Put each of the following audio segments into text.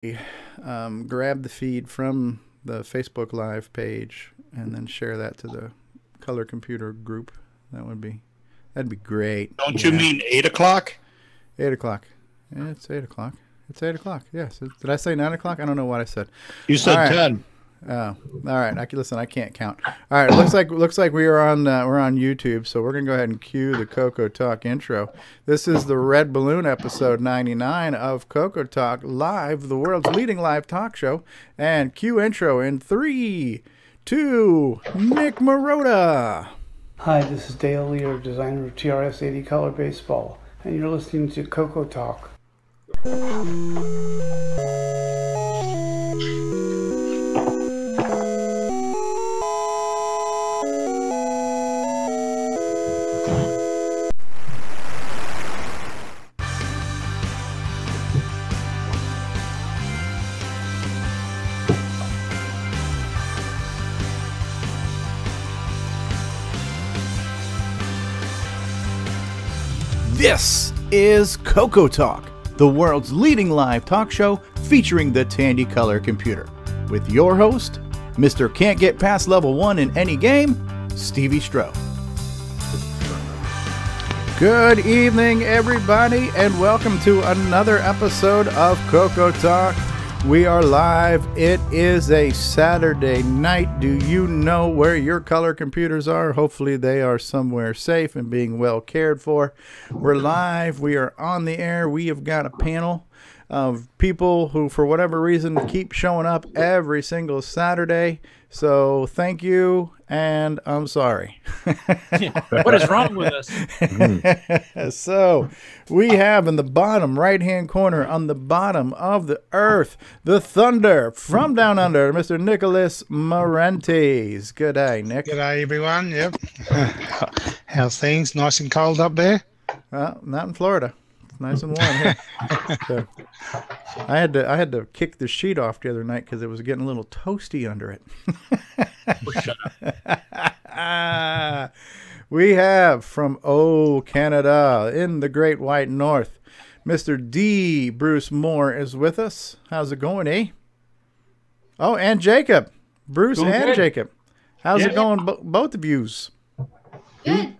grab the feed from the Facebook Live page and then share that to the Color Computer group. That'd be great. Don't you mean 8 o'clock? 8 o'clock. Yeah, it's 8 o'clock. It's 8 o'clock. Yes. Did I say 9 o'clock? I don't know what I said. You said 10. Oh, all right. I can't count. All right. Looks like we're on YouTube, so we're gonna go ahead and cue the CoCoTALK intro. This is the Red Balloon episode 99 of CoCoTALK Live, the world's leading live talk show. And cue intro in 3, 2. Nick Marotta. Hi, this is Dale Lear, designer of TRS-80 Color Baseball, and you're listening to CoCoTALK. This is CoCoTALK, the world's leading live talk show featuring the Tandy Color Computer, with your host, Mr. Can't Get Past Level 1 in any game, Stevie Stroh. Good evening, everybody, and welcome to another episode of CoCoTALK. We are live. It is a Saturday night. Do you know where your color computers are? Hopefully they are somewhere safe and being well cared for. We're live. We are on the air. We have got a panel of people who, for whatever reason, keep showing up every single Saturday. So thank you, and I'm sorry. What is wrong with us? So we have in the bottom right-hand corner, on the bottom of the earth, the thunder from down under, Mr. Nicholas Marentes. Good day, Nick. Good day, everyone. Yep. How's things? Nice and cold up there? Well, not in Florida. It's nice and warm here. So, I had to kick the sheet off the other night because it was getting a little toasty under it. Shut up. We have from Canada in the Great White North, Mr. D. Bruce Moore is with us. How's it going, eh? Oh, and Jacob. Bruce Doing and good. Jacob. How's it going, both of yous? Good.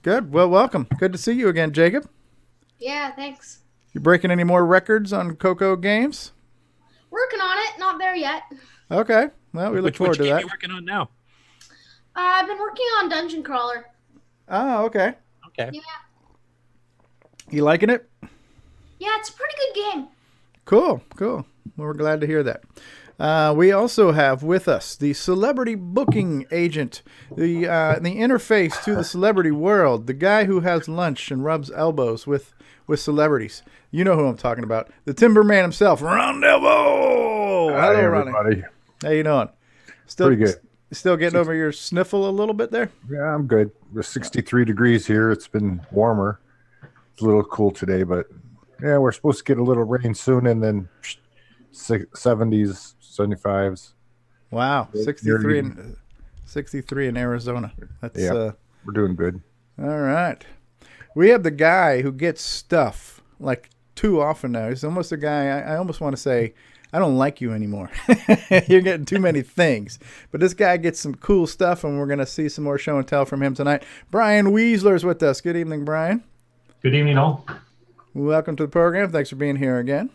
Good. Well, welcome. Good to see you again, Jacob. Yeah, thanks. You breaking any more records on CoCo games? Working on it. Not there yet. Okay. Well, we look forward to game that. you working on now? I've been working on Dungeon Crawler. Oh, okay. Okay. Yeah. You liking it? Yeah, it's a pretty good game. Cool. Well, we're glad to hear that. We also have with us the celebrity booking agent, the interface to the celebrity world, the guy who has lunch and rubs elbows with celebrities. You know who I'm talking about. The Timberman himself, Ron Delvaux. Hi, Hello, Ronnie. everybody. How you doing? Still, Pretty good. Still getting over your sniffle a little bit there? Yeah, I'm good. We're 63 degrees here. It's been warmer. It's a little cool today, but yeah, we're supposed to get a little rain soon, and then 70s, 75s. Wow, 63 in Arizona. That's we're doing good. all right. We have the guy who gets stuff like too often now. He's almost a guy I almost want to say, I don't like you anymore. You're getting too many things. But this guy gets some cool stuff, and we're going to see some more show and tell from him tonight. Brian Weasler's with us. Good evening, Brian. Good evening, all. Welcome to the program. Thanks for being here again.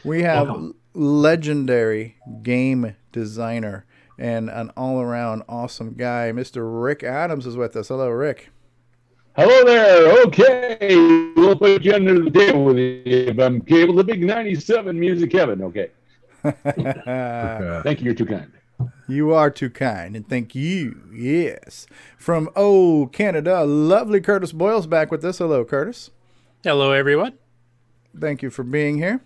We have legendary game designer and an all-around awesome guy. Mr. Rick Adams is with us. Hello, Rick. Hello there. Okay, we'll put you under the table with you if I'm cable. The big 97 music heaven. Okay. Thank you. You're too kind. You are too kind, and thank you. Yes. From Canada, lovely Curtis Boyle's back with us. Hello, Curtis. Hello, everyone. Thank you for being here.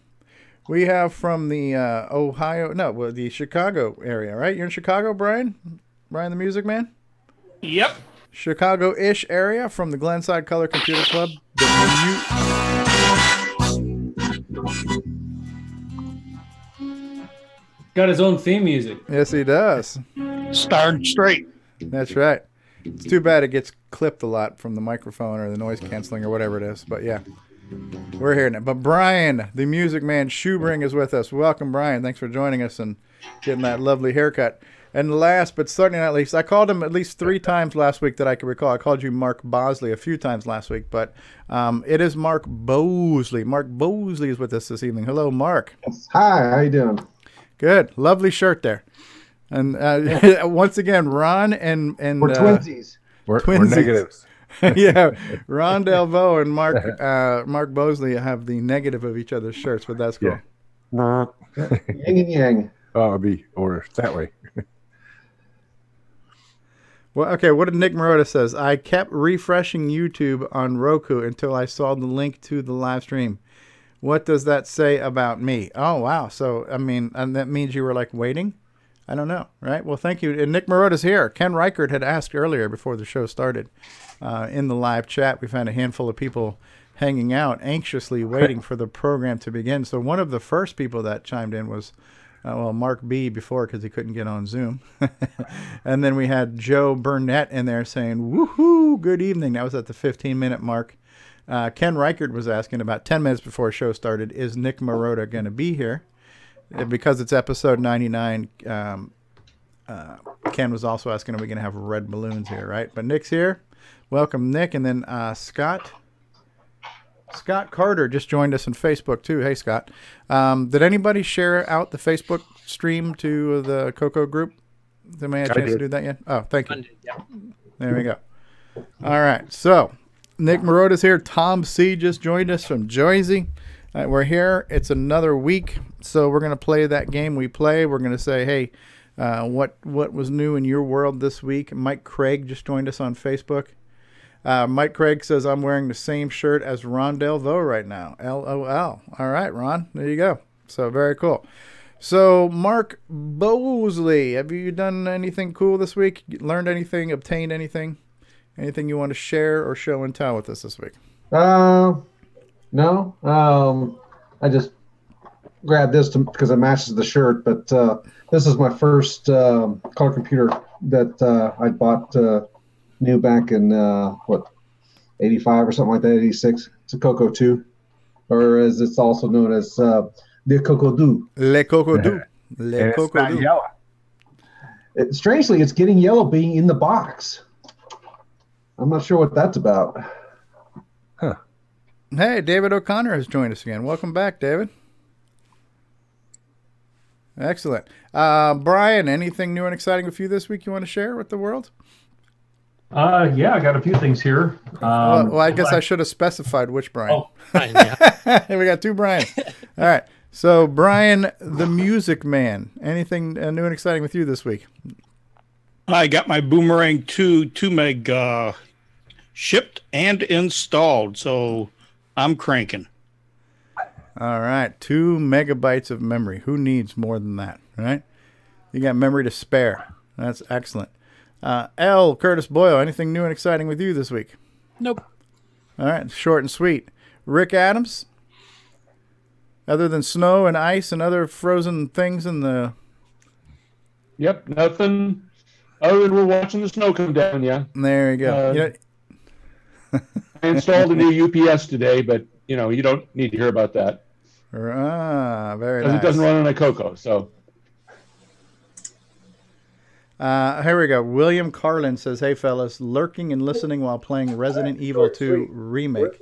We have from the the Chicago area, right? You're in Chicago, Brian? Brian the Music Man? Yep. Chicago-ish area from the Glenside Color Computer Club. Got his own theme music. Yes, he does. Starred straight. That's right. It's too bad it gets clipped a lot from the microphone or the noise canceling or whatever it is. But yeah, We're here now. But Brian, the Music Man Shoebring, is with us. Welcome, Brian. Thanks for joining us and getting that lovely haircut. And last, but certainly not least, I called him at least 3 times last week that I can recall. I called you Mark Bosley a few times last week, but it is Mark Bosley. Mark Bosley is with us this evening. Hello, Mark. Hi, how you doing? Good. Lovely shirt there. And once again, Ron and We're twinsies. We're negatives. Yeah, Ron Delvaux and Mark Bosley have the negative of each other's shirts, but that's cool. Yeah. Yin and yang. Oh, it'd be or that way. Well, okay, what did Nick Marota says? I kept refreshing YouTube on Roku until I saw the link to the live stream. What does that say about me? Oh, wow. So, I mean, and that means you were like waiting? I don't know, right? Well, thank you. And Nick Marota's here. Ken Reichert had asked earlier before the show started in the live chat. We've had a handful of people hanging out, anxiously waiting for the program to begin. So one of the first people that chimed in was, Mark B. before because he couldn't get on Zoom. And then we had Joe Burnett in there saying, woohoo, good evening. That was at the 15-minute mark. Ken Reichert was asking about 10 minutes before the show started, is Nick Marota going to be here? Because it's episode 99, Ken was also asking, are we going to have red balloons here, right? But Nick's here. Welcome, Nick. And then Scott Carter just joined us on Facebook, too. Hey, Scott. Did anybody share out the Facebook stream to the CoCo group? Did anybody have a chance to do that yet? Oh, thank you. There we go. All right. So, Nick Marota's here. Tom C. just joined us from Jersey. We're here. It's another week. So, we're going to play that game we play. We're going to say, hey, what was new in your world this week? Mike Craig just joined us on Facebook. Mike Craig says, I'm wearing the same shirt as Ron Delvaux right now. LOL. All right, Ron. There you go. So, very cool. So, Mark Bosley, have you done anything cool this week? Learned anything? Obtained anything? Anything you want to share or show and tell with us this week? No. I just grabbed this because it matches the shirt, but this is my first color computer that I bought new back in 85 or something like that, 86. It's a CoCo 2, or as it's also known as the CoCoDUMP. Le CoCoDUMP. Le CoCoDUMP. Yellow. Strangely, it's getting yellow being in the box. I'm not sure what that's about. Huh. Hey, David O'Connor has joined us again. Welcome back, David. Excellent. Brian, anything new and exciting with you this week you want to share with the world? Yeah, I got a few things here. Well, I guess I should have specified which Brian. Oh, Brian, yeah. We got 2 Brians. All right. So, Brian, the Music Man. Anything new and exciting with you this week? I got my Boomerang 2 meg shipped and installed, so I'm cranking. All right. 2 megabytes of memory. Who needs more than that, right? You got memory to spare. That's excellent. L. Curtis Boyle, anything new and exciting with you this week? Nope. All right, short and sweet. Rick Adams, other than snow and ice and other frozen things in the... Yep, nothing other than we're watching the snow come down, yeah. There you go. I installed a new UPS today, but, you don't need to hear about that. Very nice. Because it doesn't run on a CoCo, so... Here we go. William Carlin says, hey, fellas, lurking and listening while playing Resident Evil 2 Remake.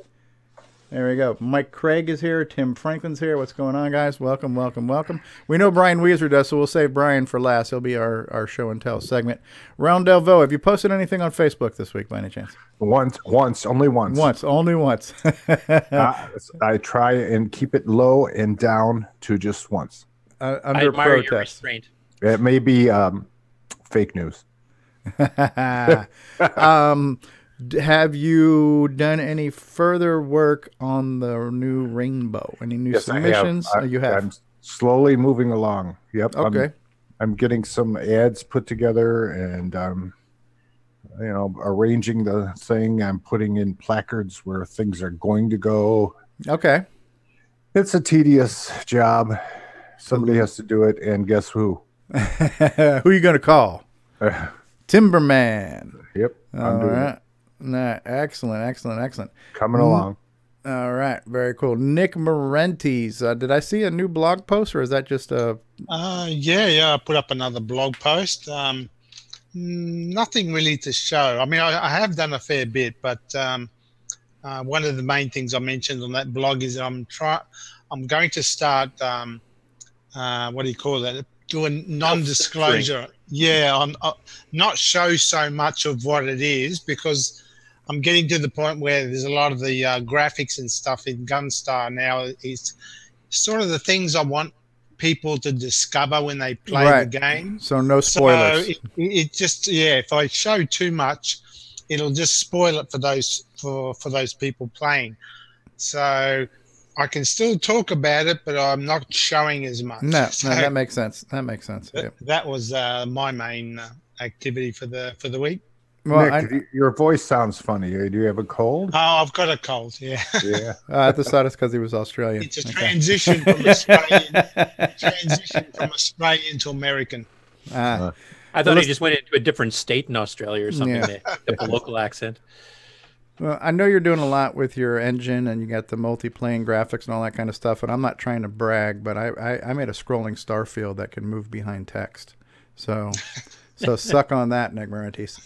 There we go. Mike Craig is here. Tim Franklin's here. What's going on, guys? Welcome, welcome, welcome. We know Brian Weezer does, so we'll save Brian for last. He'll be our show and tell segment. Ron Delvaux, have you posted anything on Facebook this week by any chance? Only once. Only once. I try and keep it low and down to just once. Under protest. It may be... fake news. Have you done any further work on the new Rainbow? Any new submissions? You have. I'm slowly moving along. Yep. Okay. I'm getting some ads put together and arranging the thing. I'm putting in placards where things are going to go. Okay. It's a tedious job. Somebody has to do it, and guess who? Who you going to call? Timberman. Yep. All right. Nah, excellent. Coming along. All right, very cool. Nick Marentes, did I see a new blog post, or is that just a? Yeah. I put up another blog post. Nothing really to show. I mean, I have done a fair bit, but one of the main things I mentioned on that blog is I'm going to start. What do you call that? Doing non-disclosure. Yeah, I'm not show so much of what it is, because I'm getting to the point where there's a lot of the graphics and stuff in Gunstar now. It's sort of the things I want people to discover when they play the game. So no spoilers. So it just, if I show too much, it'll just spoil it for those people playing. So I can still talk about it, but I'm not showing as much. No, so that makes sense. That makes sense. That was my main activity for the week. Well, Nick, your voice sounds funny. Do you have a cold? Oh, I've got a cold. Yeah. Yeah. I just thought it's because he was Australian. It's a transition from Australian to American. I thought he just went into a different state in Australia or something. Yeah. They kept a local accent. Well, I know you're doing a lot with your engine, and you got the multi-plane graphics and all that kind of stuff. And I'm not trying to brag, but I made a scrolling star field that can move behind text. So suck on that, Nick Marentes.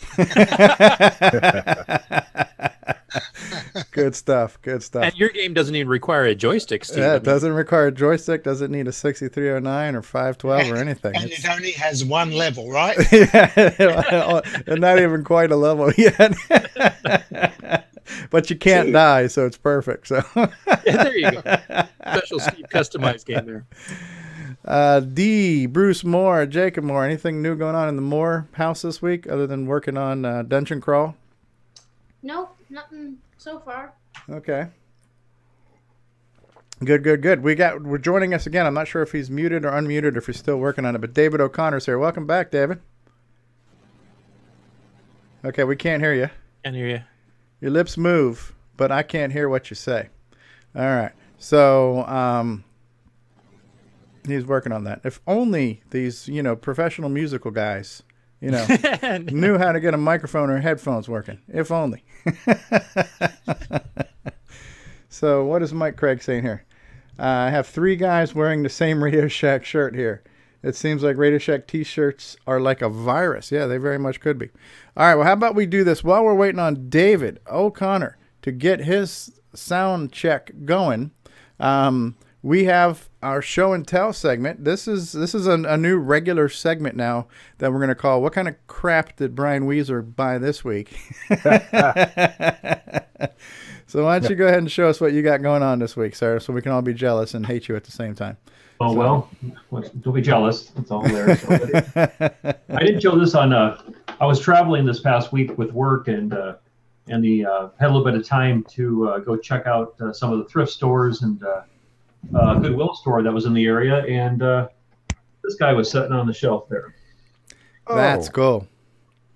Good stuff. Good stuff. And your game doesn't even require a joystick, Steve. Yeah, it doesn't require a joystick. Doesn't need a 6309 or 512 or anything. And it only has one level, right? Yeah, and not even quite a level yet. But you can't die, so it's perfect. So Yeah, there you go. Special Steve customized game there. Bruce Moore, Jacob Moore. Anything new going on in the Moore house this week other than working on Dungeon Crawl? Nope, nothing so far. Okay. Good. We're joining us again. I'm not sure if he's muted or unmuted, or if he's still working on it, but David O'Connor's here. Welcome back, David. Okay, we can't hear you. Can't hear you. Your lips move, but I can't hear what you say. All right. So, he's working on that. If only these, professional musical guys, knew how to get a microphone or headphones working. If only. So what is Mike Craig saying here? I have 3 guys wearing the same Radio Shack shirt here. It seems like Radio Shack t-shirts are like a virus. Yeah, they very much could be. All right, well, how about we do this while we're waiting on David O'Connor to get his sound check going. We have our show and tell segment. This is a new regular segment now that we're going to call "What Kind of Crap Did Brian Weezer Buy This Week?" So why don't you go ahead and show us what you got going on this week, sir, so we can all be jealous and hate you at the same time. Oh, well, don't be jealous. It's all there. So, I didn't show this on. I was traveling this past week with work, and had a little bit of time to go check out some of the thrift stores and Goodwill store that was in the area, and this guy was sitting on the shelf there. That's cool.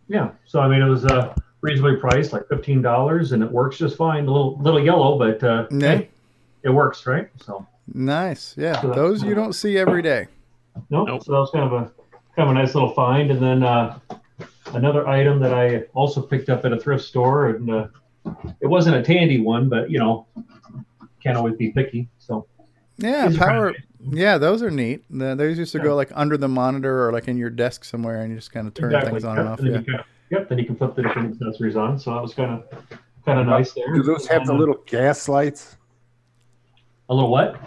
Yeah, so I mean, it was reasonably priced, like $15, and it works just fine. A little yellow, but hey, it works, right? So nice, yeah. So those you don't see every day. Nope. So that was kind of a nice little find, and then another item that I also picked up at a thrift store, and it wasn't a Tandy one, but can't always be picky. So yeah, power. Yeah, those are neat. Those used to go like under the monitor or like in your desk somewhere, and you just kind of turn things on and off. Then you can flip the different accessories on. So that was kind of nice there. Do those have the little gas lights? A little what?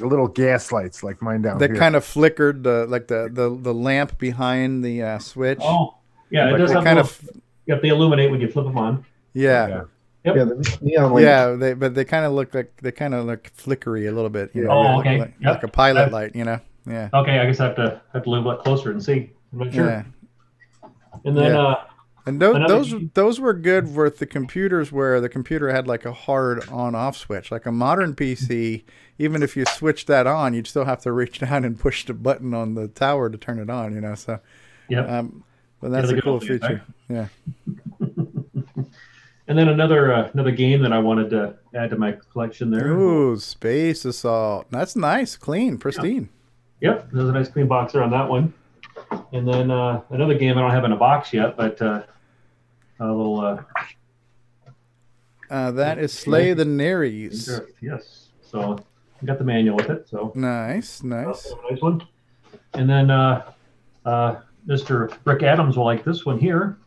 Little gas lights like mine down here. That kind of flickered, like the lamp behind the switch. Oh, yeah, it does have kind of. Yep, they illuminate when you flip them on. Yeah. Yep. Yeah, the neon light. Yeah, they kind of look flickery a little bit. Oh, okay. Like a pilot light, Yeah. Okay, I guess I have to look a lot closer and see. I'm not sure. Yeah. And then and those were good with the computers where the computer had like a hard on-off switch. Like a modern PC, even if you switch that on, you'd still have to reach down and push the button on the tower to turn it on. So yeah. But that's a cool feature. Yeah. And then another game that I wanted to add to my collection there. Ooh, Space Assault. That's nice, clean, pristine. Yep, there's a nice clean box there on that one. And then another game I don't have in a box yet, but a little. That is Slay the Nares. Yes. So I got the manual with it. So nice. Nice one. And then Mr. Rick Adams will like this one here.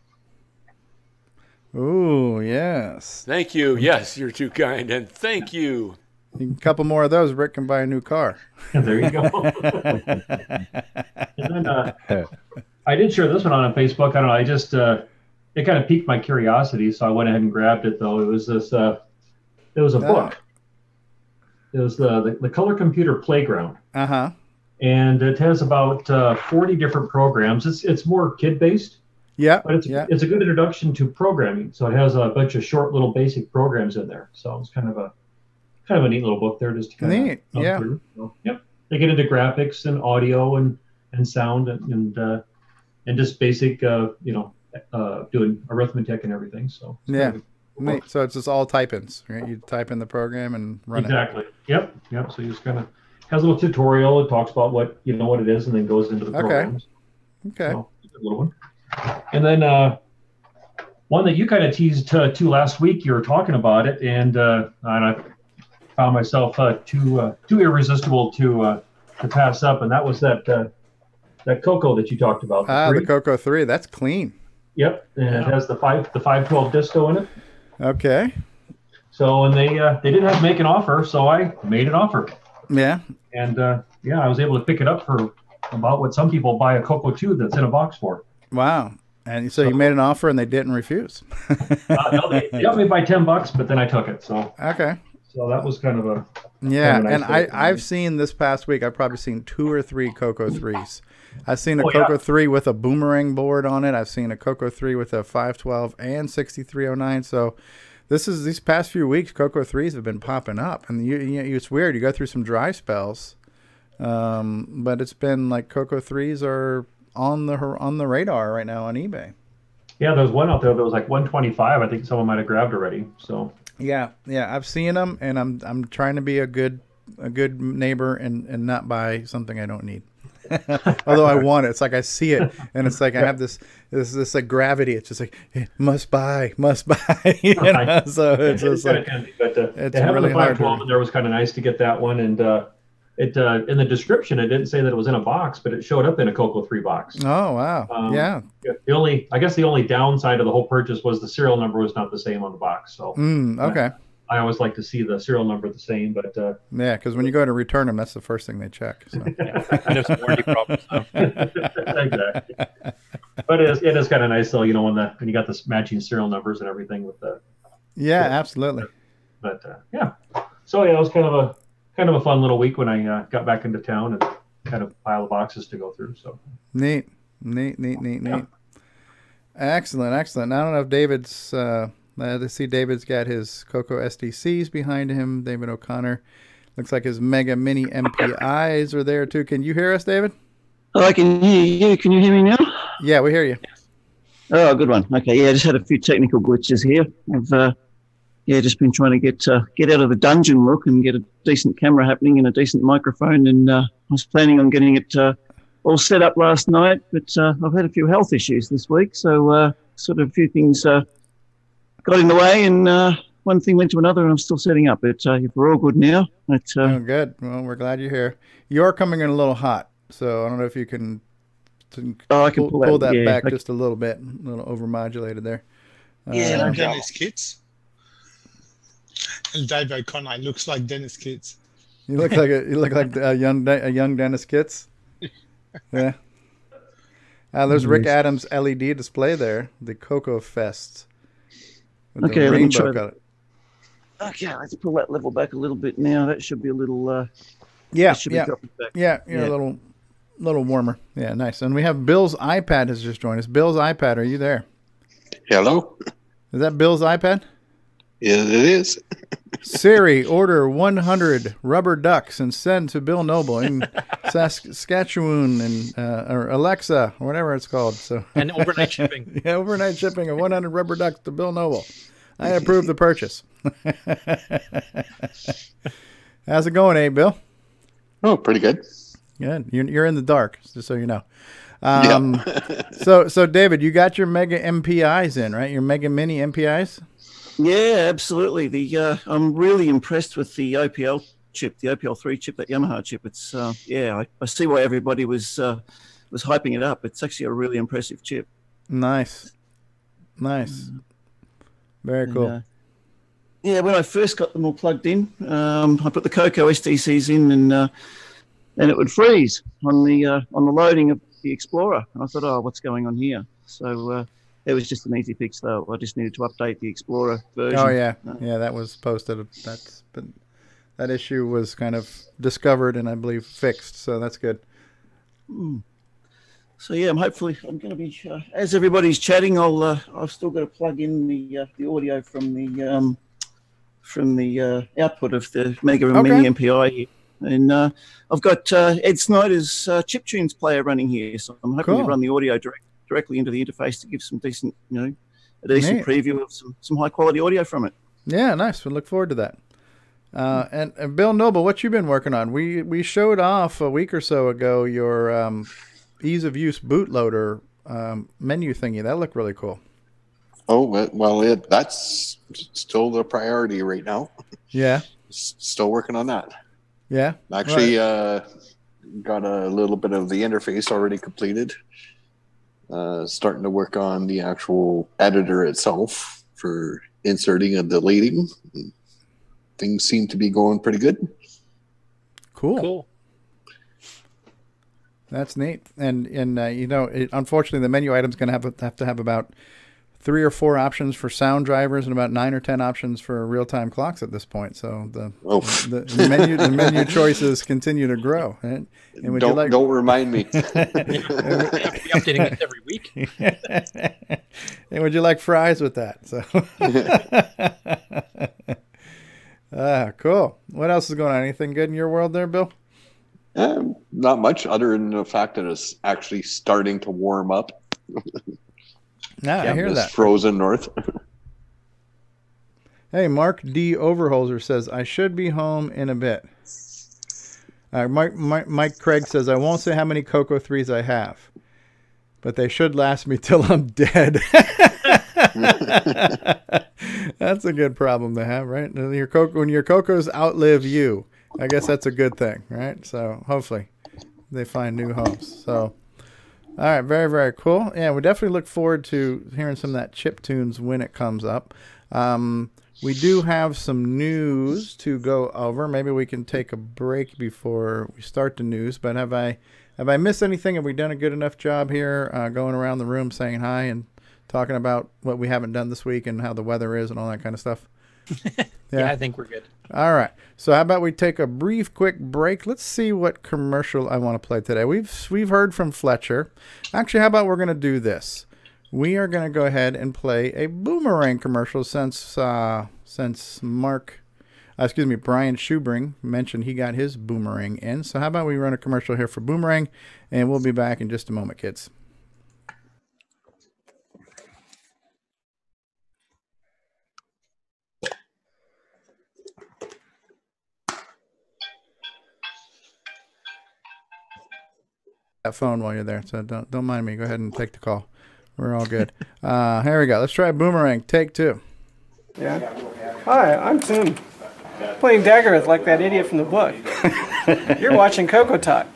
Ooh, yes. Thank you. Yes, you're too kind, and thank you. A couple more of those, Rick can buy a new car. There you go. And then I did share this one on Facebook. I don't know. I just it kind of piqued my curiosity, so I went ahead and grabbed it. Though it was this, it was a book. It was the Color Computer Playground. And it has about 40 different programs. It's more kid based. Yeah, but it's a good introduction to programming. So it has a bunch of short little basic programs in there. So it's kind of a neat little book there, just to kind of through. So, yep, they get into graphics and audio and sound and just basic doing arithmetic and everything. So neat. So it's just all type-ins, right? You type in the program and run it. Exactly. Yep. So you just kind of has a little tutorial. It talks about what it is, and then goes into the programs. Okay. So, a little one. And then one that you kind of teased to last week, you were talking about it, and I found myself too irresistible to pass up, and that was that CoCo that you talked about. The CoCo 3, that's clean. Yep, and it has the 512 disto in it. Okay. So, and they didn't have to make an offer, so I made an offer. Yeah. And I was able to pick it up for about what some people buy a CoCo 2 that's in a box for. Wow. And so you made an offer and they didn't refuse. No, they helped me by $10, but then I took it. So okay. So that was kind of a nice and I've seen this past week. I've probably seen 2 or 3 CoCo 3s. I've seen a CoCo 3 with a boomerang board on it. I've seen a CoCo 3 with a 512 and 6309. So these past few weeks, CoCo 3s have been popping up, and it's weird. You go through some dry spells, but it's been like CoCo 3s are on the radar right now on eBay. Yeah, there's one out there that was like 125. I think someone might have grabbed already. So yeah, I've seen them, and I'm trying to be a good neighbor and not buy something I don't need. Although I want it, it's like I see it, and it's like I have this like gravity. It's just like must buy. So it's just like it's really hard. There was kind of nice to get that one, and it in the description it didn't say that it was in a box, but it showed up in a CoCo 3 box. Oh wow! Yeah. The only downside of the whole purchase was the serial number was not the same on the box. So okay. I always like to see the serial number the same, but yeah, because when you go to return them, that's the first thing they check. So. And there's some warranty problems. Exactly. But it is kind of nice though, when you got the matching serial numbers and everything with the. Yeah, absolutely. But so it was kind of a fun little week when I got back into town and kind of pile of boxes to go through. So neat. Excellent. I don't know if David's. I see David's got his CoCo SDCs behind him. David O'Connor. Looks like his Mega Mini MPIs are there too. Can you hear us, David? Oh, I can hear you. Can you hear me now? Yeah, we hear you. Oh, good one. Okay, yeah, I just had a few technical glitches here. I've just been trying to get out of the dungeon look and get a decent camera happening and a decent microphone. And I was planning on getting it all set up last night, but I've had a few health issues this week, so sort of a few things got in the way, and one thing went to another, and I'm still setting up. But we're all good now. Oh, good. Well, we're glad you're here. You're coming in a little hot, so I don't know if you can. I can pull that back just a little bit, a little overmodulated there. Yeah, Dennis Kitts. And Dave O'Connor looks like Dennis Kitts. You look like a young Dennis Kitts. Yeah. There's Rick Adams' LED display there, the CoCo Fest. Okay, let me try that. Okay, let's pull that level back a little bit now. That should be a little. You're a little warmer. Yeah, nice. And we have Bill's iPad has just joined us. Bill's iPad, are you there? Hello. Is that Bill's iPad? Yeah, it is. Siri, order 100 rubber ducks and send to Bill Noble in Saskatchewan, and or Alexa, or whatever it's called. So and overnight shipping. Yeah, overnight shipping of 100 rubber ducks to Bill Noble. I approve the purchase. How's it going, Bill? Oh, pretty good. Good. You're in the dark, just so you know. So David, you got your Mega MPIs in, right? Your Mega Mini MPIs? Yeah, absolutely. I'm really impressed with the OPL chip, the OPL3 chip, that Yamaha chip. It's I see why everybody was hyping it up. It's actually a really impressive chip. Nice. Very cool. And, when I first got them all plugged in, I put the CoCo SDCs in, and it would freeze on the loading of the Explorer. And I thought, oh, what's going on here? So it was just an easy fix, though. I just needed to update the Explorer version. Oh yeah, that was posted. That issue was kind of discovered and I believe fixed. So that's good. So yeah, I'm going to be as everybody's chatting. I've still got to plug in the audio from the output of the Mega and Mini MPI here. And I've got Ed Snyder's chiptunes player running here, so I'm hoping to run the audio directly into the interface to give some decent, a decent preview of some high quality audio from it. Yeah, nice. We look forward to that. And Bill Noble, what you been working on? We showed off a week or so ago your ease of use bootloader menu thingy. That looked really cool. Oh well, that's still the priority right now. Yeah, still working on that. Yeah, actually, got a little bit of the interface already completed. Starting to work on the actual editor itself for inserting and deleting. Things seem to be going pretty good. Cool. That's neat. And unfortunately, the menu item's going to have to have about 3 or 4 options for sound drivers and about 9 or 10 options for real-time clocks at this point. So the menu choices continue to grow. Right? And don't remind me. Be updating it every week. And would you like fries with that? So. Cool. What else is going on? Anything good in your world there, Bill? Not much, other than the fact that it's actually starting to warm up. I hear that. Frozen north. Hey, Mark D. Overholzer says, I should be home in a bit. Mike Craig says, I won't say how many CoCo 3s I have, but they should last me till I'm dead. That's a good problem to have, right? When your CoCos outlive you, I guess that's a good thing, right? So hopefully they find new homes. So, all right, very, very cool. Yeah, we definitely look forward to hearing some of that chip tunes when it comes up. We do have some news to go over. Maybe we can take a break before we start the news. But have I missed anything? Have we done a good enough job here going around the room saying hi and talking about what we haven't done this week and how the weather is and all that kind of stuff? Yeah, I think we're good. All right. So how about we take a brief, quick break? Let's see what commercial I want to play today. We've heard from Fletcher. Actually, how about we're going to do this? We are going to go ahead and play a Boomerang commercial since Brian Schubring mentioned he got his Boomerang in. So how about we run a commercial here for Boomerang, and we'll be back in just a moment, kids. That phone while you're there, so don't mind me. Go ahead and take the call. We're all good. Here we go. Let's try Boomerang. Take 2. Yeah. Hi, I'm Tim. Playing Daggerith like that idiot from the book. You're watching CoCoTALK.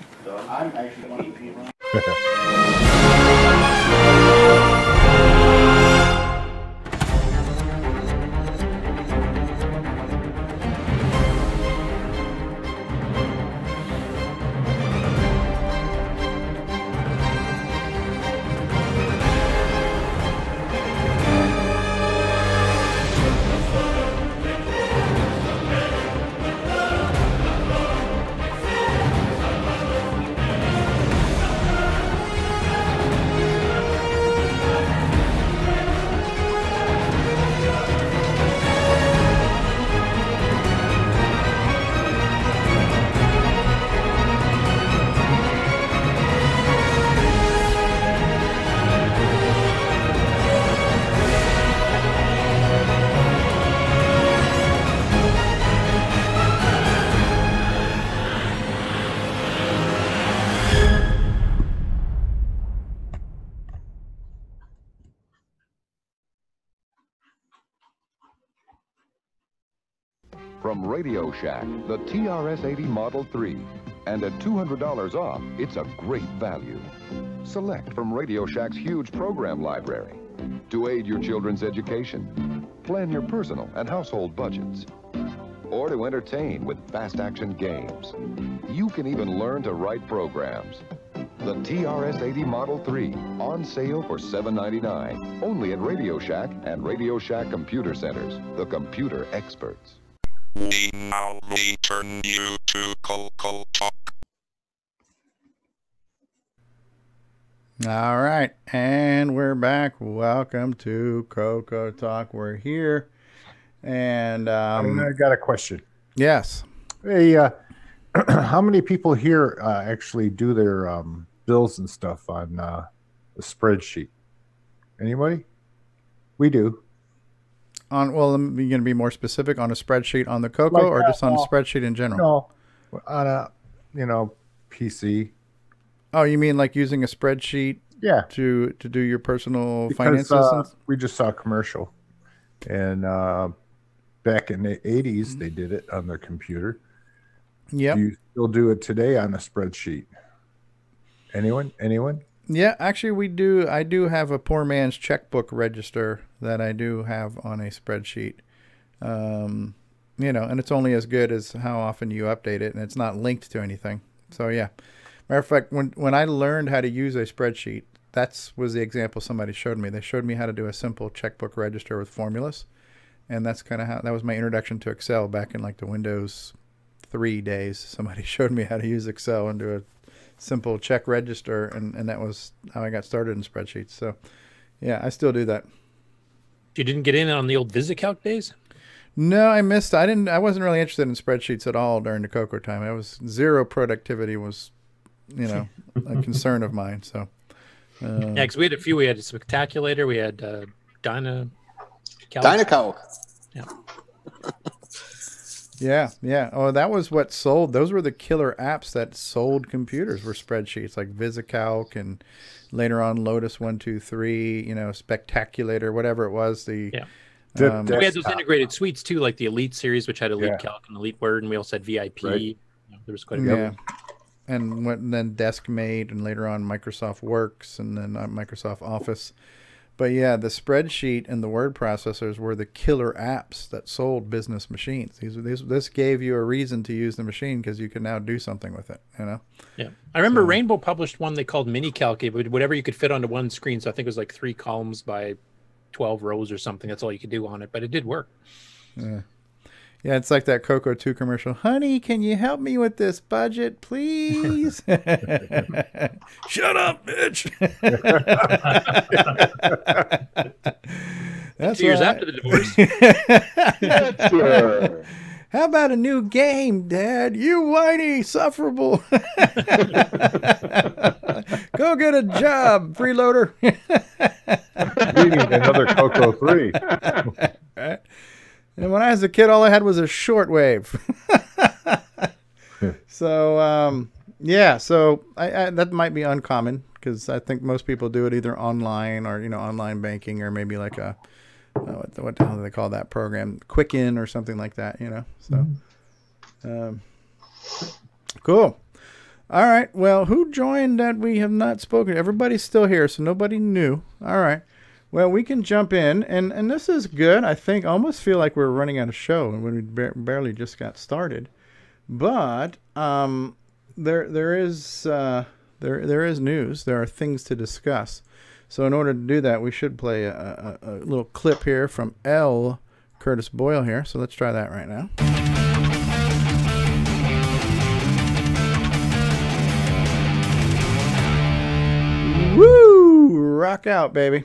Radio Shack, the TRS-80 Model 3. And at $200 off, it's a great value. Select from Radio Shack's huge program library to aid your children's education, plan your personal and household budgets, or to entertain with fast-action games. You can even learn to write programs. The TRS-80 Model 3, on sale for $7.99, only at Radio Shack and Radio Shack Computer Centers, the computer experts. We now return you to CoCoTALK. All right, and we're back. Welcome to CoCoTALK. We're here, and I got a question. Yes. Hey, how many people here actually do their bills and stuff on the spreadsheet? Anybody? We do. Well, you're going to be more specific on a spreadsheet on the CoCo, or just on a spreadsheet in general? No, on a PC. Oh, you mean like using a spreadsheet? Yeah. To do your personal Because, finances? we just saw a commercial, and back in the 80s, they did it on their computer. Yep. Do you still do it today on a spreadsheet? Anyone? Yeah, actually we do. I do have a poor man's checkbook register that I do have on a spreadsheet. And it's only as good as how often you update it, and it's not linked to anything. So yeah. Matter of fact, when I learned how to use a spreadsheet, that was the example somebody showed me. They showed me how to do a simple checkbook register with formulas. And that's kind of that was my introduction to Excel back in like the Windows 3 days. Somebody showed me how to use Excel and do a simple check register, and that was how I got started in spreadsheets. So yeah, I still do that. You didn't get in on the old VisiCalc days? No, I missed. I wasn't really interested in spreadsheets at all during the CoCo time. I was zero productivity was, a concern of mine. So yeah, because we had a few. We had a Spectaculator. We had Dynacalc. Yeah. Oh, that was what sold. Those were the killer apps that sold computers, were spreadsheets like VisiCalc, and later on Lotus 123. Spectaculator, whatever it was. We had those integrated suites too, like the Elite series, which had Elite Calc and Elite Word, and we also had VIP. Right. There was quite a bit. Yeah. And then DeskMate, and later on Microsoft Works, and then Microsoft Office. But yeah, the spreadsheet and the word processors were the killer apps that sold business machines. This gave you a reason to use the machine because you can now do something with it. Yeah, I remember Rainbow published one they called MiniCalc, whatever you could fit onto one screen. So I think it was like 3 columns by 12 rows or something. That's all you could do on it, but it did work. Yeah, it's like that CoCo 2 commercial. Honey, can you help me with this budget, please? Shut up, bitch. That's 2 years after the divorce. How about a new game, Dad? You whiny, sufferable. Go get a job, freeloader. We need another CoCo 3. And when I was a kid, all I had was a shortwave. So, so I that might be uncommon, because I think most people do it either online or, online banking, or maybe like a, what the hell do they call that program? Quicken or something like that, So, cool. All right. Well, who joined that we have not spoken? Everybody's still here, so nobody new. All right. Well, we can jump in, and this is good. I think I almost feel like we're running out of show when we barely just got started. But there is news. There are things to discuss. So in order to do that, we should play a little clip here from L. Curtis Boyle here. So let's try that right now. Woo! Rock out, baby.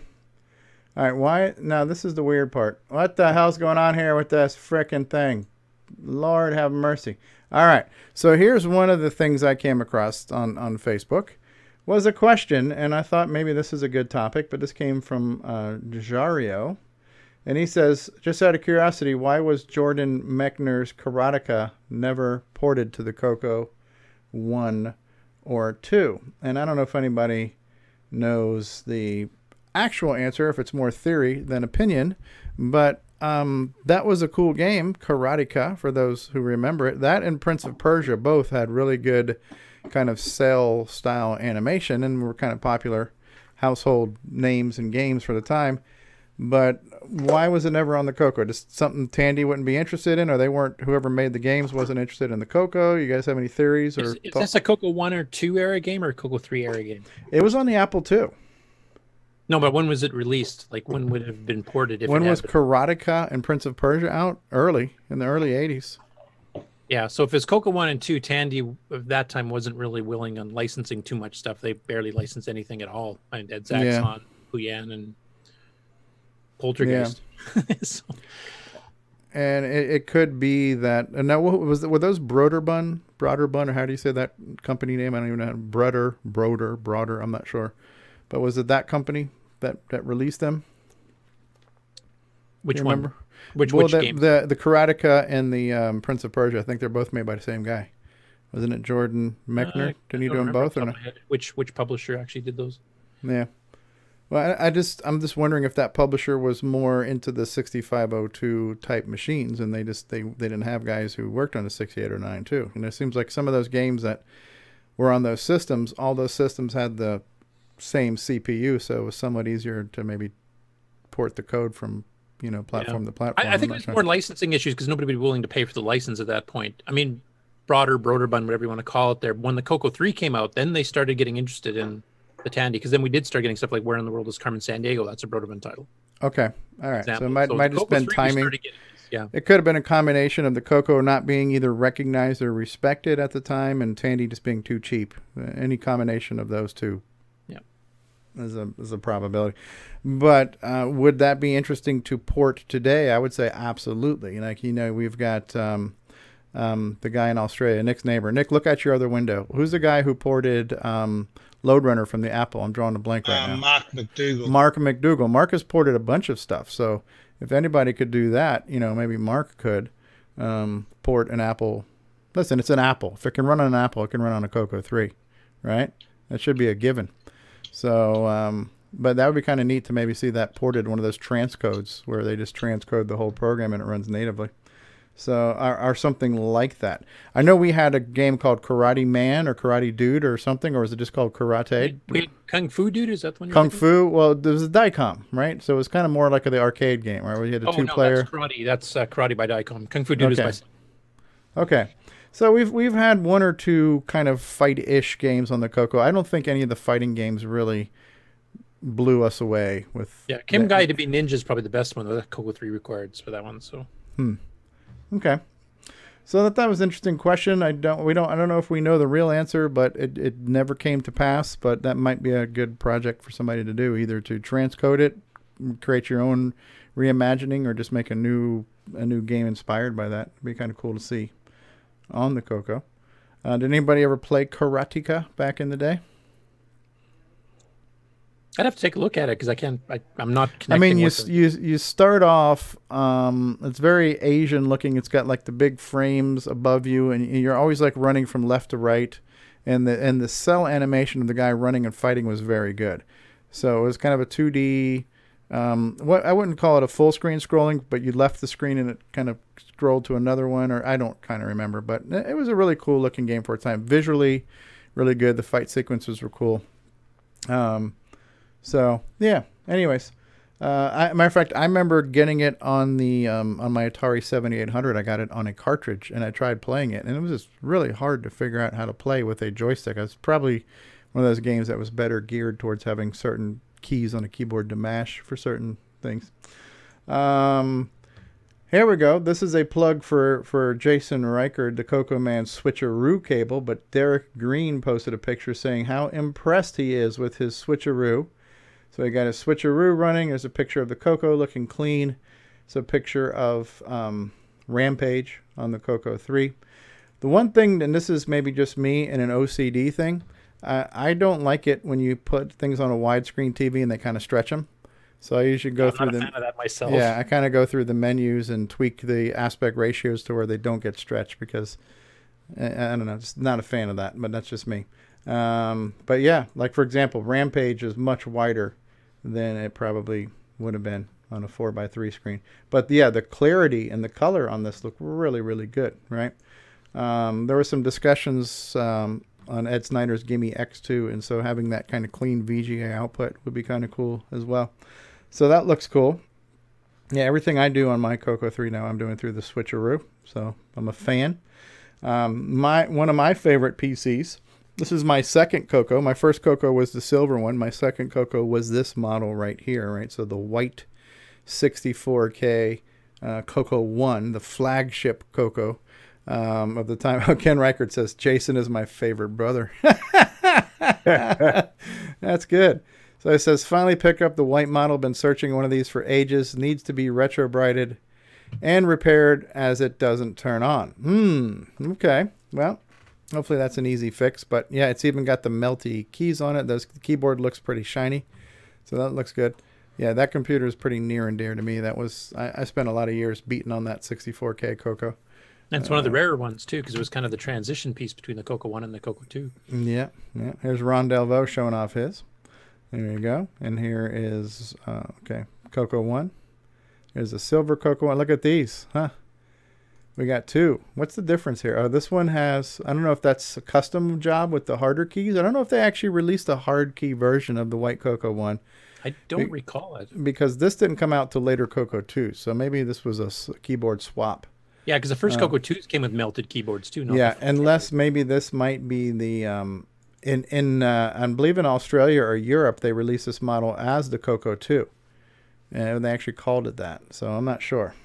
All right, why? Now, this is the weird part. What the hell's going on here with this frickin' thing? Lord have mercy. All right, so here's one of the things I came across on Facebook. Was a question, and I thought maybe this is a good topic, but this came from Jario. And he says, just out of curiosity, why was Jordan Mechner's Karateka never ported to the CoCo 1 or 2? And I don't know if anybody knows the actual answer, if it's more theory than opinion, but that was a cool game, Karateka, for those who remember it. That and Prince of Persia both had really good kind of cell-style animation and were kind of popular household names and games for the time. But why was it never on the CoCo? Just something Tandy wouldn't be interested in, or they weren't, whoever made the games wasn't interested in the CoCo? You guys have any theories? Or is this a CoCo 1 or 2 era game or a CoCo 3 era game? It was on the Apple II. No, but when was it released? Like, when would it have been ported? If When it was had been? Karateka and Prince of Persia out? Early, in the early 80s. Yeah, so if it's CoCo 1 and 2, Tandy at that time wasn't really willing on licensing too much stuff. They barely licensed anything at all. I mean, Ed Zaxxon, Huyan, and Poltergeist. Yeah. So. And it could be that. And now, were those Broderbund, or how do you say that company name? I don't even know. Broder. I'm not sure. But was it that company that released them? Which one? Remember? Which game? The Karateka and the Prince of Persia. I think they're both made by the same guy. Wasn't it Jordan Mechner? Didn't he do them both? Or no? Which publisher actually did those? Yeah. Well, I'm just wondering if that publisher was more into the 6502 type machines, and they didn't have guys who worked on the 6809 too. And it seems like some of those games that were on those systems, all those systems had the same CPU, so it was somewhat easier to maybe port the code from platform to platform. I think it was more licensing issues because nobody would be willing to pay for the license at that point. I mean, Broderbund, whatever you want to call it. There, when the CoCo 3 came out, then they started getting interested in the Tandy, because then we did start getting stuff like Where in the World is Carmen Sandiego? That's a Broderbund title. Okay, all right. Example. So it might just been timing. Yeah, it could have been a combination of the CoCo not being either recognized or respected at the time, and Tandy just being too cheap. Any combination of those two. Is a probability. But would that be interesting to port today? I would say absolutely. Like, we've got the guy in Australia, Nick's neighbor. Nick, look out your other window. Who's the guy who ported Lode Runner from the Apple? I'm drawing a blank right now. Mark McDougall. Mark McDougall. Mark has ported a bunch of stuff. So if anybody could do that, maybe Mark could port an Apple. Listen, it's an Apple. If it can run on an Apple, it can run on a CoCo 3, right? That should be a given. So, but that would be kind of neat to maybe see that ported, one of those transcodes where they just transcode the whole program and it runs natively. So, or something like that. I know we had a game called Karate Man or Karate Dude or something, or was it just called Karate? Wait, Kung Fu Dude, is that the one? Kung Fu. Well, there was a Dicom, right? So it was kind of more like the arcade game, right? Where you had a two-player. That's Karate. That's Karate by Dicom. Kung Fu Dude is by. Okay. So we've had one or two kind of fight-ish games on the CoCo. I don't think any of the fighting games really blew us away with. Yeah, Kim Guy to be Ninja is probably the best one. The CoCo 3 required for that one. So. Okay. So that was an interesting question. I don't know if we know the real answer, but it never came to pass. But that might be a good project for somebody to do, either to transcode it, create your own reimagining, or just make a new game inspired by that. It'd be kind of cool to see on the CoCo. Did anybody ever play Karateka back in the day? I'd have to take a look at it because I'm not connecting. I mean, you start off, it's very Asian looking. It's got like the big frames above you, and you're always like running from left to right. And the cell animation of the guy running and fighting was very good. So it was kind of a 2D, I wouldn't call it a full screen scrolling, but you left the screen and it kind of scrolled to another one, or I don't kind of remember, but it was a really cool looking game for its time. Visually, really good. The fight sequences were cool. So yeah. Anyways, matter of fact, I remember getting it on the on my Atari 7800. I got it on a cartridge and I tried playing it, and it was just really hard to figure out how to play with a joystick. It was probably one of those games that was better geared towards having certain keys on a keyboard to mash for certain things. Here we go. This is a plug for Jason Reichard, the CoCo Man switcheroo cable, but Derek Green posted a picture saying how impressed he is with his switcheroo. So he got his switcheroo running. There's a picture of the CoCo looking clean. It's a picture of Rampage on the CoCo 3. The one thing, and this is maybe just me and an OCD thing, I don't like it when you put things on a widescreen TV and they kind of stretch them. So I usually go through I'm not a fan of that myself. Yeah, I kind of go through the menus and tweak the aspect ratios to where they don't get stretched, because I don't know, just not a fan of that, but that's just me. But yeah, like for example, Rampage is much wider than it probably would have been on a 4:3 screen. But yeah, the clarity and the color on this look really, really good, right? There were some discussions on Ed Snyder's Gimme X2, and so having that kind of clean VGA output would be kind of cool as well. So that looks cool. Yeah, everything I do on my CoCo 3 now, I'm doing through the switcheroo, so I'm a fan. One of my favorite PCs. This is my second CoCo. My first CoCo was the silver one. My second CoCo was this model right here, right? So the white 64K CoCo 1, the flagship CoCo of the time. Oh, Ken Reichert says, Jason is my favorite brother. That's good. So it says, finally pick up the white model. Been searching one of these for ages. Needs to be retro brighted and repaired as it doesn't turn on. Okay. Well, hopefully that's an easy fix. But yeah, it's even got the melty keys on it. The keyboard looks pretty shiny. So that looks good. Yeah, that computer is pretty near and dear to me. That was I spent a lot of years beating on that 64K CoCo. And it's one of the rarer ones, too, because it was kind of the transition piece between the CoCo 1 and the CoCo 2. Yeah, yeah. Here's Ron Delvaux showing off his. There you go. And here is, okay, CoCo 1. There's a silver CoCo 1. Look at these, huh? We got two. What's the difference here? Oh, this one has, I don't know if that's a custom job with the harder keys. I don't know if they actually released a hard key version of the white CoCo 1. I don't recall it. Because this didn't come out till later CoCo 2. So maybe this was a keyboard swap. Yeah, because the first CoCo 2s came with melted keyboards too. Yeah, unless maybe this might be the I believe in Australia or Europe they released this model as the CoCo 2, and they actually called it that. So I'm not sure.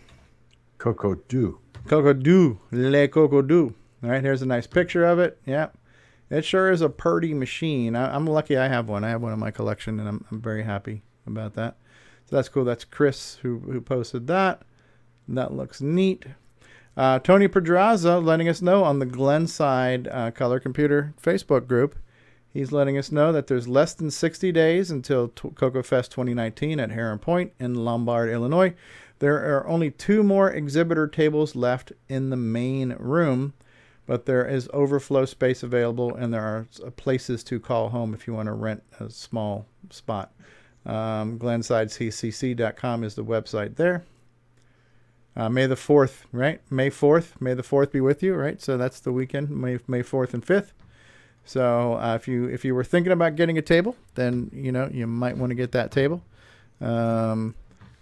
CoCo 2. CoCo 2, le CoCo 2. All right, here's a nice picture of it. Yeah, it sure is a purty machine. I'm lucky I have one. I have one in my collection, and I'm very happy about that. So that's cool. That's Chris who posted that. That looks neat. Tony Pedraza letting us know on the Glenside Color Computer Facebook group. He's letting us know that there's less than 60 days until CoCo Fest 2019 at Heron Point in Lombard, Illinois. There are only 2 more exhibitor tables left in the main room, but there is overflow space available, and there are places to call home if you want to rent a small spot. GlensideCCC.com is the website there. May the 4th, right? May 4th. May the 4th be with you, right? So that's the weekend, May 4th and 5th. So if you were thinking about getting a table, then you might want to get that table. Brian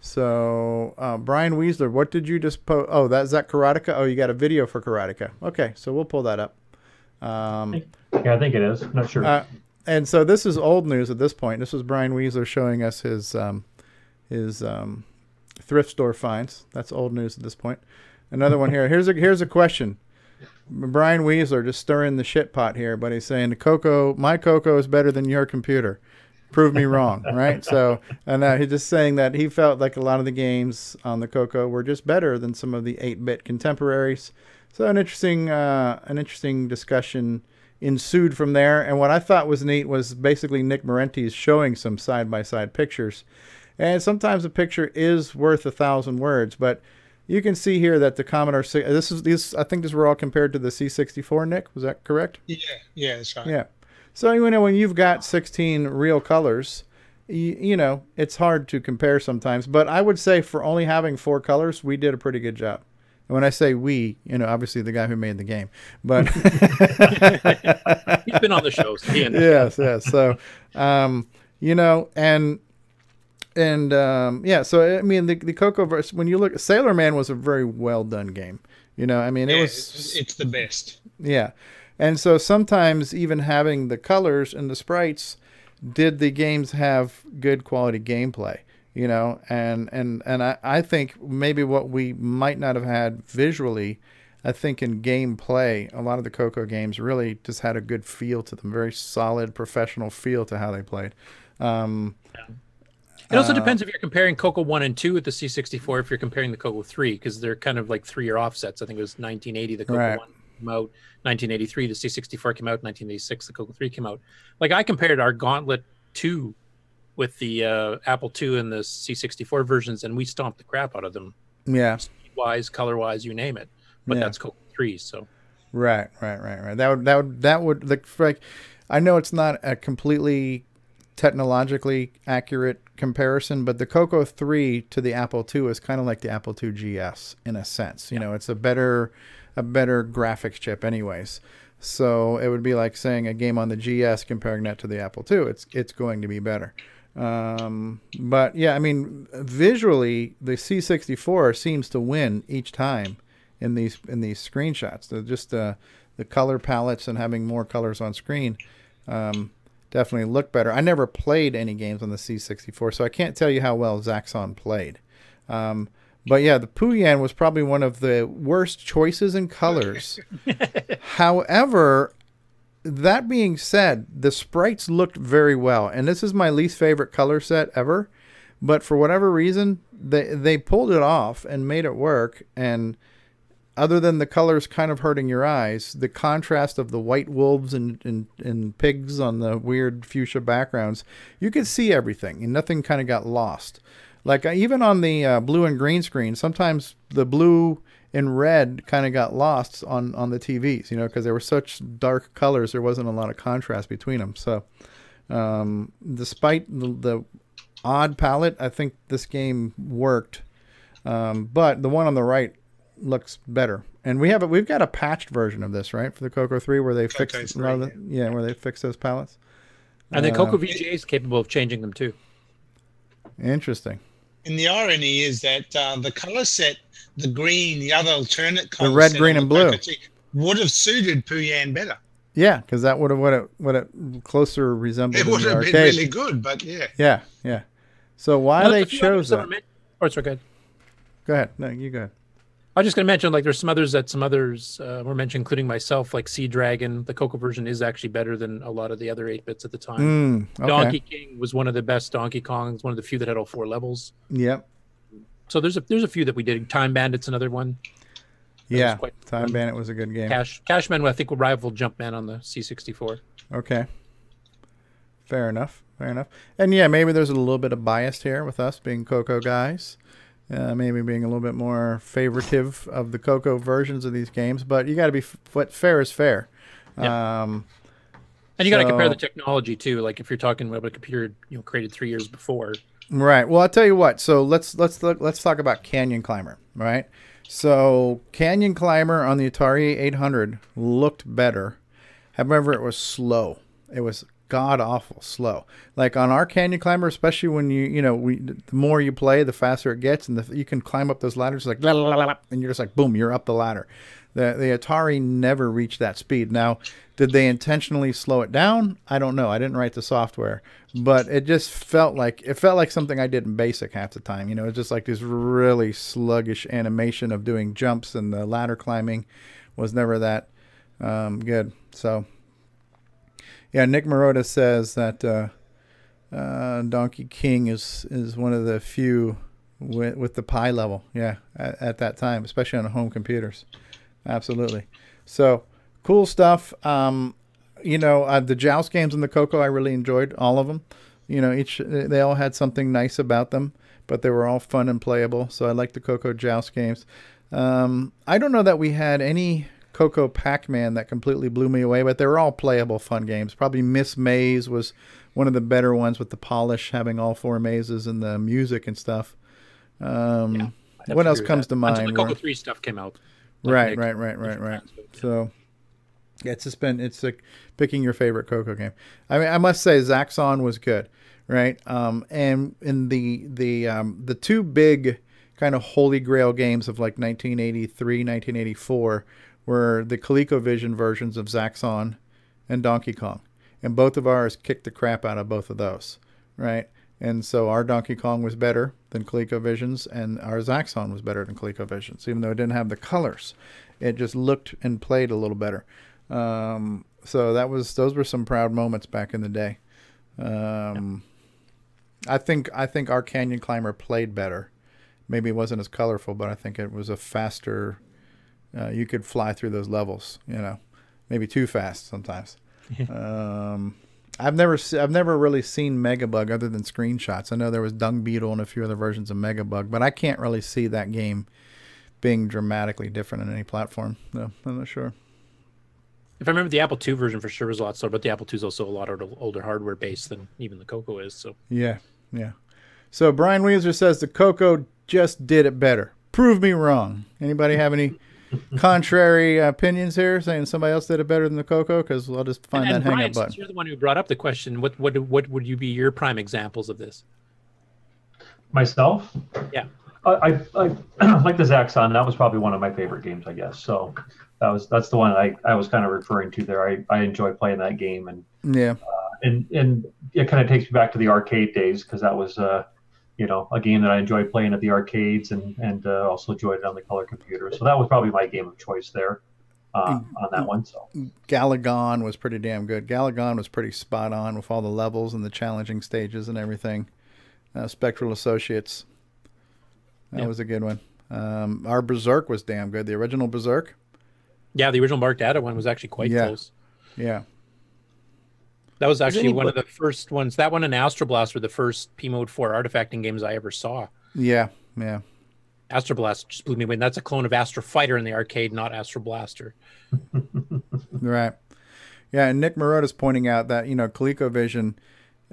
Weasler, what did you just post? Oh, is that Karateka? Oh, you got a video for Karateka. Okay, so we'll pull that up. Yeah, I think it is. I'm not sure. And so this is old news at this point. This was Brian Weasler showing us his thrift store finds. That's old news at this point. Another one here. Here's a question. Brian Weasler just stirring the shit pot here, but he's saying my CoCo is better than your computer. Prove me wrong, right? So, and he's just saying that he felt like a lot of the games on the CoCo were just better than some of the 8-bit contemporaries. So an interesting discussion ensued from there. And what I thought was neat was basically Nick Marentes showing some side-by-side pictures. And sometimes a picture is worth 1,000 words, but you can see here that the Commodore I think these were all compared to the C64, Nick. Was that correct? Yeah, that's right. Yeah. So when you've got 16 real colors, it's hard to compare sometimes. But I would say for only having 4 colors, we did a pretty good job. And when I say we, obviously the guy who made the game, but he's been on the show. So yes. So, so I mean the CoCo verse, when you look, Sailor Man was a very well done game. It's the best. Yeah. And so sometimes even having the colors and the sprites, did the games have good quality gameplay? And I think maybe what we might not have had visually, I think in gameplay, a lot of the CoCo games really just had a good feel to them, very solid professional feel to how they played. It also depends if you're comparing CoCo 1 and 2 with the C64, if you're comparing the CoCo 3, because they're kind of like 3-year offsets. I think it was 1980, the CoCo 1 came out, 1983, the C64 came out, 1986, the CoCo 3 came out. Like I compared our Gauntlet 2 with the Apple II and the C64 versions, and we stomped the crap out of them. Yeah. Speed-wise, color-wise, you name it. But that's CoCo 3, so. Right. That would like I know it's not a completely technologically accurate comparison, but the CoCo 3 to the Apple II is kind of like the Apple II GS in a sense. You know, it's a better graphics chip anyways. So it would be like saying a game on the GS comparing that to the Apple II. It's going to be better. But yeah, I mean, visually the C64 seems to win each time in these screenshots. Just the color palettes and having more colors on screen definitely look better. I never played any games on the C64, so I can't tell you how well Zaxxon played. But yeah, the Puyan was probably one of the worst choices in colors. However, that being said, the sprites looked very well, and this is my least favorite color set ever. But for whatever reason, they pulled it off and made it work. And other than the colors kind of hurting your eyes, the contrast of the white wolves and pigs on the weird fuchsia backgrounds, you could see everything, and nothing kind of got lost. Like even on the blue and green screen, sometimes the blue and red kind of got lost on the TVs, you know, because they were such dark colors, there wasn't a lot of contrast between them. So despite the odd palette, I think this game worked. But the one on the right looks better, and we've got a patched version of this, right, for the CoCo 3 where they fixed where they fixed those palettes. And the CoCo VGA is capable of changing them too. Interesting. And the irony is that the color set, the green, the other alternate color the red, set green, and blue would have suited Puyan better. Yeah, because that would have what it closer resembled. It would have been really good, but yeah. Yeah. So why they chose that? Oh, sorry, go ahead. Go ahead. No, you go ahead. I was just going to mention, like, there's some others were mentioned, including myself, like Sea Dragon. The CoCo version is actually better than a lot of the other 8-bits at the time. Okay. Donkey King was one of the best Donkey Kongs, one of the few that had all 4 levels. Yep. So there's a few that we did. Time Bandit's another one. Yeah, Time Bandit was a good game. Cashman, I think, will rival Jumpman on the C64. Okay. Fair enough. And yeah, maybe there's a little bit of bias here with us being CoCo guys. Maybe being a little bit more favoritive of the CoCo versions of these games, but you got to be fair is fair. Yeah. And you got to compare the technology too. Like if you're talking about a computer, created 3 years before. Right. Well, I'll tell you what. So let's talk about Canyon Climber. Right. So Canyon Climber on the Atari 800 looked better. However, it was slow. It was god awful slow. Like on our Canyon Climber, especially when the more you play, the faster it gets, and you can climb up those ladders like blah, blah, blah, blah, and you're just like boom, you're up the ladder. The Atari never reached that speed. Now, did they intentionally slow it down? I don't know. I didn't write the software, but it just felt like something I did in BASIC half the time. It's just like this really sluggish animation of doing jumps, and the ladder climbing was never that good. So. Yeah, Nick Marotta says that Donkey King is one of the few with the Pi level. Yeah, at that time, especially on home computers. Absolutely. So cool stuff. The Joust games in the CoCo, I really enjoyed all of them. They all had something nice about them, but they were all fun and playable. So I like the CoCo Joust games. I don't know that we had any CoCo Pac-Man that completely blew me away, but they were all playable, fun games. Probably Miss Maze was one of the better ones with the polish, having all 4 mazes and the music and stuff. What else comes to mind? Until the CoCo 3 stuff came out. Right. So, yeah, it's like picking your favorite CoCo game. I mean, I must say Zaxxon was good, right? And in the 2 big kind of holy grail games of like 1983, 1984 were the ColecoVision versions of Zaxxon and Donkey Kong. And both of ours kicked the crap out of both of those, right? And so our Donkey Kong was better than ColecoVision's, and our Zaxxon was better than ColecoVision's, even though it didn't have the colors. It just looked and played a little better. So those were some proud moments back in the day. I think our Canyon Climber played better. Maybe it wasn't as colorful, but I think it was a faster. You could fly through those levels, maybe too fast sometimes. I've never really seen Megabug other than screenshots. I know there was Dung Beetle and a few other versions of Megabug, but I can't really see that game being dramatically different on any platform. No, I'm not sure. If I remember, the Apple II version for sure was a lot slower, but the Apple II is also a lot older hardware based than even the CoCo is. So yeah. So Brian Weezer says the CoCo just did it better. Prove me wrong. Anybody have any contrary opinions here, saying somebody else did it better than the CoCo? Because I'll just find that Brian, hang up button. since you're the one who brought up the question, what would you be your prime examples of this? Myself? Yeah. I like the Zaxxon. That was probably one of my favorite games, I guess. So that's the one I was kind of referring to there. I enjoy playing that game, and yeah, and it kind of takes me back to the arcade days, because that was a game that I enjoyed playing at the arcades, and also enjoyed it on the color computer. So that was probably my game of choice there on that one. So Galagon was pretty damn good. Galagon was pretty spot on with all the levels and the challenging stages and everything. Spectral Associates. That was a good one. Our Berserk was damn good. The original Berserk. Yeah, the original Mark Data one was actually quite close. Yeah. That was actually one of the first ones. That one and Astro Blast were the first P Mode 4 artifacting games I ever saw. Yeah. Astro Blast just blew me away. And that's a clone of Astro Fighter in the arcade, not Astro Blaster. Right. Yeah, and Nick Marota's pointing out that, ColecoVision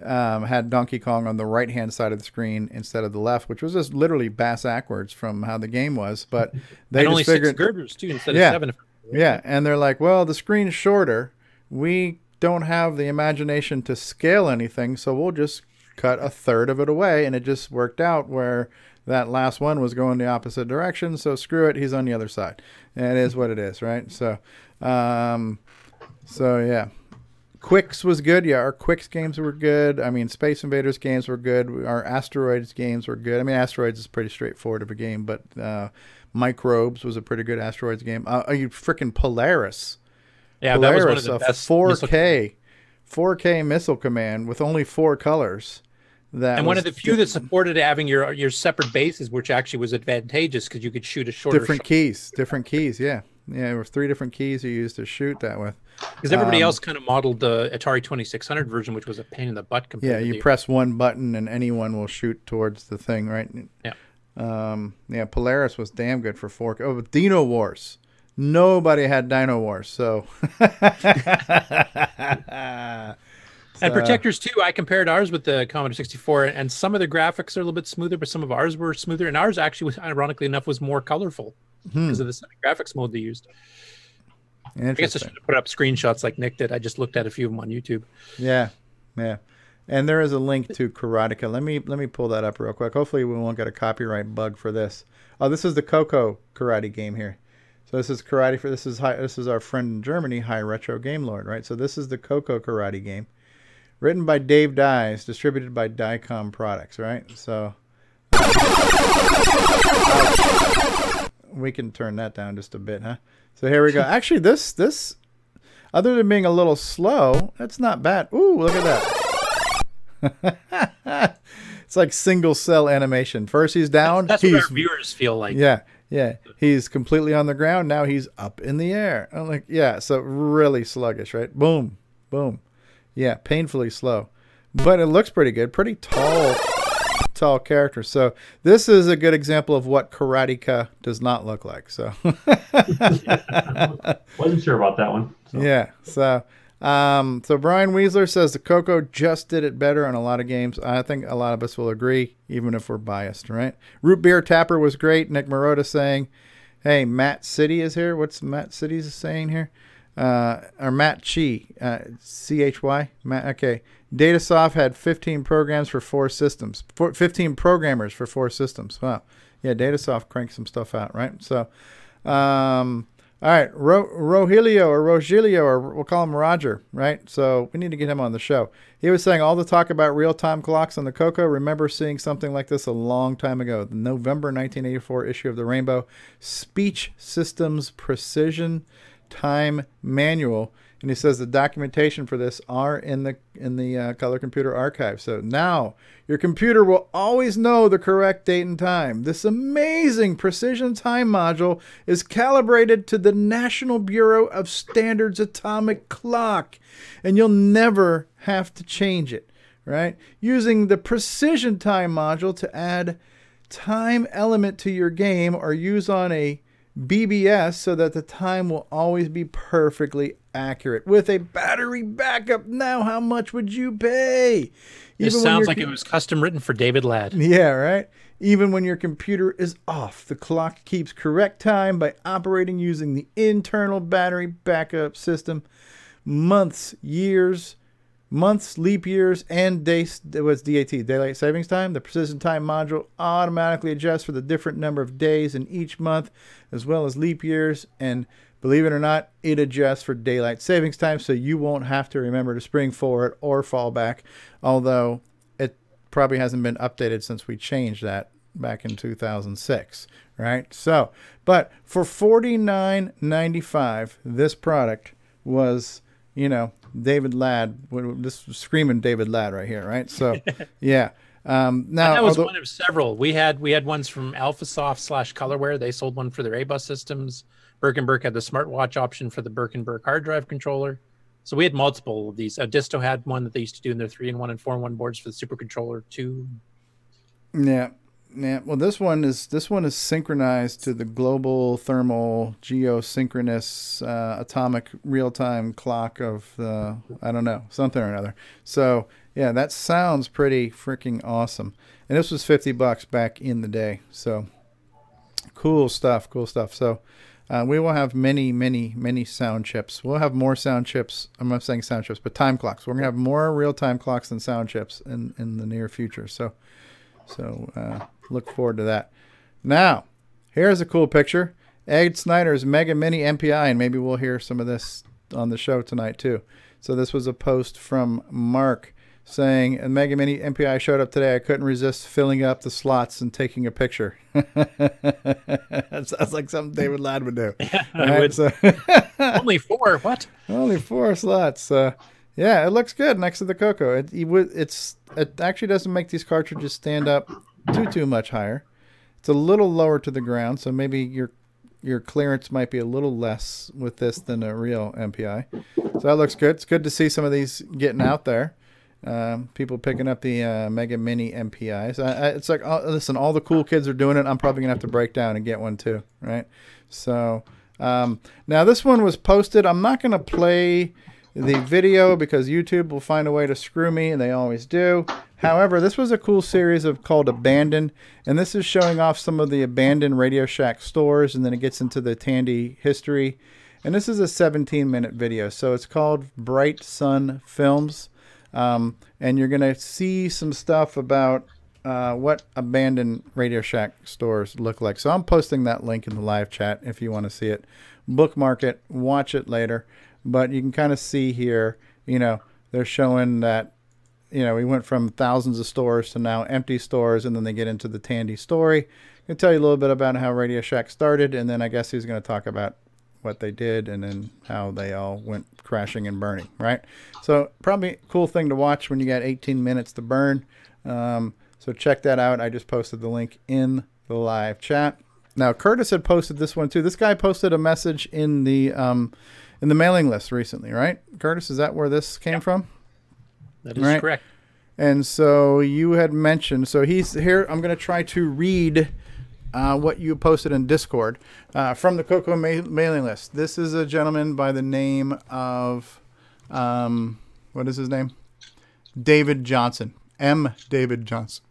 had Donkey Kong on the right-hand side of the screen instead of the left, which was just literally backwards from how the game was. But they and just only figured, 6 girders, too, instead of 7. Yeah, and they're like, well, the screen's shorter. We don't have the imagination to scale anything, so we'll just cut a third of it away. And it just worked out where that last one was going the opposite direction, so screw it, he's on the other side. And it is what it is, right? So yeah. Quicks was good. Yeah, our Quicks games were good. I mean, Space Invaders games were good. Our Asteroids games were good. I mean, Asteroids is pretty straightforward of a game, but Microbes was a pretty good Asteroids game. You freaking Polaris. Yeah, Polaris, that was one of the best 4K missile command with only 4 colors. And one of the few that supported having your separate bases, which actually was advantageous because you could shoot a shorter different keys. Yeah, there were 3 different keys you used to shoot that with. Because everybody else kind of modeled the Atari 2600 version, which was a pain in the butt compared to you press one button and anyone will shoot towards the thing, right? Yeah. Polaris was damn good for 4K. Oh, but Dino Wars. Nobody had Dino Wars, so. And Protectors too. I compared ours with the Commodore 64, and some of the graphics are a little bit smoother, but some of ours were smoother, and ours actually was, ironically enough, was more colorful because of the graphics mode they used. I guess I should have put up screenshots like Nick did. I just looked at a few of them on YouTube. Yeah. And there is a link to Karateka. Let me pull that up real quick. Hopefully we won't get a copyright bug for this. Oh, this is the CoCo karate game here. So this is karate for this is our friend in Germany, High Retro Game Lord, right? So this is the CoCo karate game, written by Dave Dyes, distributed by Dicom Products, right? So we can turn that down just a bit, huh? So here we go. Actually, this, other than being a little slow, that's not bad. Ooh, look at that. It's like single cell animation. First he's down. That's what our viewers feel like. Yeah. He's completely on the ground. Now he's up in the air. I'm like, yeah, so really sluggish, right? Boom, boom. Yeah, painfully slow. But it looks pretty good. Pretty tall character. So this is a good example of what Karateka does not look like. So wasn't sure about that one. So. Yeah. So Brian Weasler says the CoCo just did it better on a lot of games. I think a lot of us will agree, even if we're biased, right? Root Beer Tapper was great. Nick Marota saying, hey, Matt City is here. What's Matt City's saying here? Or Matt Chi, C-H-Y. Matt, okay. Datasoft had 15 programs for 4 systems. 15 programmers for 4 systems. Wow. Yeah, Datasoft cranked some stuff out, right? So, all right, Rogelio, or we'll call him Roger, right? So we need to get him on the show. He was saying all the talk about real-time clocks on the CoCo. Remember seeing something like this a long time ago. The November 1984 issue of the Rainbow Speech Systems Precision Time Manual. And he says the documentation for this are in the Color Computer archive. So now your computer will always know the correct date and time. This amazing precision time module is calibrated to the National Bureau of Standards atomic clock, and you'll never have to change it, right? Using the precision time module to add time element to your game or use on a BBS so that the time will always be perfectly accurate. With a battery backup, now how much would you pay? This sounds like it was custom written for David Ladd. Yeah, right? Even when your computer is off, the clock keeps correct time by operating using the internal battery backup system. Months, leap years, and days, what's DAT, daylight savings time. The precision time module automatically adjusts for the different number of days in each month, as well as leap years. And believe it or not, it adjusts for daylight savings time, so you won't have to remember to spring forward or fall back, although it probably hasn't been updated since we changed that back in 2006, right? So, but for $49.95, this product was, you know, David Ladd. This was screaming David Ladd right here, right? So, yeah. Now that was one of several. We had ones from AlphaSoft / Colorware. They sold one for their A-Bus systems. Birkenberg had the smartwatch option for the Birkenberg hard drive controller. So we had multiple of these. Disto had one that they used to do in their 3-in-1 and 4-in-1 boards for the supercontroller too. Yeah. Yeah, well, this one is synchronized to the global thermal geosynchronous atomic real-time clock of I don't know, something or another. So yeah, that sounds pretty freaking awesome. And this was $50 back in the day. So cool stuff, cool stuff. So we will have many sound chips. We'll have more sound chips. I'm not saying sound chips, but time clocks. We're gonna have more real-time clocks than sound chips in the near future. So look forward to that. Now, here's a cool picture. Ed Snyder's Mega Mini MPI, and maybe we'll hear some of this on the show tonight too. So this was a post from Mark saying, a Mega Mini MPI showed up today. I couldn't resist filling up the slots and taking a picture. That sounds like something David Ladd would do. Yeah, I would. So Only 4, what? Only 4 slots. Yeah, it looks good next to the CoCo. It actually doesn't make these cartridges stand up too much higher. It's a little lower to the ground, so maybe your clearance might be a little less with this than a real MPI. So that looks good. It's good to see some of these getting out there. People picking up the Mega Mini MPIs. It's like, listen, all the cool kids are doing it. I'm probably gonna have to break down and get one too, right? So now this one was posted. I'm not gonna play the video because YouTube will find a way to screw me, and they always do. However, this was a cool series called Abandoned, and this is showing off some of the abandoned Radio Shack stores, and then it gets into the Tandy history. And this is a 17-minute video, so it's called Bright Sun Films, and you're gonna see some stuff about what abandoned Radio Shack stores look like. So I'm posting that link in the live chat if you want to see it. Bookmark it, watch it later. But you can kind of see here, you know, they're showing that, you know, we went from thousands of stores to now empty stores, and then they get into the Tandy story. I can tell you a little bit about how Radio Shack started, and then I guess he's going to talk about what they did and then how they all went crashing and burning, right? So probably a cool thing to watch when you got 18 minutes to burn. So check that out. I just posted the link in the live chat. Now, Curtis had posted this one too. This guy posted a message in the mailing list recently, right? Curtis, is that where this came from? That is correct. And so you had mentioned, so he's here. I'm going to try to read what you posted in Discord from the CoCo mailing list. This is a gentleman by the name of, what is his name? David Johnson. M. David Johnson.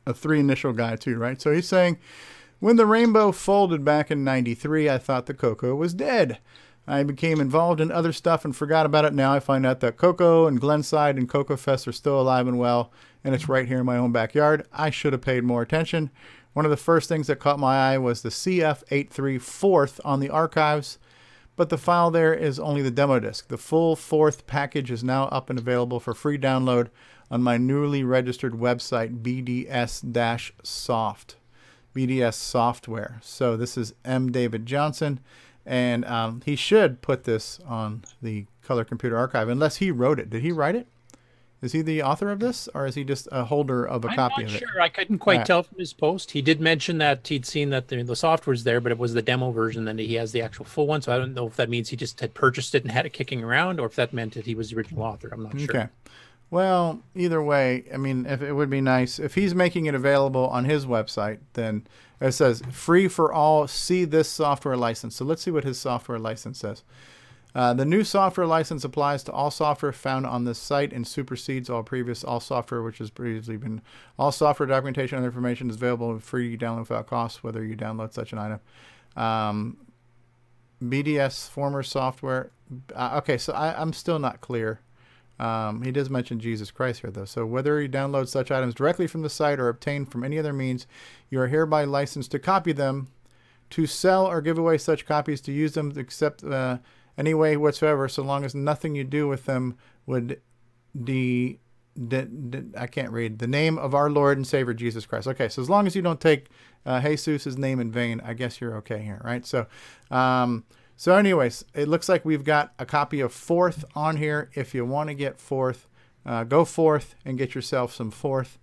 A 3-initial guy too, right? So he's saying, when the Rainbow folded back in '93, I thought the CoCo was dead. I became involved in other stuff and forgot about it. Now I find out that CoCo and Glenside and CoCo Fest are still alive and well, and it's right here in my own backyard. I should have paid more attention. One of the first things that caught my eye was the CF83 4th on the archives, but the file there is only the demo disc. The full 4th package is now up and available for free download on my newly registered website, BDS-Soft. BDS Software. So this is M. David Johnson. And he should put this on the Color Computer Archive, unless he wrote it. Did he write it? Is he the author of this, or is he just a holder of a copy of it? I'm not sure. I couldn't quite tell from his post. He did mention that he'd seen that the software's there, but it was the demo version, and he has the actual full one. So I don't know if that means he just had purchased it and had it kicking around, or if that meant that he was the original author. I'm not sure. Okay. Well, either way, I mean, if it would be nice if he's making it available on his website, then it says free for all. See this software license. So let's see what his software license says. The new software license applies to all software found on this site and supersedes all software which has previously been. All software documentation and information is available free download without cost, whether you download such an item. BDS former software. Okay, so I'm still not clear. He does mention Jesus Christ here, though. So whether you download such items directly from the site or obtained from any other means, you are hereby licensed to copy them, to sell or give away such copies, to use them, except any way whatsoever, so long as nothing you do with them would I can't read. The name of our Lord and Savior Jesus Christ. Okay, so as long as you don't take Jesus' name in vain, I guess you're okay here, right? So, so anyways, it looks like we've got a copy of Fourth on here. If you want to get Fourth, go Fourth and get yourself some Fourth.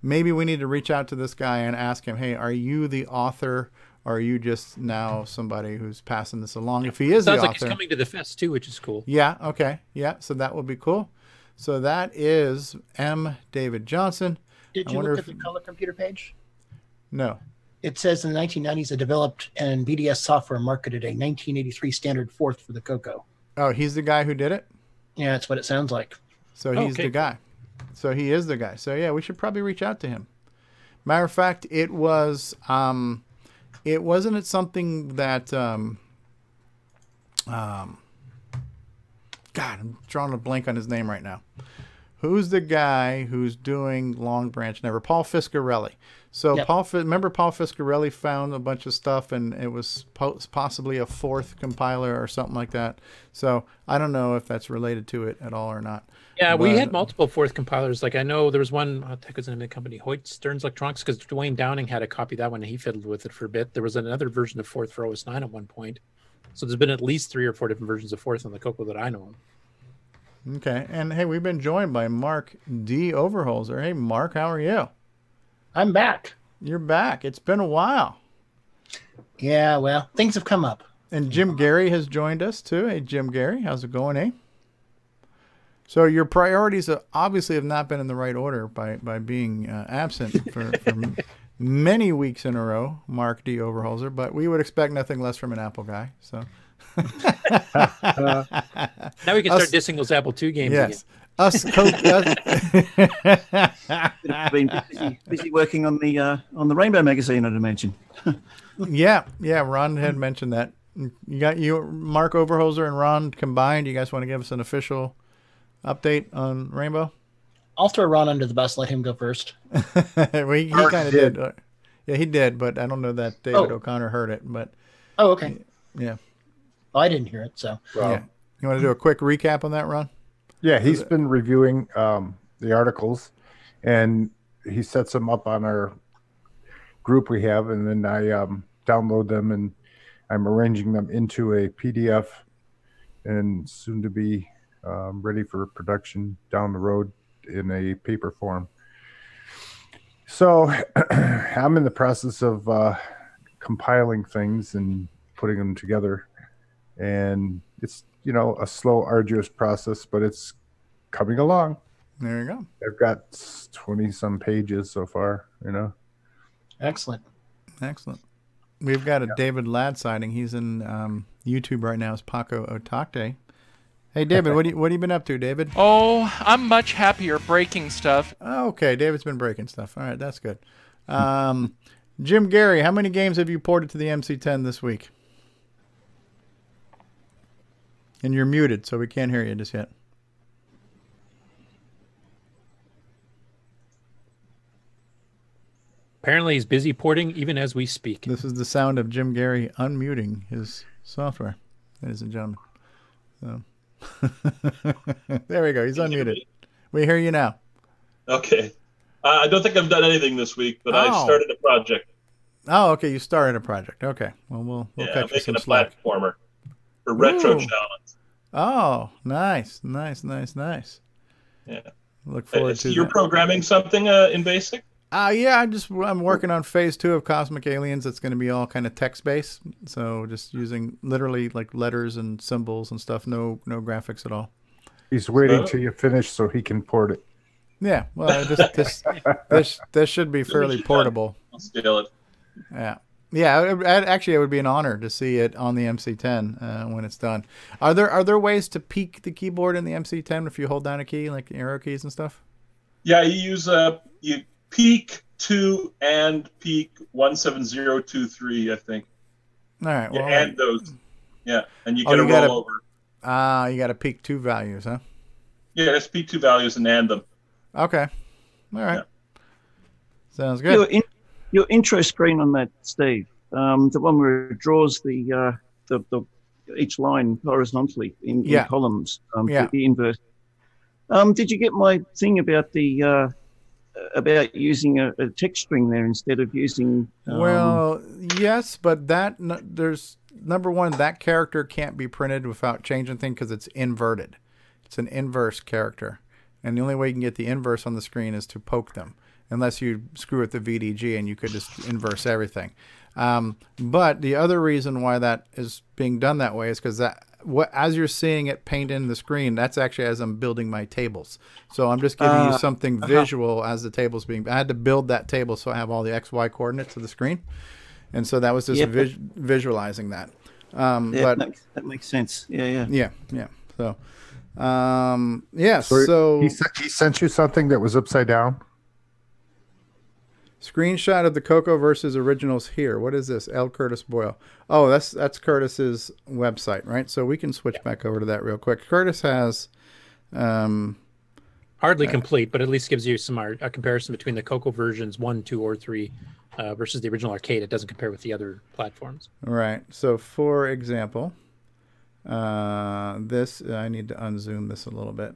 Maybe we need to reach out to this guy and ask him, hey, are you the author? Or are you just now somebody who's passing this along? If he is the author. Sounds like he's coming to the fest too, which is cool. Yeah, okay. Yeah, so that will be cool. So that is M. David Johnson. Did you look at the Color Computer page? No. It says in the 1990s, it developed and BDS software marketed a 1983 standard Fourth for the CoCo. Oh, he's the guy who did it? Yeah, that's what it sounds like. So he's the guy. So he is the guy. So yeah, we should probably reach out to him. Matter of fact, it was... It wasn't something that, God, I'm drawing a blank on his name right now. Who's the guy who's doing Long Branch Never? Paul Fiscarelli. So yep. Remember Paul Fiscarelli found a bunch of stuff and it was possibly a Fourth compiler or something like that. So I don't know if that's related to it at all or not. Yeah, we had multiple Fourth compilers. Like I know there was one, what the heck was the name of the company? Hoyt Stearns Electronics, because Dwayne Downing had a copy of that one and he fiddled with it for a bit. There was another version of Fourth for OS 9 at one point. So there's been at least 3 or 4 different versions of Fourth on the CoCo that I know of. Okay. And hey, we've been joined by Mark D. Overholzer. Hey, Mark, how are you? I'm back. You're back. It's been a while. Yeah, well, things have come up. And Jim Gary has joined us too. Hey, Jim Gary, how's it going, eh? So your priorities obviously have not been in the right order by being absent for many weeks in a row, Mark D. Overholzer, but we would expect nothing less from an Apple guy. So now we can start dissing those Apple II games again. Us been busy working on the Rainbow magazine, I'd imagine. yeah, Ron had mentioned that. You got Mark Overholzer and Ron combined. You guys want to give us an official update on Rainbow? I'll throw Ron under the bus. Let him go first. He kind of did. Yeah, he did, but I don't know that David O'Connor heard it. But okay. Yeah. Well, I didn't hear it, so. Yeah. You want to do a quick recap on that, Ron? Yeah, he's been reviewing the articles, and he sets them up on our group we have, and then I download them, and I'm arranging them into a PDF, and soon to be ready for production down the road in a paper form. So I'm in the process of compiling things and putting them together, and it's a slow, arduous process, but it's coming along. There you go. I've got 20-some pages so far, Excellent. We've got a David Ladd sighting. He's in YouTube right now as CoCoTALK. Hey, David, what have you been up to, David? Oh, I'm much happier breaking stuff. Oh, okay, David's been breaking stuff. All right, that's good. Jim Gary, how many games have you ported to the MC10 this week? And you're muted, so we can't hear you just yet. Apparently he's busy porting even as we speak. This is the sound of Jim Gary unmuting his software, ladies and gentlemen. So. There we go. He's unmuted. We hear you now. Okay. I don't think I've done anything this week, but I've started a project. Oh, okay. You started a project. Okay. Well, we'll catch you some slack. I'm making a platformer for Retro Challenge. Oh, nice. Yeah. Look forward to You're programming something in BASIC? Yeah, I'm working on phase 2 of Cosmic Aliens. It's going to be all kind of text-based, so just using literally like letters and symbols and stuff. No graphics at all. He's waiting till you finish so he can port it. Yeah, well, this should be fairly portable. I'll scale it. Yeah. Actually, it would be an honor to see it on the MC10 when it's done. Are there ways to peek the keyboard in the MC10 if you hold down a key, like arrow keys and stuff? Yeah, you use you peak 2 and peak 17023, I think. All right. Yeah, Well, and those. Yeah, and you get a rollover. You got to peak 2 values, huh? Yeah, that's peak 2 values and add them. Okay. All right. Yeah. Sounds good. Your intro screen on that, Steve, the one where it draws the each line horizontally in columns, the inverse. Did you get my thing about the about using a text string there instead of using? Well, yes, but there's number one, that character can't be printed without changing things because it's inverted. It's an inverse character, and the only way you can get the inverse on the screen is to poke them. Unless you screw with the VDG and you could just inverse everything. But the other reason why that is being done that way is because as you're seeing it paint in the screen, that's actually as I'm building my tables. So I'm just giving you something visual as the table's being. I had to build that table so I have all the XY coordinates of the screen, and so that was just visualizing that. But that makes sense. Yeah. So, So he sent you something that was upside down. Screenshot of the CoCo versus originals here. What is this? L. Curtis Boyle. Oh, that's Curtis's website, right? So we can switch back over to that real quick. Curtis has hardly complete, but at least gives you a comparison between the CoCo versions 1, 2, or 3 versus the original arcade. It doesn't compare with the other platforms. Right. So for example, this I need to unzoom this a little bit.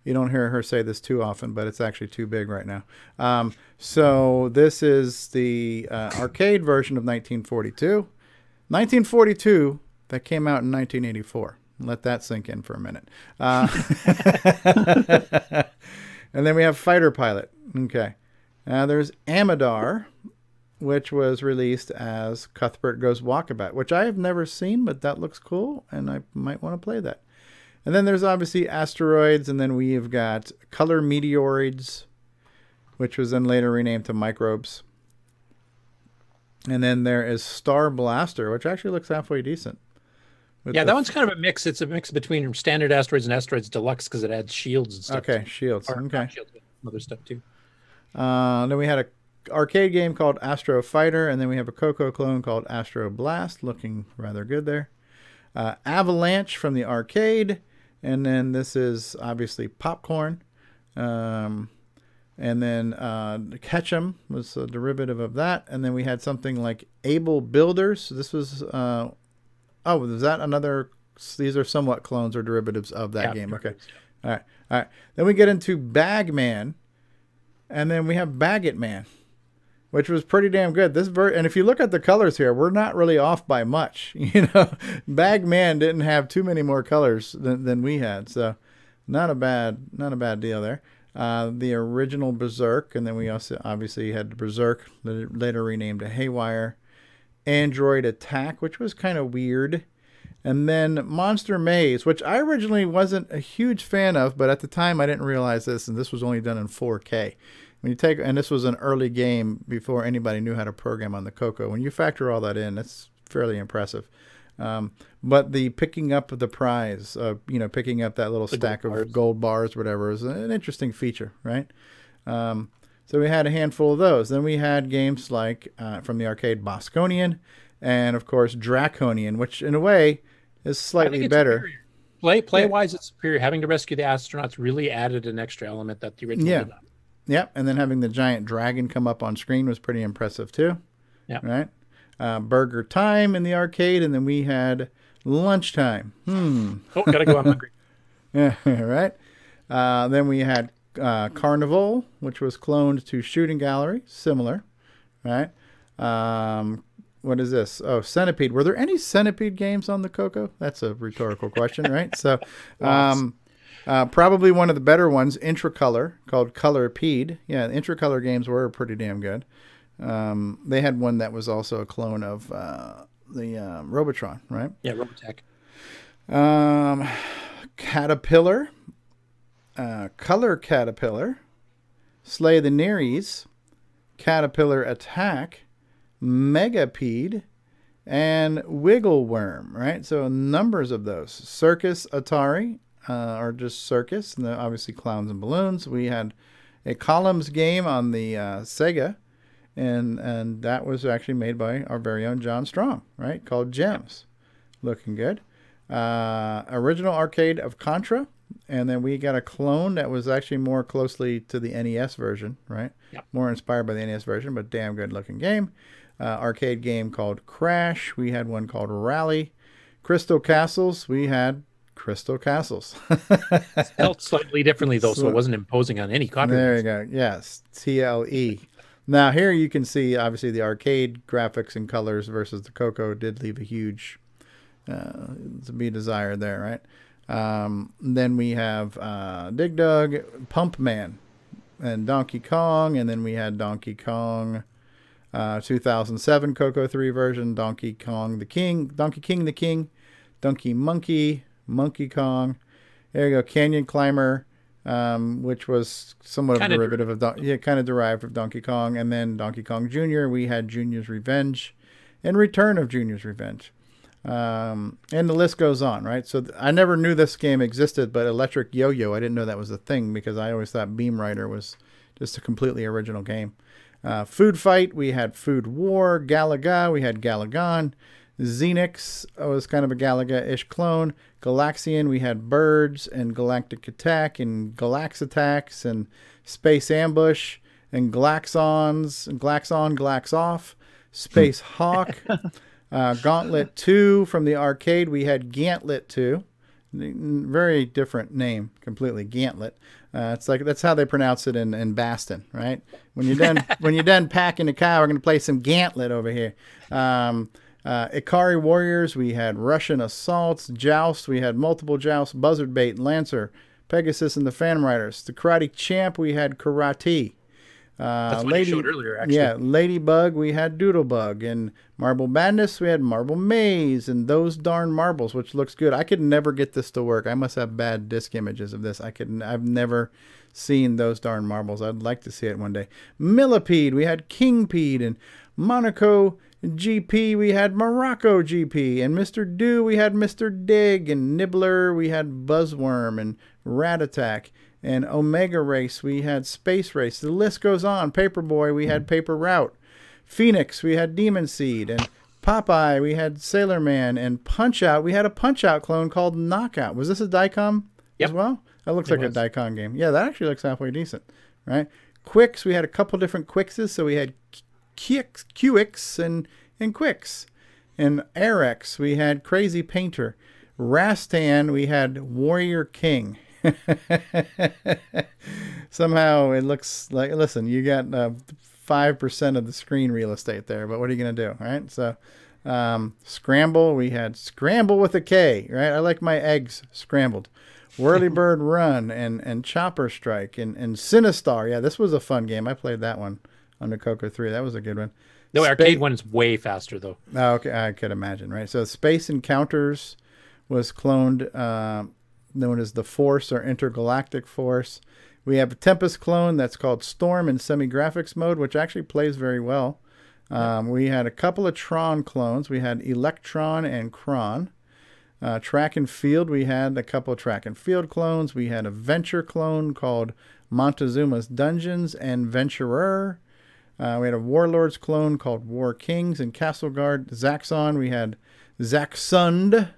You don't hear her say this too often, but it's actually too big right now. So this is the arcade version of 1942. 1942, that came out in 1984. Let that sink in for a minute. And then we have Fighter Pilot. Okay. There's Amadar, which was released as Cuthbert Goes Walkabout, which I have never seen, but that looks cool, and I might want to play that. And then there's obviously Asteroids, and then we've got Color Meteoroids, which was then later renamed to Microbes. And then there is Star Blaster, which actually looks halfway decent. Yeah, that one's kind of a mix. It's a mix between standard Asteroids and Asteroids Deluxe because it adds shields and stuff. Okay, shields. Okay. Shields, but other stuff too. Then we had a arcade game called Astro Fighter, and then we have a CoCo clone called Astro Blast, looking rather good there. Avalanche from the arcade. And then this is obviously Popcorn. And then Ketchum was a derivative of that. And then we had something like Able Builders. This was, was that another? These are somewhat clones or derivatives of that game. Okay. All right. Then we get into Bagman. And then we have Baggett Man, which was pretty damn good. And if you look at the colors here, we're not really off by much. Bagman didn't have too many more colors than we had, so not a bad deal there. The original Berserk, and then we also obviously had Berserk, later renamed to Haywire. Android Attack, which was kind of weird. And then Monster Maze, which I originally wasn't a huge fan of, but at the time I didn't realize this, and this was only done in 4K. When you and this was an early game before anybody knew how to program on the CoCo. When you factor all that in, that's fairly impressive. But the picking up of the prize, picking up that little stack of gold bars, whatever, is an interesting feature, right? So we had a handful of those. Then we had games like from the arcade Bosconian, and of course Draconian, which in a way is slightly better. Play-wise, it's superior. Having to rescue the astronauts really added an extra element that the original did not. Yeah, and then having the giant dragon come up on screen was pretty impressive too. Yeah. Right. Burger Time in the arcade, and then we had Lunchtime. Oh, gotta go. I'm hungry. Yeah. Right. Then we had Carnival, which was cloned to Shooting Gallery, similar. Right. What is this? Oh, Centipede. Were there any Centipede games on the CoCo? That's a rhetorical question, right? So, probably one of the better ones, Intracolor, called Colorpede. Yeah, the Intracolor games were pretty damn good. They had one that was also a clone of the Robotron, right? Yeah, Robotech. Caterpillar, Color Caterpillar, Slay the Nerees, Caterpillar Attack, Megapede, and Wiggleworm, right? So numbers of those. Circus Atari, or just Circus, and obviously Clowns and Balloons. We had a columns game on the Sega, and that was actually made by our very own John Strong, right? Called Gems. Looking good. Original arcade of Contra, and then we got a clone that was actually more closely to the NES version, right? Yep. More inspired by the NES version, but damn good looking game. Arcade game called Crash. We had one called Rally. Crystal Castles. We had Crystal Castles. Spelled slightly differently though, so it wasn't imposing on any copyright. There you go. Yes, TLE. Now here you can see obviously the arcade graphics and colors versus the CoCo did leave a huge to be desired there, right? Then we have Dig Dug, Pump Man, and Donkey Kong, and then we had Donkey Kong 2007 CoCo 3 version, Donkey Kong the King, Donkey King the King, Donkey Monkey, Monkey Kong. There you go, Canyon Climber, which was somewhat of a derivative of kind of derived from Donkey Kong, and then Donkey Kong Jr. We had Junior's Revenge, and Return of Junior's Revenge. And the list goes on, right? So I never knew this game existed, but Electric Yo-Yo, I didn't know that was a thing because I always thought Beam Rider was just a completely original game. Food Fight, we had Food War. Galaga, we had Galagon. Xenix was kind of a Galaga-ish clone. Galaxian, we had Birds and Galactic Attack and Galax Attacks and Space Ambush and Glaxons and Glaxon, Glaxoff. Space Hawk. Gauntlet 2 from the arcade. We had Gantlet 2. Very different name, completely. Gantlet. It's like that's how they pronounce it in Baston, right? When you're done packing the car, we're gonna play some Gantlet over here. Ikari Warriors. We had Russian Assaults, Joust. We had multiple Jousts, Buzzard Bait, Lancer, Pegasus, and the Phantom Riders. The Karate Champ. We had Karate. That's what you showed earlier, actually. Yeah, Ladybug, we had Doodlebug, and Marble Madness, we had Marble Maze, and Those Darn Marbles, which looks good. I could never get this to work. I must have bad disc images of this. I've never seen Those Darn Marbles. I'd like to see it one day. Millipede, we had Kingpede, and Monaco GP, we had Morocco GP, and Mr. Do, we had Mr. Dig, and Nibbler, we had Buzzworm, and Rat Attack. And Omega Race, we had Space Race. The list goes on. Paperboy, we had Paper Route. Phoenix, we had Demon Seed. And Popeye, we had Sailor Man. And Punch Out, we had a Punch Out clone called Knockout. Was this a Dicom as well? That looks like a Dicom game. Yeah, that actually looks halfway decent, right? Quicks, we had a couple different Quickses. So we had QX and Quicks. And Arex, we had Crazy Painter. Rastan, we had Warrior King. Somehow it looks like, listen, you got 5% of the screen real estate there, but what are you going to do, right? So Scramble, we had Scramble with a K, right? I like my eggs scrambled. Whirlybird Run and Chopper Strike and Sinistar. Yeah, this was a fun game. I played that one on the CoCo 3. That was a good one. The arcade one is way faster, though. Oh, okay, I could imagine, right? So Space Encounters was cloned, known as the Force or Intergalactic Force. We have a Tempest clone that's called Storm in semi-graphics mode, which actually plays very well. We had a couple of Tron clones. We had Electron and Kron. Track and Field, we had a couple of Track and Field clones. We had a Venture clone called Montezuma's Dungeons and Venturer. We had a Warlords clone called War Kings and Castle Guard. Zaxxon, we had Zaxxund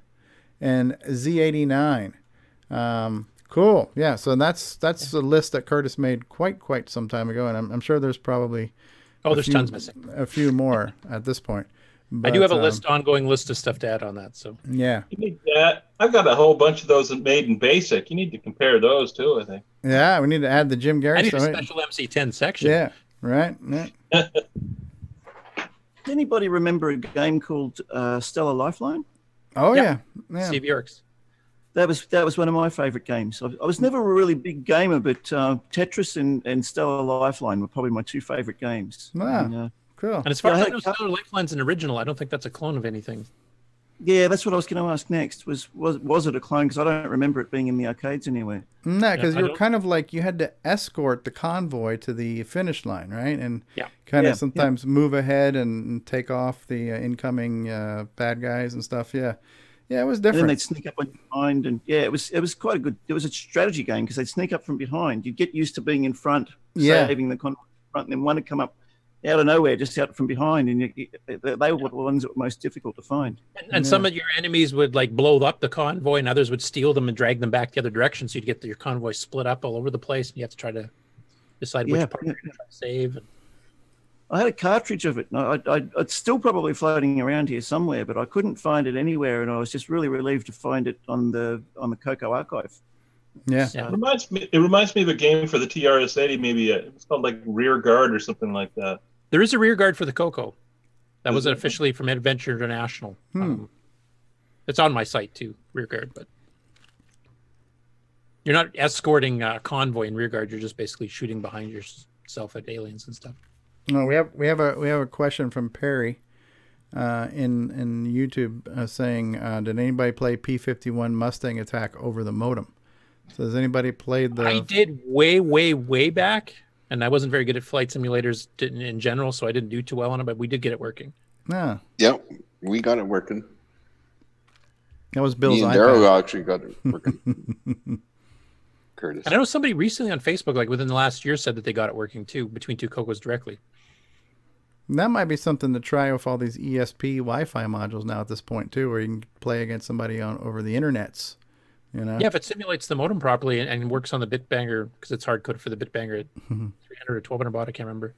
and Z89. Cool. Yeah. So that's a list that Curtis made quite some time ago, and I'm sure there's probably there's tons missing. A few more at this point. But, I do have a ongoing list of stuff to add on that. So yeah, you need that. I've got a whole bunch of those made in BASIC. You need to compare those too, I think. Yeah, we need to add the Jim Garrett. I need a special MC10 section. Yeah. Right. Yeah. Anybody remember a game called Stellar Lifeline? Oh yeah. Steve Yorks. That was one of my favorite games. I was never a really big gamer, but Tetris and Stellar Lifeline were probably my two favorite games. Wow, cool. And as far as I know, Stellar Lifeline's an original. I don't think that's a clone of anything. Yeah, that's what I was going to ask next. Was it a clone? Because I don't remember it being in the arcades anywhere. No, because you were kind of like you had to escort the convoy to the finish line, right? And kind of sometimes move ahead and take off the incoming bad guys and stuff. Yeah, it was different. And then they'd sneak up on behind, and it was quite a good. It was a strategy game because they'd sneak up from behind. You'd get used to being in front, saving the convoy in front, and then one would come up out of nowhere, just out from behind, and they were the ones that were most difficult to find. And some of your enemies would like blow up the convoy, and others would steal them and drag them back the other direction. So you'd get your convoy split up all over the place, and you have to try to decide which part you're going to try to save. I had a cartridge of it. It's still probably floating around here somewhere, but I couldn't find it anywhere, and I was just really relieved to find it on the CoCo archive. Yeah. It reminds me of a game for the TRS-80. Maybe it's called like Rear Guard or something like that. There is a rear guard for the CoCo. That was officially from Adventure International. It's on my site too, rear guard. But you're not escorting a convoy in rear guard. You're just basically shooting behind yourself at aliens and stuff. No, we have a question from Perry in YouTube saying, did anybody play P-51 Mustang Attack over the modem? So has anybody played the? I did way back. And I wasn't very good at flight simulators in general, so I didn't do too well on it, but we did get it working. Yeah. Yep, we got it working. That was Bill's Me and iPad. Daryl actually got it working. Curtis. And I know somebody recently on Facebook, like within the last year, said that they got it working too, between two CoCos directly. That might be something to try with all these ESP Wi-Fi modules now at this point too, where you can play against somebody over the internets. You know? Yeah, if it simulates the modem properly and works on the bitbanger, because it's hard coded for the bitbanger at 300 or 1200 baud, I can't remember.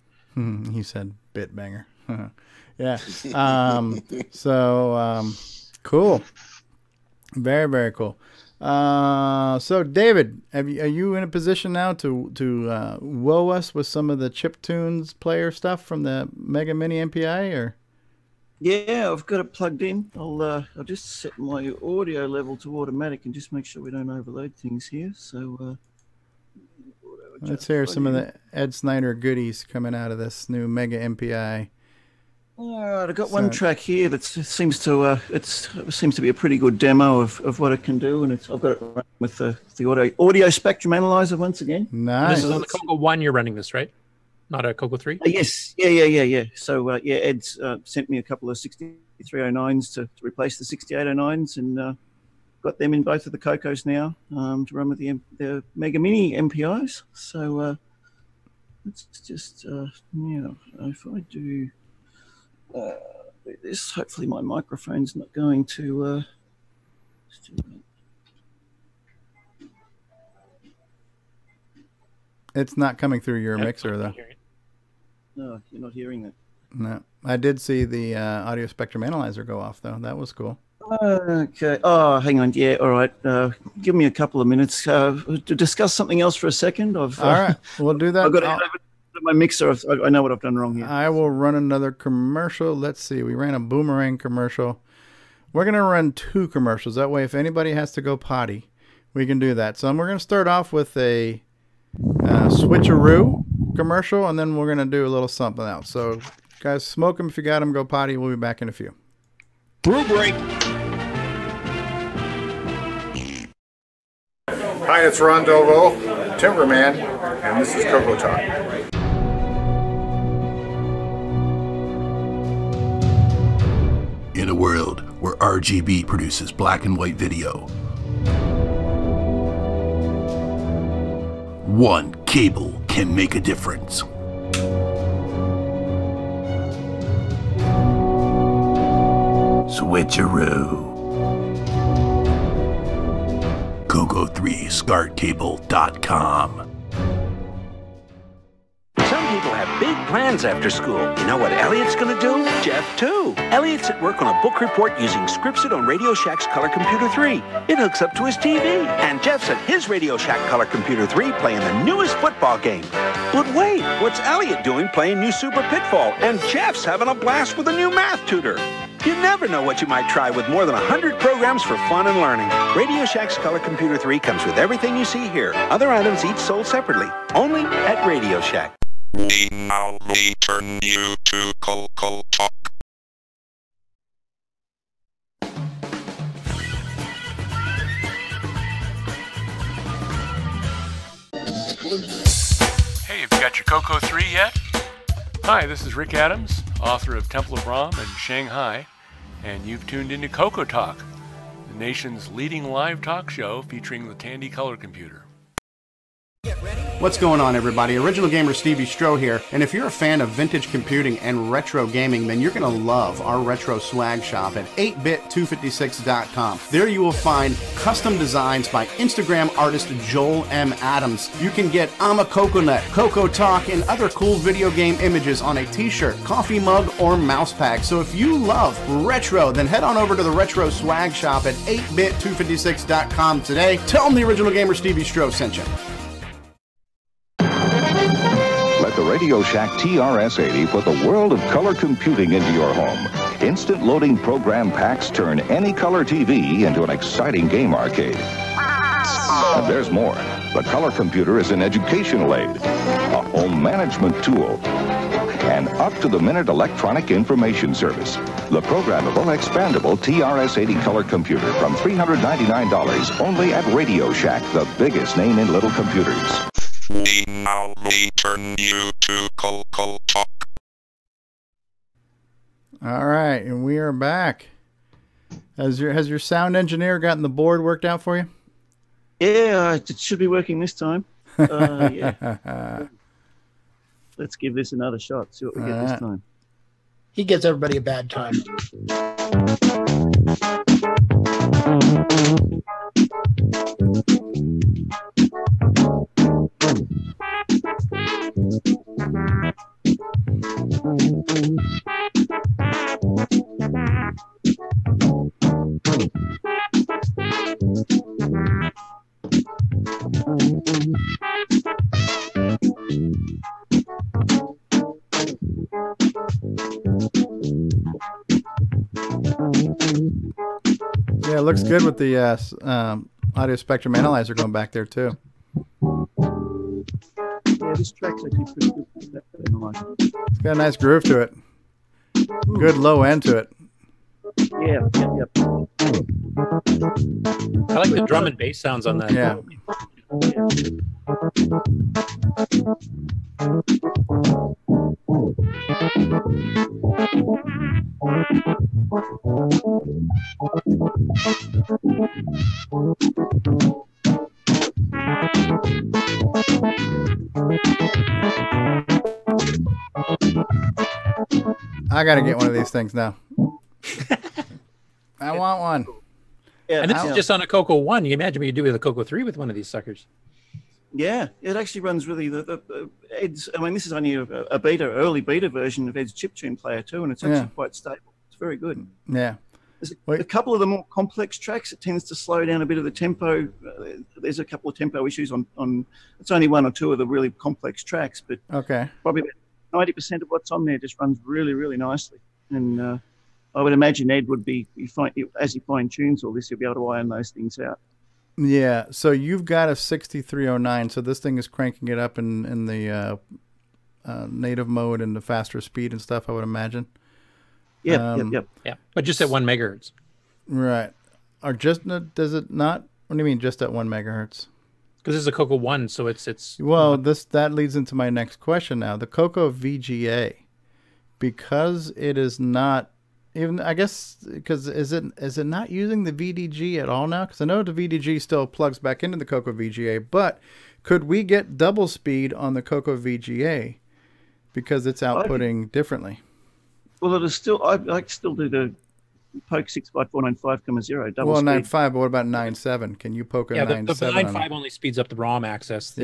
He said bitbanger. Yeah. Cool. Very, very cool. So David, are you in a position now to woe us with some of the chiptunes player stuff from the Mega Mini MPI, or? Yeah, I've got it plugged in. I'll just set my audio level to automatic and just make sure we don't overload things here. So let's hear some of the Ed Snyder goodies coming out of this new Mega MPI. All right, I've got one track here that seems to be a pretty good demo of what it can do, and I've got it running with the audio spectrum analyzer once again. Nice. This is on the CoCo 1. You're running this, right? Not a CoCo 3? Yes. Yeah. So, Ed's sent me a couple of 6309s to replace the 6809s, and got them in both of the CoCos now to run with the Mega Mini MPIs. So, let's just, if I do this, hopefully my microphone's not going to... It's not coming through your mixer, though. No, you're not hearing that. No. I did see the audio spectrum analyzer go off, though. That was cool. Okay. Oh, hang on. Yeah, all right. Give me a couple of minutes to discuss something else for a second. All right. We'll do that. I've got to my mixer. I know what I've done wrong here. I will run another commercial. Let's see. We ran a Boomerang commercial. We're going to run 2 commercials. That way, if anybody has to go potty, we can do that. So we're going to start off with a switcheroo commercial, and then we're going to do a little something else. So, guys, smoke them if you got them. Go potty. We'll be back in a few. Brew break. Hi, it's Ron Delvaux, Timberman, and this is CoCoTALK. In a world where RGB produces black and white video, one cable can make a difference. Switcheroo. CoCo3ScartCable.com. Some people have big plans after school. You know what Elliot's going to do? Jeff, too. Elliot's at work on a book report using scripted on Radio Shack's Color Computer 3. It hooks up to his TV. And Jeff's at his Radio Shack Color Computer 3 playing the newest football game. But wait, what's Elliot doing playing new Super Pitfall? And Jeff's having a blast with a new math tutor. You never know what you might try with more than 100 programs for fun and learning. Radio Shack's Color Computer 3 comes with everything you see here. Other items each sold separately. Only at Radio Shack. We now return you to CoCoTALK. Hey, have you got your CoCo 3 yet? Hi, this is Rick Adams, author of Temple of Ram and Shanghai, and you've tuned into CoCoTALK, the nation's leading live talk show featuring the Tandy Color Computer. What's going on, everybody? Original Gamer Stevie Stroh here, and if you're a fan of vintage computing and retro gaming, then you're going to love our retro swag shop at 8bit256.com. There you will find custom designs by Instagram artist Joel M. Adams. You can get I'm a Coconut, CoCoTALK, and other cool video game images on a t-shirt, coffee mug, or mouse pad. So if you love retro, then head on over to the retro swag shop at 8bit256.com today. Tell them the Original Gamer Stevie Stroh sent you. Let the Radio Shack TRS-80 put the world of color computing into your home. Instant loading program packs turn any color TV into an exciting game arcade. And there's more. The color computer is an educational aid, a home management tool, an up-to-the-minute electronic information service. The programmable, expandable TRS-80 color computer from $399 only at Radio Shack, the biggest name in little computers. We now return you to CoCoTALK. All right, and we are back. Has your sound engineer gotten the board worked out for you? Yeah, it should be working this time. Yeah. Let's give this another shot. See what we get this time. He gives everybody a bad time. Yeah, it looks good with the audio spectrum analyzer going back there too. Yeah, this track's actually pretty good. It's got a nice groove to it. Good low end to it. Yeah. I like the drum and bass sounds on that. Yeah. I gotta get one of these things now. I want one. Yeah, and this is just on a CoCo 1. You imagine what you do with a CoCo 3 with one of these suckers. Yeah, it actually runs really the Ed's. I mean, this is only a beta, early beta version of Ed's chiptune player too, and it's actually quite stable. It's very good. Yeah. There's a couple of the more complex tracks. It tends to slow down a bit of the tempo. There's a couple of tempo issues on. It's only one or two of the really complex tracks, but probably about 90% of what's on there just runs really, really nicely. And I would imagine Ed would be as he fine tunes all this, he'll be able to iron those things out. Yeah, so you've got a 6309, so this thing is cranking it up in the native mode and the faster speed and stuff, I would imagine. Yep. But just at 1 megahertz. Right. Or just does it not? What do you mean just at 1 megahertz? Because this is a CoCo 1, so it's well, that leads into my next question now. The CoCo VGA, because it is not even, I guess, because is it not using the VDG at all now? Because I know the VDG still plugs back into the CoCo VGA, but could we get double speed on the CoCo VGA because it's outputting differently? Well, it is still. I still do the poke 65495,0 double speed. 9.5, but what about 9.7? Can you poke a 9.7? The 9.5 only speeds up the ROM access.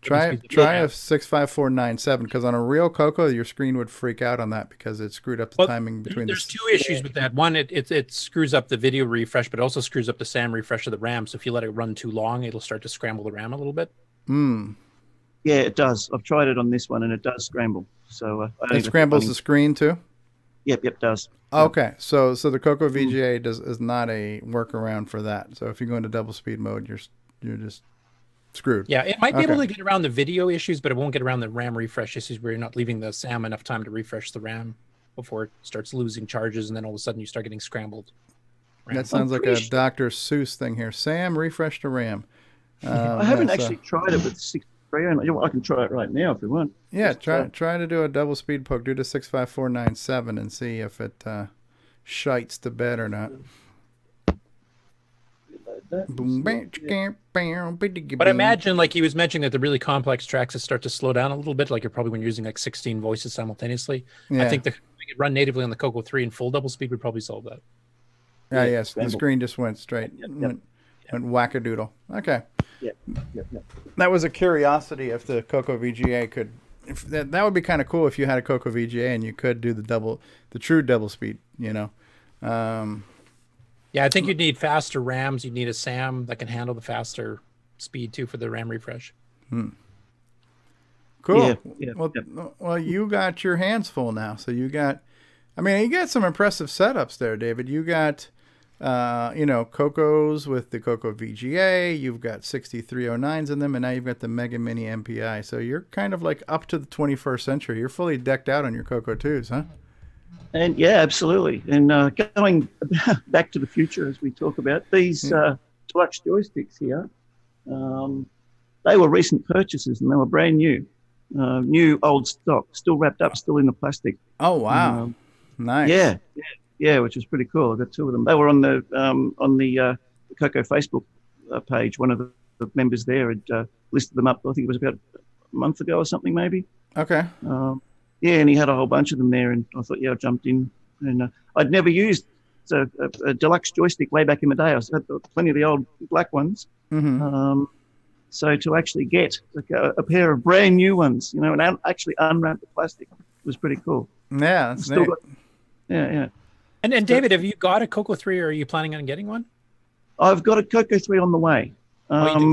Try a 65497, because on a real CoCo, your screen would freak out on that because it screwed up the timing between. There's two issues with that. One, it screws up the video refresh, but it also screws up the SAM refresh of the RAM. So if you let it run too long, it'll start to scramble the RAM a little bit. Yeah, it does. I've tried it on this one, and it does scramble. So it scrambles the screen too. Yep, it does. Okay, so the CoCo VGA is not a workaround for that. So if you go into double speed mode, you're just screwed. Yeah, it might be able to get around the video issues, but it won't get around the RAM refresh issues where you're not leaving the SAM enough time to refresh the RAM before it starts losing charges, and then all of a sudden you start getting scrambled. That sounds like a Dr. Seuss thing here. SAM refresh to RAM. I haven't actually tried it with free. I can try it right now if you want. Yeah, try to do a double speed poke. Do the 65497 and see if it shites the bed or not. But I imagine, like he was mentioning, that the really complex tracks that start to slow down a little bit, like you're probably when you're using like 16 voices simultaneously. Yeah. I think the run natively on the CoCo 3 in full double speed would probably solve that. Yes, the screen just went straight. Went wackadoodle. Okay. Yep. That was a curiosity if the CoCo VGA could. If that would be kind of cool if you had a CoCo VGA and you could do the true double speed. You know. Yeah, I think you'd need faster RAMs. You'd need a SAM that can handle the faster speed too for the RAM refresh. Cool. Well, you got your hands full now. So you got some impressive setups there, David. You got, CoCos with the CoCo VGA. You've got 6309s in them, and now you've got the Mega Mini MPI. So you're kind of like up to the 21st century. You're fully decked out on your CoCo 2s, huh? And yeah, absolutely. And going back to the future, as we talk about, these Deluxe joysticks here, they were recent purchases and they were brand new. New old stock, still wrapped up, still in the plastic. Oh, wow. Nice. Yeah, which was pretty cool. I got two of them. They were on the CoCo Facebook page. One of the members there had listed them up. I think it was about a month ago or something, maybe. Okay. Yeah, and he had a whole bunch of them there, and I thought, I jumped in. And I'd never used a deluxe joystick way back in the day. I had plenty of the old black ones. Mm-hmm. So to actually get like a pair of brand new ones, and actually unwrap the plastic was pretty cool. Yeah, that's neat. Yeah. And David, have you got a CoCo 3, or are you planning on getting one? I've got a CoCo 3 on the way.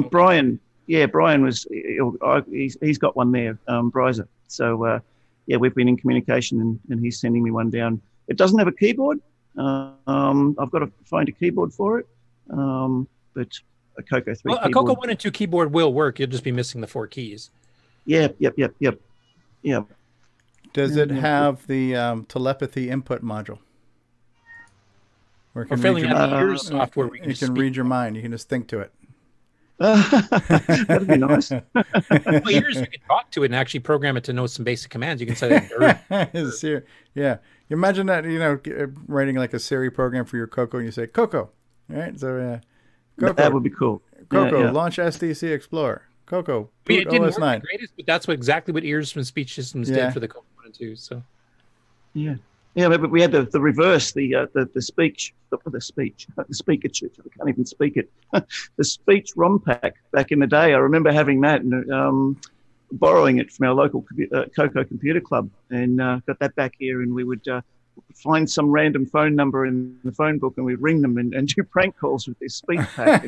Brian was he's got one there, Bryza. So we've been in communication, and he's sending me one down. It doesn't have a keyboard. I've got to find a keyboard for it. But a CoCo 3 Well, a keyboard. CoCo 1 and 2 keyboard will work. You'll just be missing the 4 keys. Yep. Does it have the telepathy input module? Where it can failing read that ears software where you can read your mind. You can just think to it. That'd be nice. Well, ears, you can talk to it and actually program it to know some basic commands. You can say that. Yeah. You imagine that, writing like a Siri program for your CoCo, and you say, CoCo. Right? So, CoCo. That would be cool. CoCo, launch SDC Explorer. CoCo, boot it didn't OS 9. work the greatest, but that's exactly what ears from speech systems did for the CoCo 1 and 2. So. Yeah, but we had the reverse, the speech, the speaker chip. I can't even speak it. The speech ROM pack back in the day. I remember having that and borrowing it from our local CoCo Computer Club, and got that back here. And we would find some random phone number in the phone book, and we'd ring them and do prank calls with this speech pack.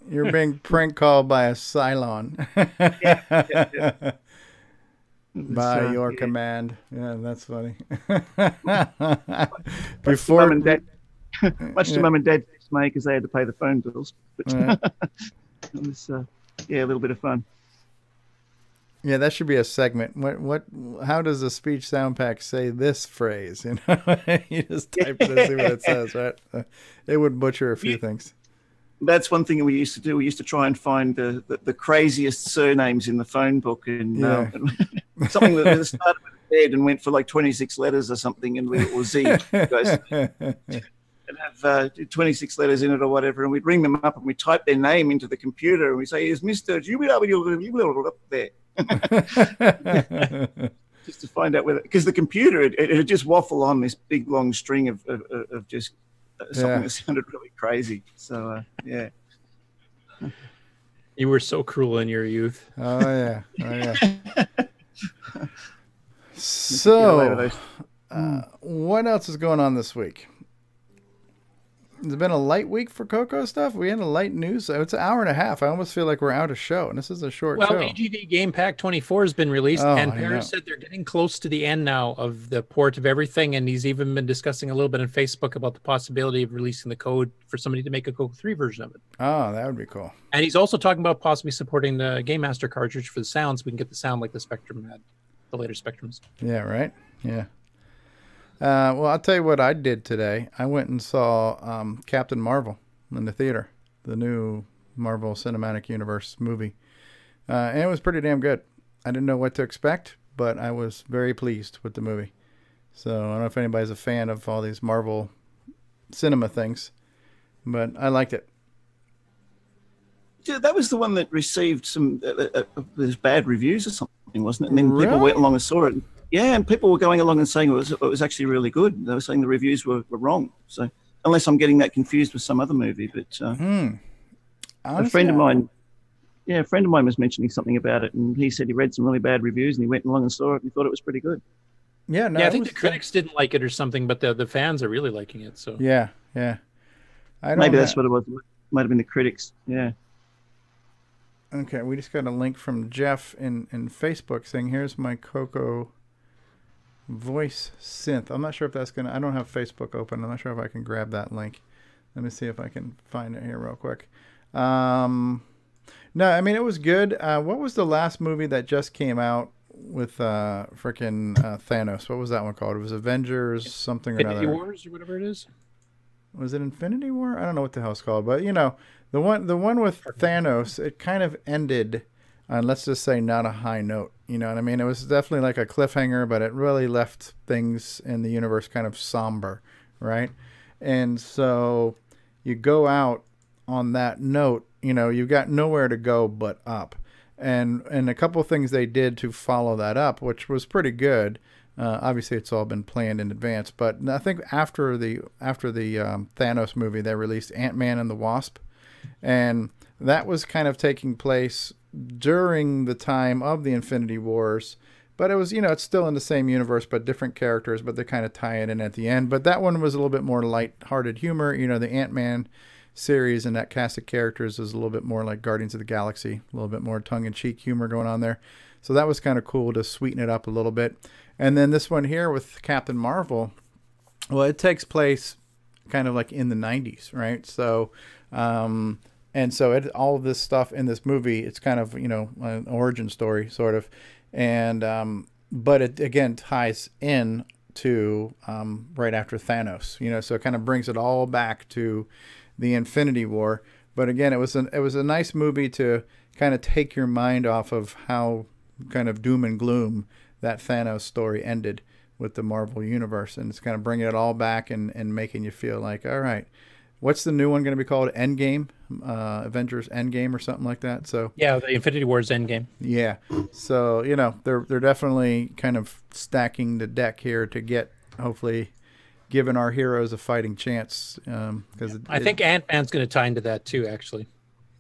You're being prank called by a Cylon. By your command. Yeah, that's funny. Before Mum and Dad, much to Mum and Dad dismay because they had to pay the phone bills. But it was a little bit of fun. Yeah, that should be a segment. How does a speech sound pack say this phrase? You just type it and see what it says, right? It would butcher a few things. That's one thing we used to do. We used to try and find the craziest surnames in the phone book, and something that started with Z and went for like 26 letters or something, or Z, guys, and have 26 letters in it or whatever, and we'd ring them up and we type their name into the computer and we say, "Is Mr. up there?" Just to find out whether, because the computer it had just waffle on this big long string of just something that sounded really crazy. So you were so cruel in your youth. Oh yeah. So what else is going on this week? It's been a light week for CoCo stuff. We had a light news. It's an hour and a half. I almost feel like we're out of show, and this is a short show. Well, AGV Game Pack 24 has been released, and Paris said they're getting close to the end now of the port of everything, and he's even been discussing a little bit on Facebook about the possibility of releasing the code for somebody to make a CoCo 3 version of it. Oh, that would be cool. And he's also talking about possibly supporting the Game Master cartridge for the sound, so we can get the sound like the Spectrum had, the later Spectrums. Yeah, right? Yeah. Well, I'll tell you what I did today. I went and saw Captain Marvel in the theater, the new Marvel Cinematic Universe movie. And it was pretty damn good. I didn't know what to expect, but I was very pleased with the movie. So I don't know if anybody's a fan of all these Marvel cinema things, but I liked it. Yeah, that was the one that received some there's bad reviews or something, wasn't it? And then people went along and saw it. Yeah, and people were going along and saying it was actually really good. They were saying the reviews were wrong. So unless I'm getting that confused with some other movie, but Honestly, a friend of mine was mentioning something about it, and he said he read some really bad reviews, and he went along and saw it, and he thought it was pretty good. Yeah, no, I think the critics didn't like it or something, but the fans are really liking it. So yeah. Maybe that's what it was. It might have been the critics. Yeah. Okay, we just got a link from Jeff in Facebook saying, here's my CoCo voice synth. I'm not sure if that's going to... I don't have Facebook open. I'm not sure if I can grab that link. Let me see if I can find it here real quick. No, I mean, it was good. What was the last movie that just came out with frickin' Thanos? What was that one called? It was Avengers something or another. Infinity Wars or whatever it is. Was it Infinity War? I don't know what the hell it's called, but you know, the one with Thanos, it kind of ended on, let's just say, not a high note. You know what I mean? It was definitely like a cliffhanger, but it really left things in the universe kind of somber, right? And so you go out on that note, you know, you've got nowhere to go but up. And a couple of things they did to follow that up, which was pretty good. Obviously, it's all been planned in advance, but I think after the Thanos movie, they released Ant-Man and the Wasp, and that was kind of taking place during the time of the Infinity Wars. But it was, you know, it's still in the same universe, but different characters, but they kind of tie it in at the end. But that one was a little bit more light-hearted humor. You know, the Ant-Man series and that cast of characters is a little bit more like Guardians of the Galaxy, a little bit more tongue-in-cheek humor going on there. So that was kind of cool to sweeten it up a little bit. And then this one here with Captain Marvel, well, it takes place kind of like in the 90s, right? So, and so all of this stuff in this movie, it's kind of, you know, an origin story sort of. And, but it again ties in to right after Thanos, you know, so it kind of brings it all back to the Infinity War. But again, it was a nice movie to kind of take your mind off of how kind of doom and gloom that Thanos story ended with the Marvel Universe, and it's kind of bringing it all back and making you feel like, all right, what's the new one going to be called? Endgame, Avengers Endgame or something like that. So yeah, the Infinity Wars Endgame. Yeah, so you know they're definitely kind of stacking the deck here to get, hopefully, giving our heroes a fighting chance. Because I think Ant-Man's going to tie into that too, actually.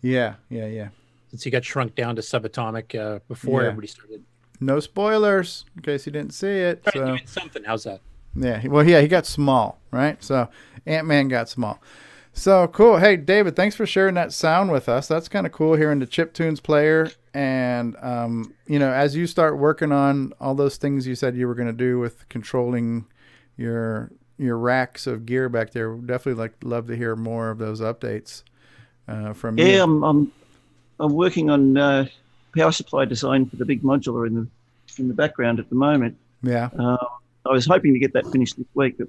Yeah. Since he got shrunk down to subatomic before everybody started. No spoilers in case you didn't see it. Right, So something. How's that? Yeah. Well, yeah, he got small, right? So Ant-Man got small. So cool. Hey, David, thanks for sharing that sound with us. That's kind of cool here in the Chiptunes player. And you know, as you start working on all those things you said you were going to do with controlling your racks of gear back there, we'd definitely love to hear more of those updates from you. Yeah, I'm working on power supply design for the big modular in the background at the moment. Yeah. I was hoping to get that finished this week, but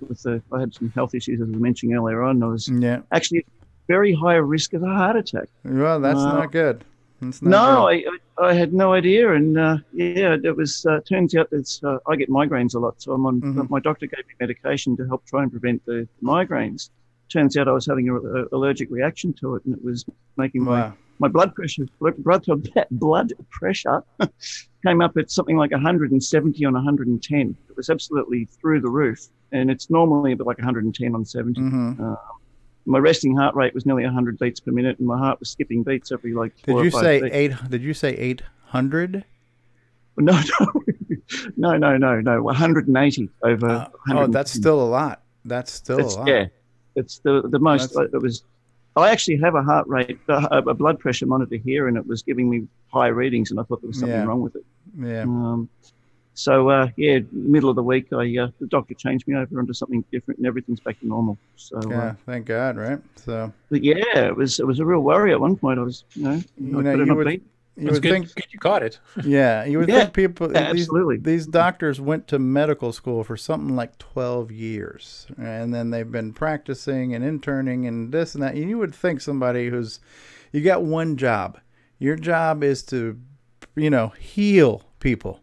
I had some health issues, as I was mentioning earlier on. I was actually at very high risk of a heart attack. Well, that's not good. That's not good. I had no idea, and it was. Turns out that I get migraines a lot, so I'm on. My doctor gave me medication to help try and prevent the migraines. Turns out I was having an allergic reaction to it, and it was making my blood pressure came up at something like 170 on 110. It was absolutely through the roof, and it's normally about like 110 on 70. My resting heart rate was nearly 100 beats per minute, and my heart was skipping beats every like 4 or 5 beats. Did you say 800? No, 180 over. 110. That's still a lot. That's still a lot. Yeah, it's the most. It was. I actually have a heart rate, a blood pressure monitor here, and it was giving me high readings, and I thought there was something wrong with it. Yeah. Middle of the week, the doctor changed me over onto something different, and everything's back to normal. So thank God, right? So. But yeah, it was a real worry at one point. I was, you would think you caught it. Yeah, you would think people. Absolutely. These doctors went to medical school for something like 12 years, and then they've been practicing and interning and this and that. And you would think somebody who's, you got one job. Your job is to, heal people.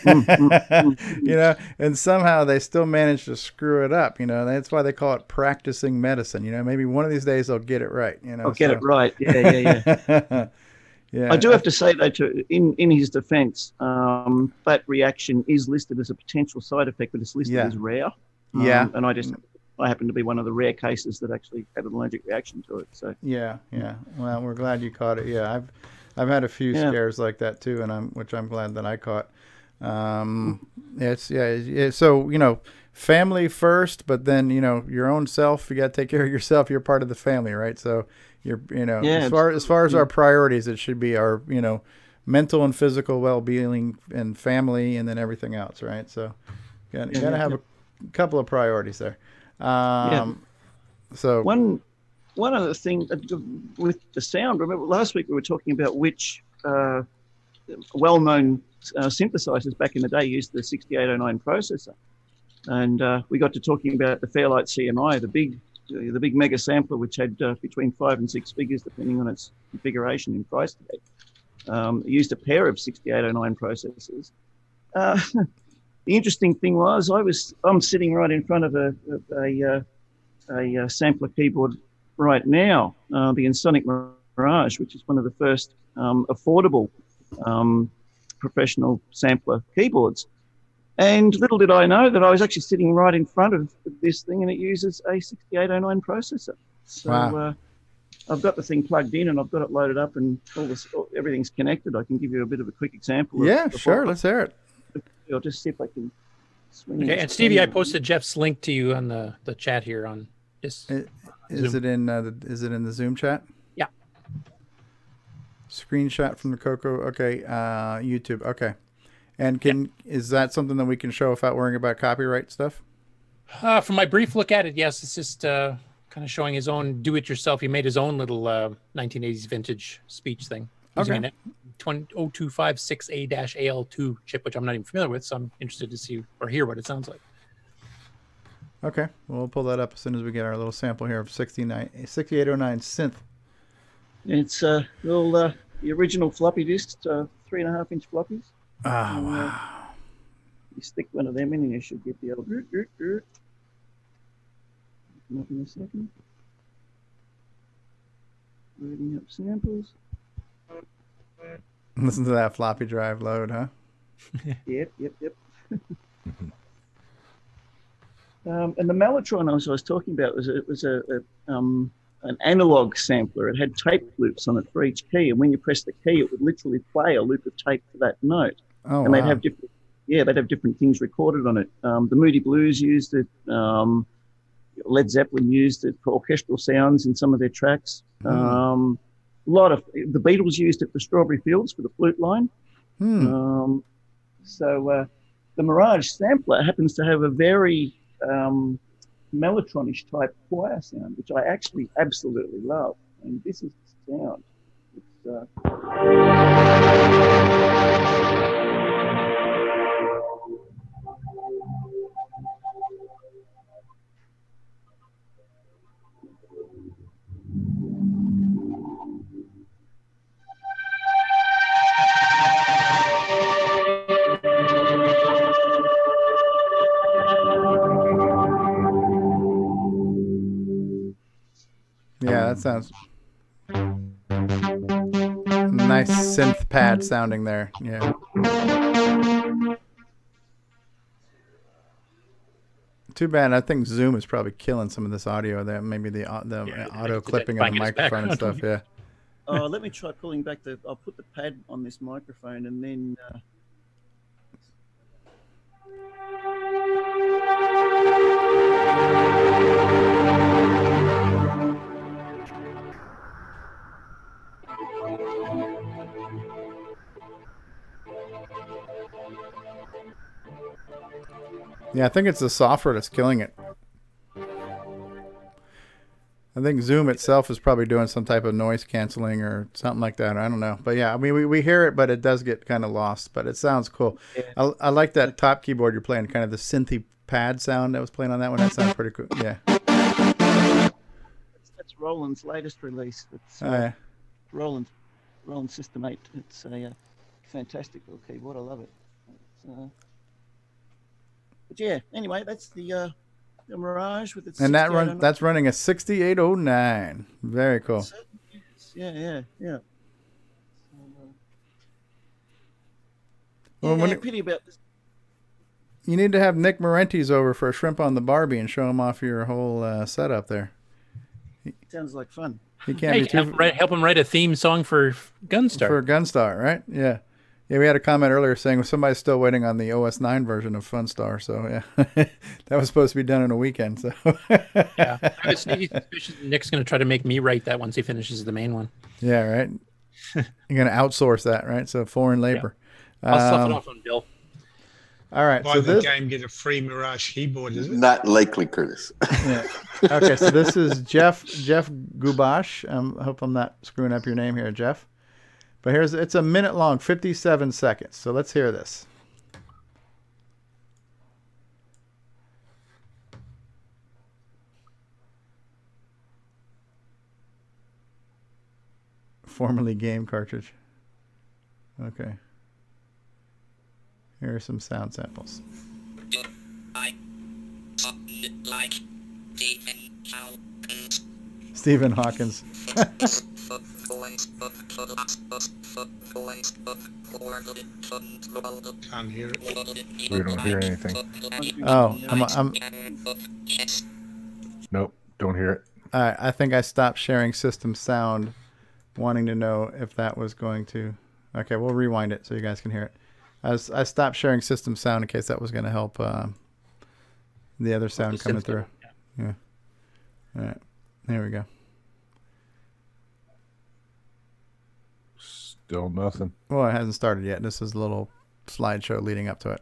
And somehow they still manage to screw it up. That's why they call it practicing medicine. Maybe one of these days they'll get it right. I'll get it right. Yeah. Yeah. I do have to say though, in his defence, that reaction is listed as a potential side effect, but it's listed as rare. And I happen to be one of the rare cases that actually had an allergic reaction to it. So yeah. Well, we're glad you caught it. Yeah, I've had a few scares like that too, which I'm glad that I caught. So family first, but then your own self. You got to take care of yourself. You're part of the family, right? So you're as far as our priorities, it should be our mental and physical well-being and family, and then everything else, right? So you got to have a couple of priorities there. So one other thing with the sound. Remember last week we were talking about which well-known synthesizers back in the day used the 6809 processor, and we got to talking about the Fairlight CMI, the big mega sampler, which had between 5 and 6 figures depending on its configuration and price tag. It used a pair of 6809 processors. The interesting thing was I'm sitting right in front of a sampler keyboard right now, the Ensoniq Mirage, which is one of the first affordable professional sampler keyboards. And little did I know that I was actually sitting right in front of this thing, and it uses a 6809 processor. So wow. I've got the thing plugged in and I've got it loaded up, and everything's connected. I can give you a bit of a quick example. Yeah, sure. Let's hear it. I'll just see if I can swing Okay, and Stevie, I posted Jeff's link to you on the chat here on this. Is it in the Zoom chat? Yeah. Screenshot from the CoCo. Okay, YouTube. Okay, and is that something that we can show without worrying about copyright stuff? From my brief look at it, yes. It's just kind of showing his own do-it-yourself. He made his own little 1980s vintage speech thing. Using an 02568-AL2 chip, which I'm not even familiar with, so I'm interested to see or hear what it sounds like. Okay, we'll pull that up as soon as we get our little sample here of 6809 synth. It's the original floppy disks, 3.5-inch floppies. Oh, wow. You stick one of them in and you should get the old come up in a second. Loading up samples. Listen to that floppy drive load, huh? Yep. And the Mellotron I was talking about was an analog sampler. It had tape loops on it for each key, and when you press the key, it would literally play a loop of tape for that note. Oh, and wow. they'd have different things recorded on it. The Moody Blues used it. Led Zeppelin used it for orchestral sounds in some of their tracks. A lot of the Beatles used it for Strawberry Fields for the flute line. So the Mirage sampler happens to have a very Mellotronish type choir sound, which I actually absolutely love. And this is the sound. It's, Yeah, that sounds nice synth pad sounding there. Yeah. Too bad. I think Zoom is probably killing some of this audio there. Maybe the auto clipping of the microphone and stuff. Yeah. let me try pulling back I'll put the pad on this microphone and then. Yeah, I think it's the software that's killing it. I think Zoom itself is probably doing some type of noise canceling or something like that. I don't know. But yeah, I mean, we hear it, but it does get kind of lost. But it sounds cool. Yeah. I like that top keyboard you're playing, kind of the synthy pad sound that was playing on that one. That sounds pretty cool. Yeah. That's Roland's latest release. Roland System 8. It's a fantastic little keyboard. I love it. But yeah, anyway, that's the Mirage with its. And that's running a 6809. Very cool. Yeah. Well, Pity about this. You need to have Nick Marentes over for a shrimp on the Barbie and show him off your whole setup there. Sounds like fun. He can't be too... help him write a theme song for Gunstar. For Gunstar, right? Yeah. Yeah, we had a comment earlier saying somebody's still waiting on the OS 9 version of Funstar. So, yeah. That was supposed to be done in a weekend. So. Yeah. I have a sneaky suspicion Nick's going to try to make me write that once he finishes the main one. Yeah, right? You're going to outsource that, right? So, foreign labor. Yeah. I'll stuff it off on Bill. All right. Buy the game, get a free Mirage keyboard, is it? Not likely, Curtis. Yeah. Okay, so this is Jeff Gubash. I hope I'm not screwing up your name here, Jeff. But it's a minute long, 57 seconds. So let's hear this. Formerly game cartridge. Okay. Here are some sound samples. Stephen Hawkins. Can't hear it. We don't hear anything. Oh, Nope, don't hear it. All right, I think I stopped sharing system sound, wanting to know if that was going to... Okay, we'll rewind it so you guys can hear it. I stopped sharing system sound in case that was going to help the other sound coming through. Yeah. All right. There we go. Still nothing. Well, it hasn't started yet. This is a little slideshow leading up to it.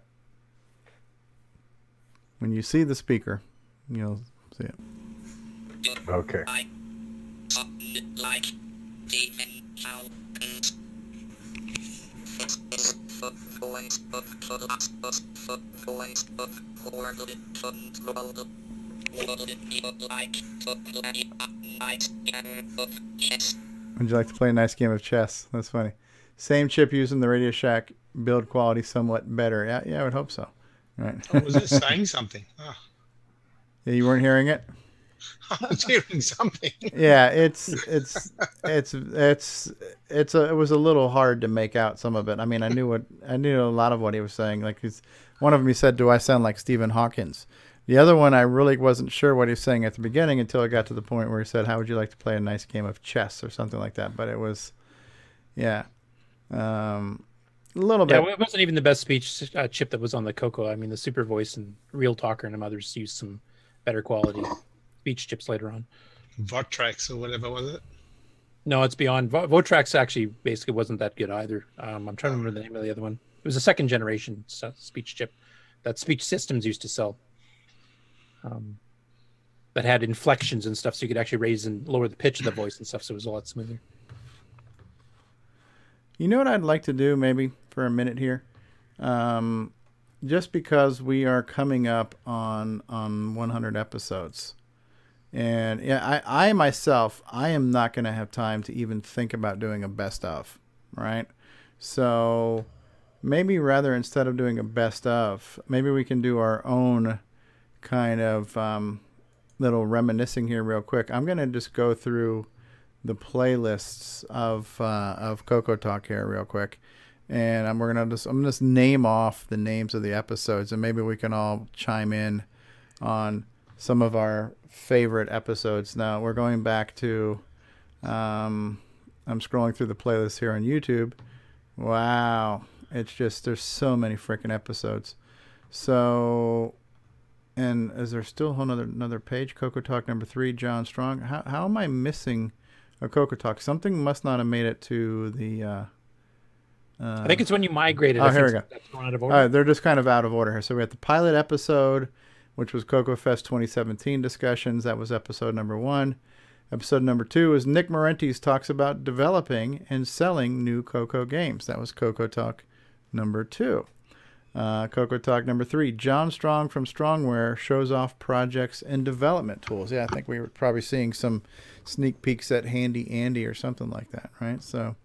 When you see the speaker, you'll see it. Okay. Would you like to play a nice game of chess? That's funny. Same chip using the Radio Shack, build quality somewhat better. Yeah, I would hope so. Right. Oh, was it saying something? Oh. Yeah, you weren't hearing it? I was hearing something. Yeah, it was a little hard to make out some of it. I mean, I knew a lot of what he was saying. Like one of them, he said, "Do I sound like Stephen Hawkins?" The other one, I really wasn't sure what he was saying at the beginning until I got to the point where he said, "How would you like to play a nice game of chess?" or something like that. But it was, yeah, a little bit. Yeah, it wasn't even the best speech chip that was on the CoCo. I mean, the Super Voice and Real Talker and others used some better quality speech chips later on. Votrax or whatever, was it? No, it's beyond. Votrax actually basically wasn't that good either. I'm trying to remember the name of the other one. It was a second generation speech chip that Speech Systems used to sell. That had inflections and stuff, so you could actually raise and lower the pitch of the voice and stuff, so it was a lot smoother. You know what I'd like to do maybe for a minute here? Just because we are coming up on 100 episodes. And yeah, I myself, I am not going to have time to even think about doing a best of, right? So maybe rather instead of doing a best of, maybe we can do our own kind of little reminiscing here real quick. I'm going to just go through the playlists of CoCoTALK here real quick. And I'm going to just name off the names of the episodes, and maybe we can all chime in on some of our favorite episodes. Now we're going back to, I'm scrolling through the playlist here on YouTube. Wow. It's just, there's so many freaking episodes. So, and is there still another page? CoCoTALK number 3, John Strong. How am I missing a CoCoTALK? Something must not have made it to the, I think it's when you migrated. Oh, here we go. That's gone out of order. All right, they're just kind of out of order here. So we had the pilot episode, which was CoCoFest 2017 discussions. That was episode number 1. Episode number 2 is Nick Marentes talks about developing and selling new CoCo games. That was CoCoTALK number 2. CoCoTALK number 3. John Strong from Strongware shows off projects and development tools. Yeah, I think we were probably seeing some sneak peeks at Handy Andy or something like that, right? So,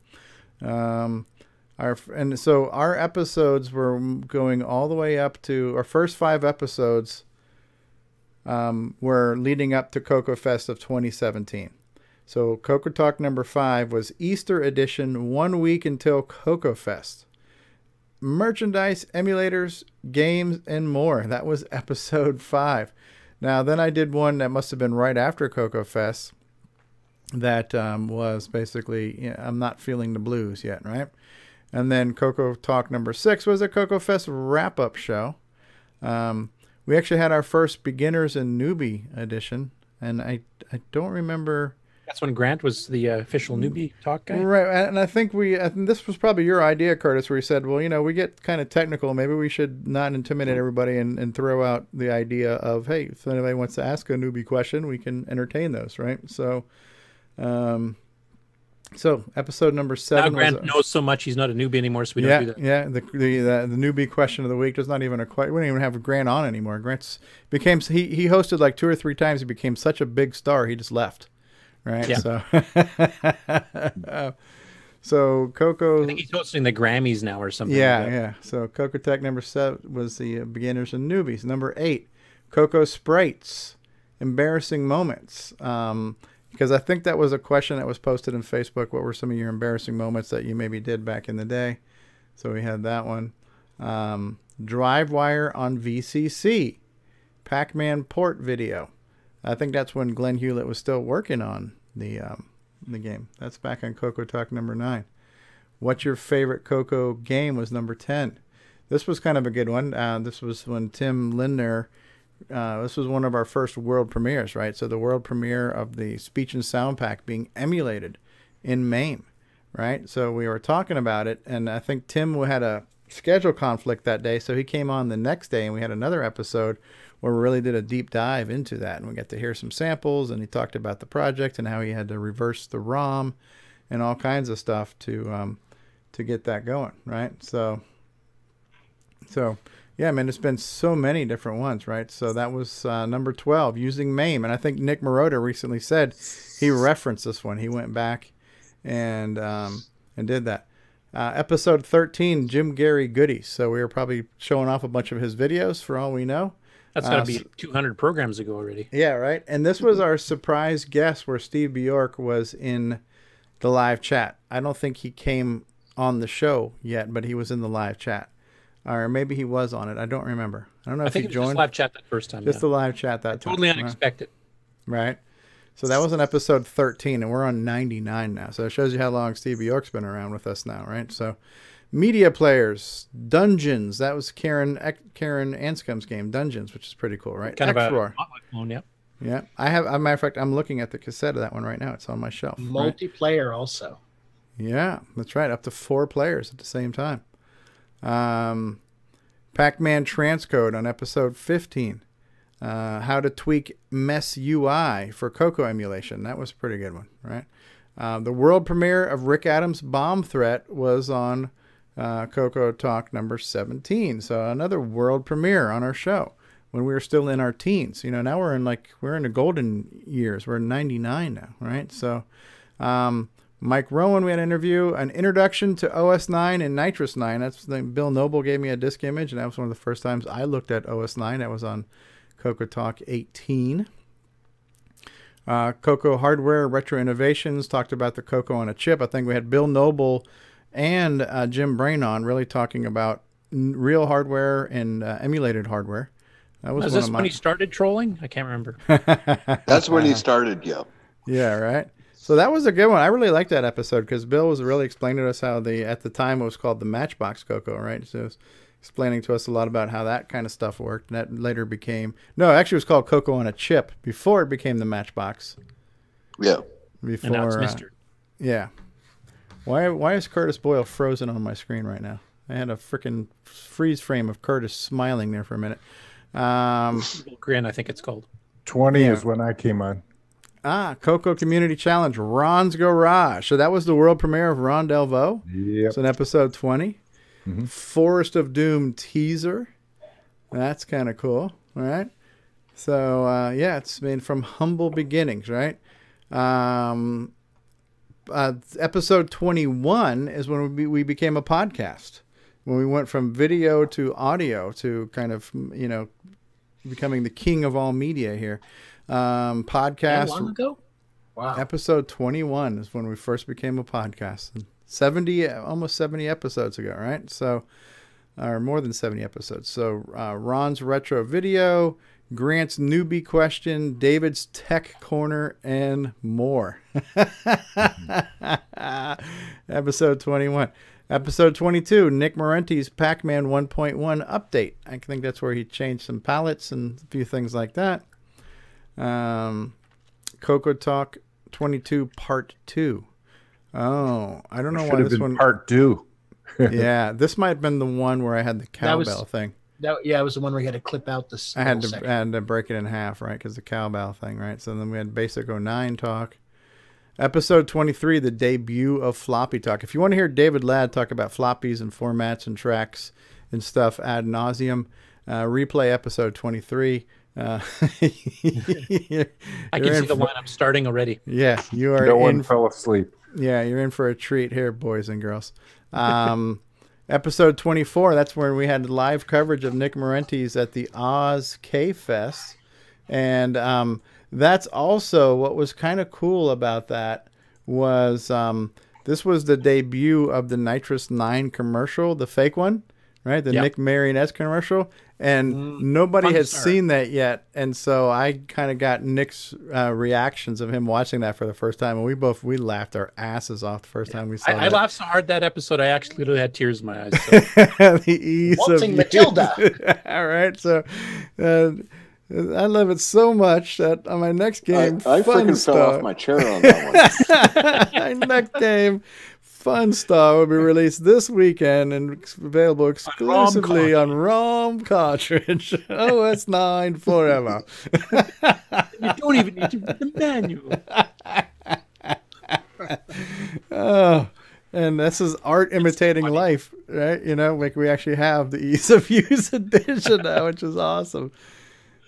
our episodes were going all the way up to our first 5 episodes. Were leading up to CoCo Fest of 2017. So CoCoTALK number 5 was Easter edition, 1 week until CoCo Fest. Merchandise, emulators, games, and more. That was episode 5. Now, then I did one that must have been right after CoCo Fest that was basically, I'm not feeling the blues yet, right? And then CoCoTALK number 6 was a CoCo Fest wrap-up show. We actually had our first beginners and newbie edition, and I don't remember. That's when Grant was the official newbie talk guy? Right, and I think this was probably your idea, Curtis, where you said, well, we get kind of technical. Maybe we should not intimidate everybody and throw out the idea of, hey, if anybody wants to ask a newbie question, we can entertain those, right? So, episode number 7. Now Grant knows so much he's not a newbie anymore, so we don't do that. Yeah, the newbie question of the week is not even we don't even have Grant on anymore. He hosted like 2 or 3 times. He became such a big star, he just left. Right. Yeah. So CoCo. I think he's hosting the Grammys now or something. Yeah. So CoCoTALK number 7 was the beginners and newbies. Number 8, CoCo Sprites, embarrassing moments. Because I think that was a question that was posted in Facebook. What were some of your embarrassing moments that you maybe did back in the day? So we had that one. Drive-wire on VCC. Pac-Man port video. I think that's when Glenn Hewlett was still working on the game. That's back on CoCoTALK number 9. What's your favorite CoCo game was number 10. This was kind of a good one. This was when Tim Lindner, this was one of our first world premieres, right? So the world premiere of the speech and sound pack being emulated in MAME, right? So we were talking about it, and I think Tim had a schedule conflict that day, so he came on the next day, and we had another episode where we really did a deep dive into that, and we got to hear some samples, and he talked about the project and how he had to reverse the ROM and all kinds of stuff to get that going, right? So yeah, man, it's been so many different ones, right? So that was number 12, using MAME, and I think Nick Marotta recently said he referenced this one. He went back and did that. Episode 13, Jim Gary goodies. So we were probably showing off a bunch of his videos for all we know. That's got to be 200 programs ago already. Yeah, right. And this was our surprise guest where Steve Bjork was in the live chat. I don't think he came on the show yet, but he was in the live chat. Or maybe he was on it. I don't remember. I don't know if he joined. I think it was just live chat that first time. Just the live chat that time. Totally unexpected. Right. So that was an episode 13, and we're on 99 now. So it shows you how long Steve Bjork's been around with us now, right? So media players, Dungeons. That was Karen Anscombe's game, Dungeons, which is pretty cool, right? Kind of a phone, yeah. Yeah. I have, as a matter of fact, I'm looking at the cassette of that one right now. It's on my shelf. Multiplayer also. Yeah, that's right. Up to 4 players at the same time. Pac-Man transcode on episode 15. How to tweak Mess UI for CoCo emulation. That was a pretty good one, right? The world premiere of Rick Adams' Bomb Threat was on CoCoTALK number 17. So another world premiere on our show when we were still in our teens. You know, now we're in the golden years. We're in 99 now, right? So Mike Rowan, we had an interview, an introduction to OS 9 and Nitrous 9. That's Bill Noble gave me a disk image, and that was one of the first times I looked at OS 9. That was on CoCoTALK 18. CoCo Hardware Retro Innovations talked about the CoCo on a chip. I think we had Bill Noble and Jim Brain on really talking about real hardware and emulated hardware. That was this when he started trolling? I can't remember. That's when he started, yeah. Yeah, right. So that was a good one. I really liked that episode because Bill was really explaining to us how at the time it was called the Matchbox CoCo, right? So it was explaining to us a lot about how that kind of stuff worked. And that later became, no, actually it was called CoCo on a chip before it became the Matchbox. Yeah. Before, and now it's Mr. Yeah. Why is Curtis Boyle frozen on my screen right now? I had a freaking freeze frame of Curtis smiling there for a minute. Grin, I think it's called. 20 is when I came on. CoCo Community Challenge, Ron's Garage. So that was the world premiere of Ron Delvaux. Yep. It's in episode 20. Forest of Doom teaser. That's kind of cool. All right. So, yeah, it's been from humble beginnings, right? Episode 21 is when we became a podcast. When we went from video to audio to kind of, you know, becoming the king of all media here. Podcast. How long ago? Wow. Episode 21 is when we first became a podcast. 70, almost 70 episodes ago, right? So, or more than 70 episodes. So, Ron's retro video, Grant's newbie question, David's tech corner, and more. Episode 21. Episode 22, Nick Marentes' Pac-Man 1.1 update. I think that's where he changed some palettes and a few things like that. CoCoTALK 22 Part 2. Oh, I don't know why this one... Part 2. Yeah, this might have been the one where I had the cowbell thing. Yeah, it was the one where you had to clip out the I had to break it in half, right? Because the cowbell thing, right? So then we had Basic 09 talk. Episode 23, the debut of Floppy Talk. If you want to hear David Ladd talk about floppies and formats and tracks and stuff ad nauseum, replay episode 23. I can see the lineup starting already. Yeah, you are. No one fell asleep. Yeah, you're in for a treat here, boys and girls. Episode 24, that's where we had live coverage of Nick Marentes at the Oz K-Fest. And that's also what was kind of cool about that was this was the debut of the Nitrous 9 commercial, the fake one, right? The Nick Marionette commercial. And nobody has seen that yet. And so I kind of got Nick's reactions of him watching that for the first time. And we laughed our asses off the first time we saw it. I laughed so hard that episode, I actually literally had tears in my eyes. So. The ease Waltzing of Matilda. All right. So I love it so much that on my next game, I freaking fell off my chair on that one. Next game, Fun Star, will be released this weekend and available exclusively on ROM cartridge. OS 9 forever. You don't even need to read the manual. Oh, and this is art imitating life, right? You know, like we actually have the ease of use edition now, which is awesome.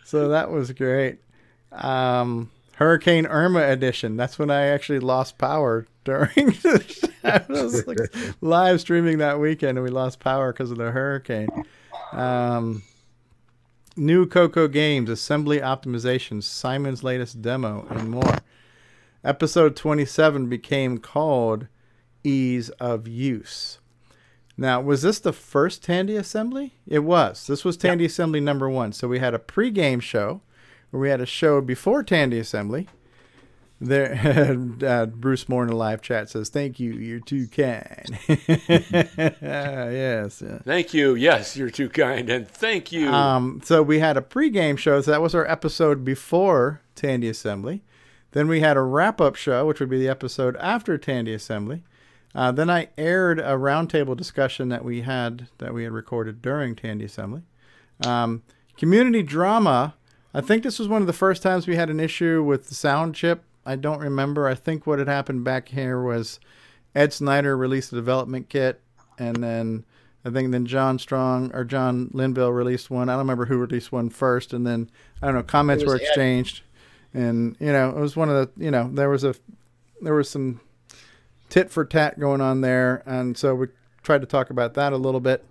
So that was great. Hurricane Irma edition. That's when I actually lost power during the I was like live streaming that weekend and we lost power because of the hurricane. New CoCo games, assembly optimizations, Simon's latest demo, and more. Episode 27 became called Ease of Use. Now, was this the first Tandy Assembly? It was. This was Tandy Assembly number 1. So we had a pre-game show where we had a show before Tandy Assembly. There, Bruce Moore in the live chat says, "Thank you, you're too kind." Yes. Thank you. Yes, you're too kind, and thank you. So we had a pre-game show. So that was our episode before Tandy Assembly. Then we had a wrap-up show, which would be the episode after Tandy Assembly. Then I aired a roundtable discussion that we had recorded during Tandy Assembly. Community drama. I think this was one of the first times we had an issue with the sound chip. I don't remember. I think what had happened back here was Ed Snyder released a development kit, and then I think John Linville released one. I don't remember who released one first, and then I don't know. Comments were exchanged, and it was one of the there was some tit for tat going on there, and so we tried to talk about that a little bit.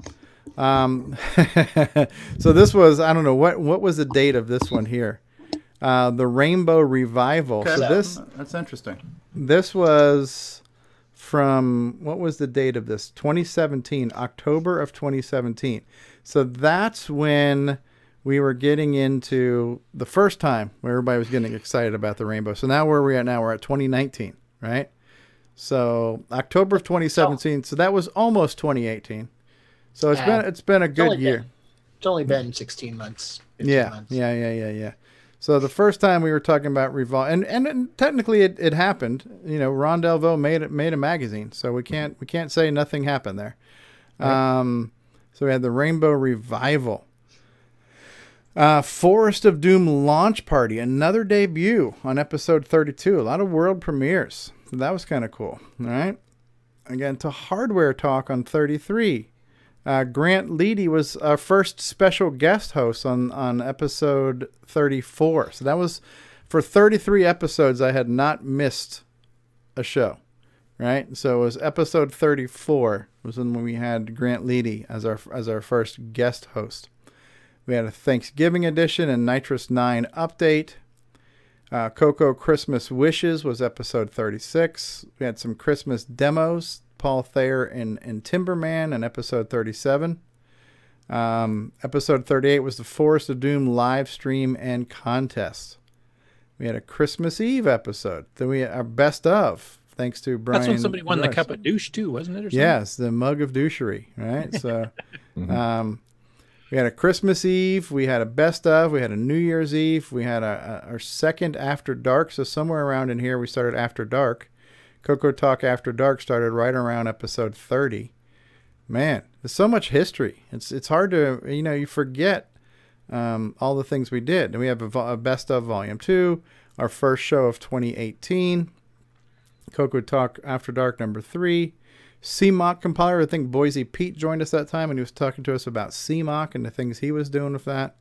So this was, I don't know, what was the date of this one here? The Rainbow Revival. Okay. So that's interesting. This was from, what was the date of this? 2017, October of 2017. So that's when we were getting into the first time where everybody was getting excited about the Rainbow. So now where are we at now? We're at 2019, right? So October of 2017. So that was almost 2018. So it's been a good year. It's only been 16 months. 15 months. Yeah. So the first time we were talking about Revolve, and technically it happened. Ron Delvaux made a magazine, so we can't say nothing happened there. Right. So we had the Rainbow Revival. Forest of Doom launch party, another debut on episode 32. A lot of world premieres. So that was kind of cool. All right. Again, to hardware talk on 33. Grant Leighty was our first special guest host on episode 34. So that was for 33 episodes. I had not missed a show, right? So it was episode 34 was when we had Grant Leighty as our first guest host. We had a Thanksgiving edition and Nitrous 9 update. CoCo Christmas Wishes was episode 36. We had some Christmas demos, Paul Thayer and Timberman in episode 37. Episode 38 was the Forest of Doom live stream and contest. We had a Christmas Eve episode. Then we had our best of, thanks to Brian. That's when somebody won the cup of douche too, wasn't it? Or something? Yes, the mug of douchery, right? So we had a Christmas Eve, we had a best of, we had a New Year's Eve, we had our second After Dark. So somewhere around in here we started After Dark. CoCoTALK After Dark started right around episode 30. Man, there's so much history. It's hard to, you forget all the things we did. And we have a best of volume 2, our first show of 2018, CoCoTALK After Dark number 3, CMOC compiler. I think Boise Pete joined us that time, and he was talking to us about CMOC and the things he was doing with that.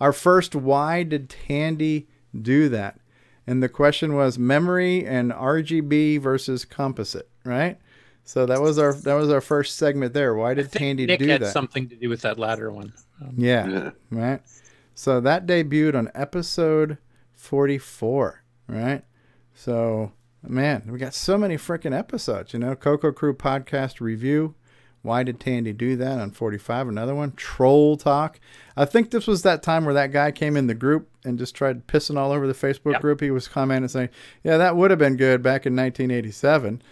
Our first Why Did Tandy Do That? And the question was memory and RGB versus composite, right? So that was our first segment there. Why did Tandy Nick do had that? Something to do with that latter one. Yeah, right. So that debuted on episode 44, right? So, man, we got so many freaking episodes, CoCo Crew Podcast Review. Why did Tandy do that on 45? Another one, Troll Talk. I think this was that time where that guy came in the group and just tried pissing all over the Facebook group. He was commenting saying, yeah, that would have been good back in 1987.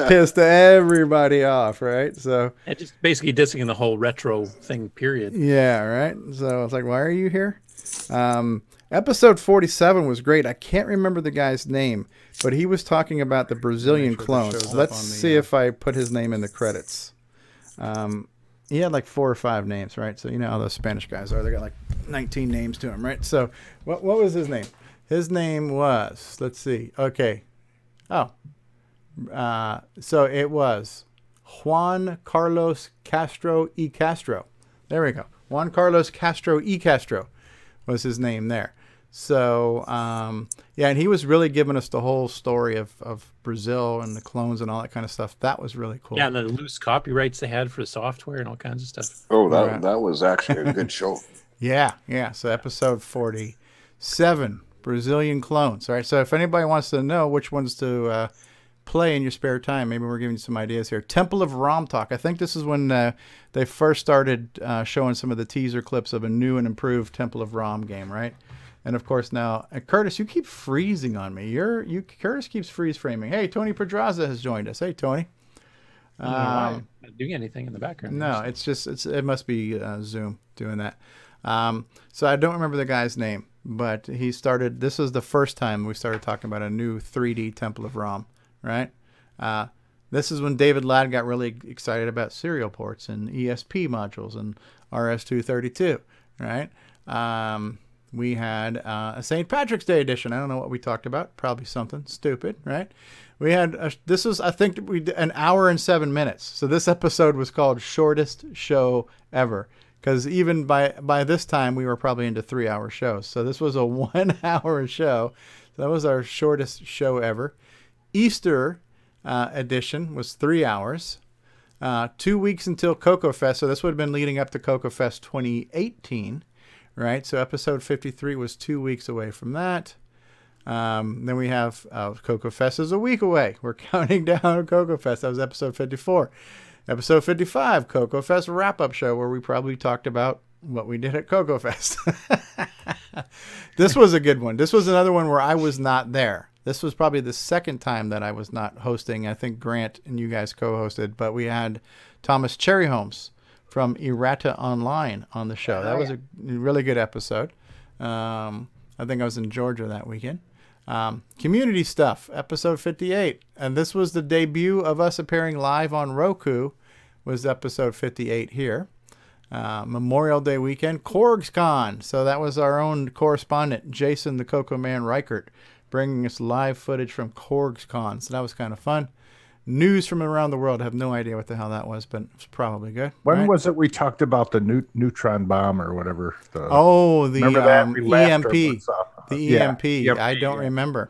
Pissed everybody off, right? So it just basically dissing the whole retro thing, period. Yeah, right? So I was like, why are you here? Episode 47 was great. I can't remember the guy's name, but he was talking about the Brazilian clones. Let's see if I put his name in the credits. He had like 4 or 5 names, right? So you know how those Spanish guys are. They got like 19 names to him, right? So what was his name? His name was, let's see. Okay. Oh. So it was Juan Carlos Castro y Castro. There we go. Juan Carlos Castro y Castro was his name there. So, yeah, and he was really giving us the whole story of Brazil and the clones and all that kind of stuff. That was really cool. Yeah, and the loose copyrights they had for the software and all kinds of stuff. Oh, that was actually a good show. Yeah. So episode 47, Brazilian clones. All right, so if anybody wants to know which ones to play in your spare time, maybe we're giving you some ideas here. Temple of Rom Talk. I think this is when they first started showing some of the teaser clips of a new and improved Temple of Rom game, right? And of course now, Curtis, you keep freezing on me. Curtis keeps freeze framing. Hey, Tony Pedraza has joined us. Hey, Tony. Not doing anything in the background. No, it must be Zoom doing that. So I don't remember the guy's name, but he started. This was the first time we started talking about a new 3D Temple of Rom, right? This is when David Ladd got really excited about serial ports and ESP modules and RS-232, right? We had a St. Patrick's Day edition. I don't know what we talked about. Probably something stupid, right? We had this was, I think, we did an hour and 7 minutes. So this episode was called Shortest Show Ever, because even by this time we were probably into 3-hour shows. So this was a 1 hour show. So that was our shortest show ever. Easter edition was 3 hours. 2 weeks until CoCoFest. So this would have been leading up to CoCoFest 2018. Right, so episode 53 was 2 weeks away from that. Then we have CoCoFest is a week away. We're counting down CoCoFest. That was episode 54. Episode 55, CoCoFest wrap-up show, where we probably talked about what we did at CoCoFest. This was a good one. This was another one where I was not there. This was probably the second time that I was not hosting. I think Grant and you guys co-hosted, but we had Thomas Cherryholmes from Errata Online on the show. That was a really good episode. I think I was in Georgia that weekend. Community stuff, episode 58. And this was the debut of us appearing live on Roku, was episode 58 here. Memorial Day weekend, CorgsCon. So that was our own correspondent, Jason the Coco Man Reichert, bringing us live footage from CorgsCon. So that was kind of fun. News from around the world. I have no idea what the hell that was, but it's probably good. When was it we talked about the neutron bomb or whatever? Remember that? We laughed our EMP. butts off. The EMP. I don't remember.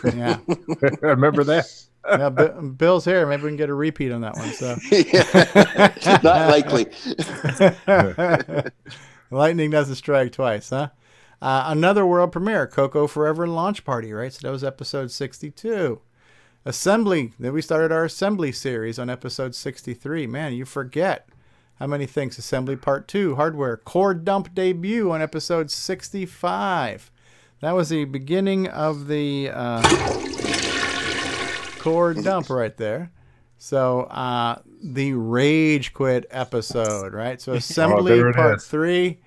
Yeah. I remember that. Yeah, Bill's here. Maybe we can get a repeat on that one. So Not likely. Lightning doesn't strike twice, huh? Another world premiere, CoCo Forever launch party, right? So that was episode 62. Assembly. Then we started our assembly series on episode 63. Man, you forget how many things. Assembly part 2, hardware. CoreDUMP debut on episode 65. That was the beginning of the CoreDUMP right there. So the Rage Quit episode, right? So assembly part 3.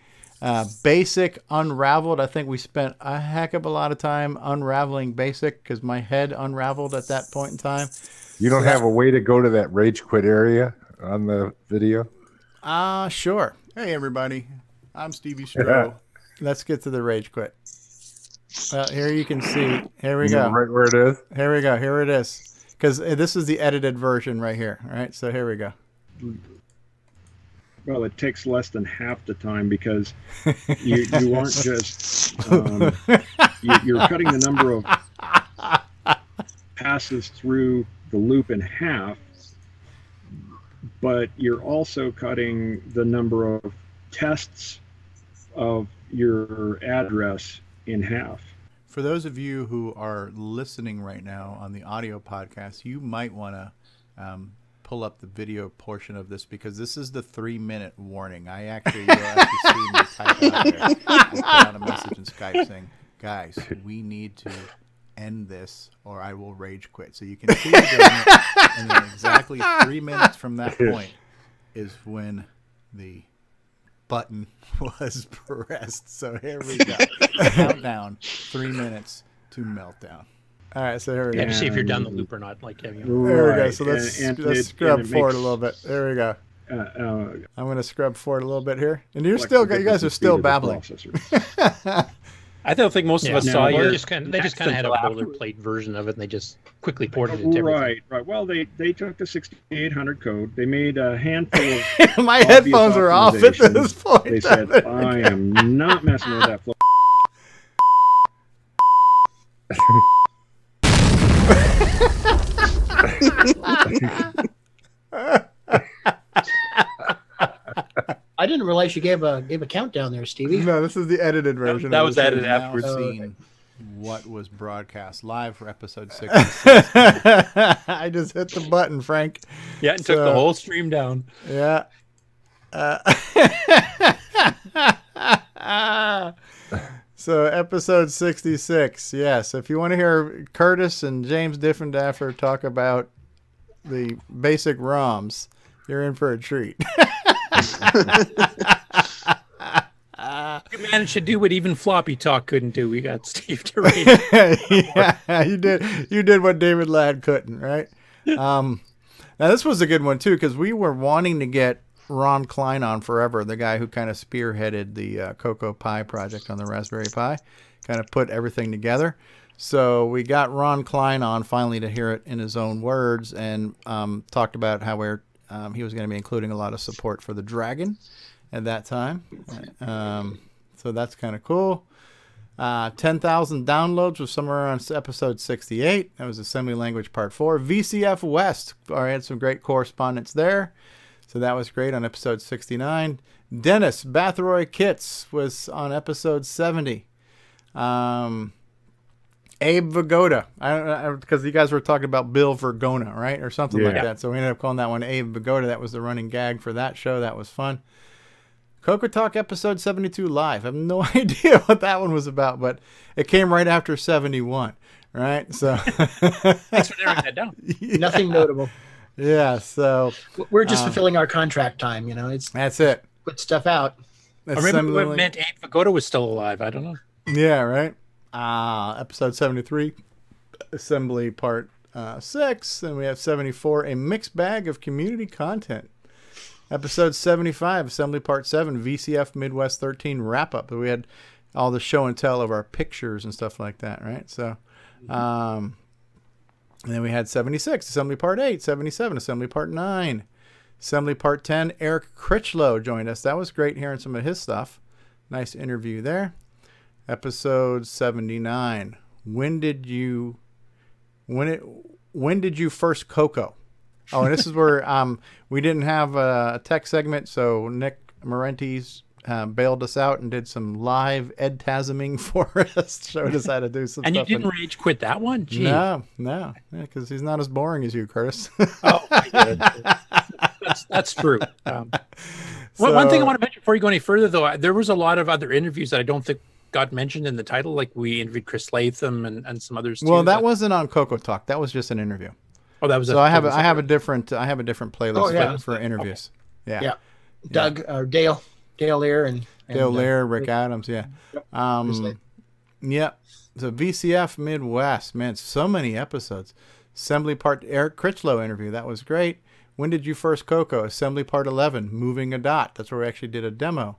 Basic unraveled. I think we spent a heck of a lot of time unraveling basic because my head unraveled at that point in time. You don't have a way to go to that rage quit area on the video? Sure. Hey, everybody. I'm Stevie Stroh. Let's get to the rage quit. Well, here you can see. Here we go. Right where it is? Here we go. Here it is. Because this is the edited version right here. All right, so here we go. Well, it takes less than half the time because you aren't just you're cutting the number of passes through the loop in half, but you're also cutting the number of tests of your address in half. For those of you who are listening right now on the audio podcast, you might want to pull up the video portion of this because this is the 3-minute warning. I actually will actually see me type it out there. I put out a message in Skype saying, guys, we need to end this or I will rage quit. So you can see it doing it, and then exactly 3 minutes from that point is when the button was pressed. So here we go. Countdown, 3 minutes to meltdown. All right, so here we go. Yeah, to see if you're down the loop or not. Like, there we go. So let's scrub forward a little bit. There we go. I'm going to scrub forward a little bit here, and you guys are still babbling. I don't think most of us saw your. They just kind of had a boilerplate version of it, and they just quickly ported it to everything. Right. Well, they took the 6800 code. They made a handful of. My headphones are off at this point. They said, "I am not messing with that flow." I didn't realize you gave a countdown there, Stevie. No, this is the edited version. That was edited afterwards. Seen what was broadcast live for episode 66. I just hit the button, Frank. Yeah, and took the whole stream down. Yeah. So episode 66. Yes, if you want to hear Curtis and James Diffendaffer talk about the basic ROMs, you're in for a treat. You managed to do what even Floppy Talk couldn't do. We got Steve to read it. Yeah, you did what David Ladd couldn't, right? Now this was a good one too because we were wanting to get Ron Klein on forever, the guy who kind of spearheaded the Cocoa Pi project on the Raspberry Pi, kind of put everything together. So we got Ron Klein on finally to hear it in his own words and talked about how he was going to be including a lot of support for the Dragon at that time. So that's kind of cool. 10,000 downloads was somewhere around episode 68. That was Assembly Language Part 4. VCF West. I had some great correspondence there. So that was great on episode 69. Dennis Bathroy Kits was on episode 70. Abe Vigoda. Because you guys were talking about Bill Vergona, right? Or something like that. So we ended up calling that one Abe Vigoda. That was the running gag for that show. That was fun. CoCoTALK episode 72 live. I have no idea what that one was about, but it came right after 71, right? So thanks for narrowing that down. Yeah. Nothing notable. Yeah, so we're just fulfilling our contract time, That's it. Put stuff out. Or maybe it meant Abe Vigoda was still alive. I don't know. Yeah, right. Episode 73, Assembly Part 6, and we have 74, a mixed bag of community content. Episode 75, Assembly Part 7, VCF Midwest 13 wrap-up. We had all the show and tell of our pictures and stuff like that, right? So, And then we had 76, Assembly Part 8, 77, Assembly Part 9, Assembly Part 10. Eric Critchlow joined us. That was great hearing some of his stuff. Nice interview there. Episode 79. When did you first CoCo? Oh, and this is where we didn't have a tech segment, so Nick Marentes bailed us out and did some live edtasming for us, showed us how to do some and stuff. You didn't rage quit that one? Gee. No, because he's not as boring as you, Curtis. Oh, my goodness. That's true. One thing I want to mention before you go any further, though, there was a lot of other interviews that I don't think got mentioned in the title. Like we interviewed Chris Latham and some others too. Well, that wasn't on CoCoTALK. That was just an interview. Oh, that was. So I have a different playlist for interviews. Okay. Yeah. Doug or Dale Lear and Dale Lear, Rick Adams. Yeah. Yeah. So VCF Midwest, man, so many episodes. Assembly Part Eric Critchlow interview. That was great. When did you first CoCo? Assembly Part 11, Moving a Dot. That's where we actually did a demo.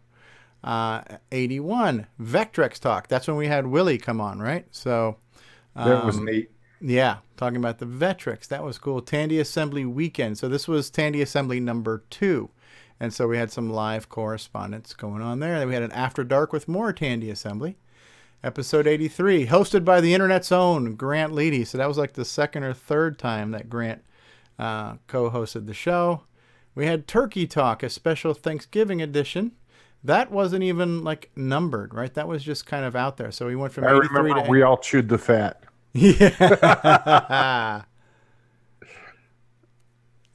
81, Vectrex Talk. That's when we had Willie come on, right? So that was neat. Yeah, talking about the Vectrex. That was cool. Tandy Assembly Weekend. So this was Tandy Assembly number 2. And so we had some live correspondence going on there. Then we had an After Dark with more Tandy Assembly. Episode 83, hosted by the Internet's own Grant Leighty. So that was like the second or third time that Grant co-hosted the show. We had Turkey Talk, a special Thanksgiving edition. That wasn't even like numbered, right? That was just kind of out there. So we went from 83 to... we all chewed the fat. Yeah.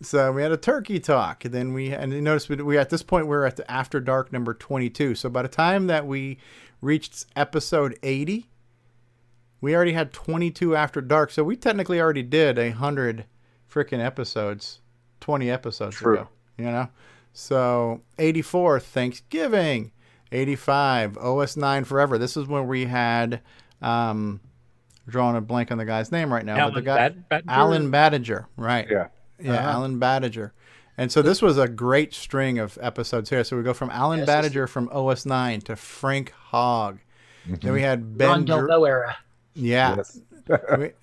So we had a Turkey Talk. And then and you notice we at this point we're at the After Dark number 22. So by the time that we reached episode 80, we already had 22 After Dark. So we technically already did 100 freaking episodes, 20 episodes ago, you know? So 84, Thanksgiving. 85, OS9 Forever. This is when we had, drawing a blank on the guy's name right now. Alan, but the guy, Alan Badiger, right? Yeah. Yeah, Alan Badiger. And so this was a great string of episodes here. So we go from Alan Badiger from OS9 to Frank Hogg. Then we had Ben Delvaux era. Yeah. Yes.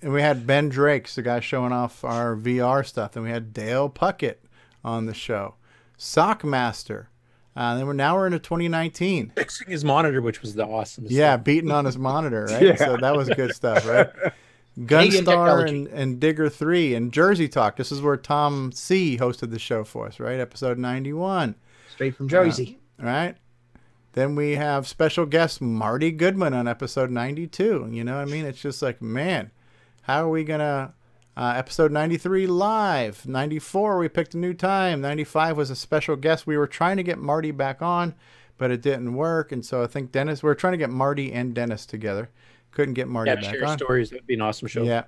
we had Ben Drakes, the guy showing off our VR stuff. Then we had Dale Puckett on the show. Sockmaster. Then we're into 2019. Fixing his monitor, which was the awesome stuff. Yeah, beating on his monitor, right? Yeah. So that was good stuff, right? Gunstar and Digger 3 and Jersey Talk. This is where Tom C. hosted the show for us, right? Episode 91. Straight from Jersey. Right? Then we have special guest Marty Goodman on episode 92. You know what I mean? It's just like, man, how are we going to... episode 93 live. 94, we picked a new time. 95 was a special guest. We were trying to get Marty back on, but it didn't work. And so I think Dennis... We were trying to get Marty and Dennis together. Couldn't get Marty back share on. Stories. That would be an awesome show. Yeah.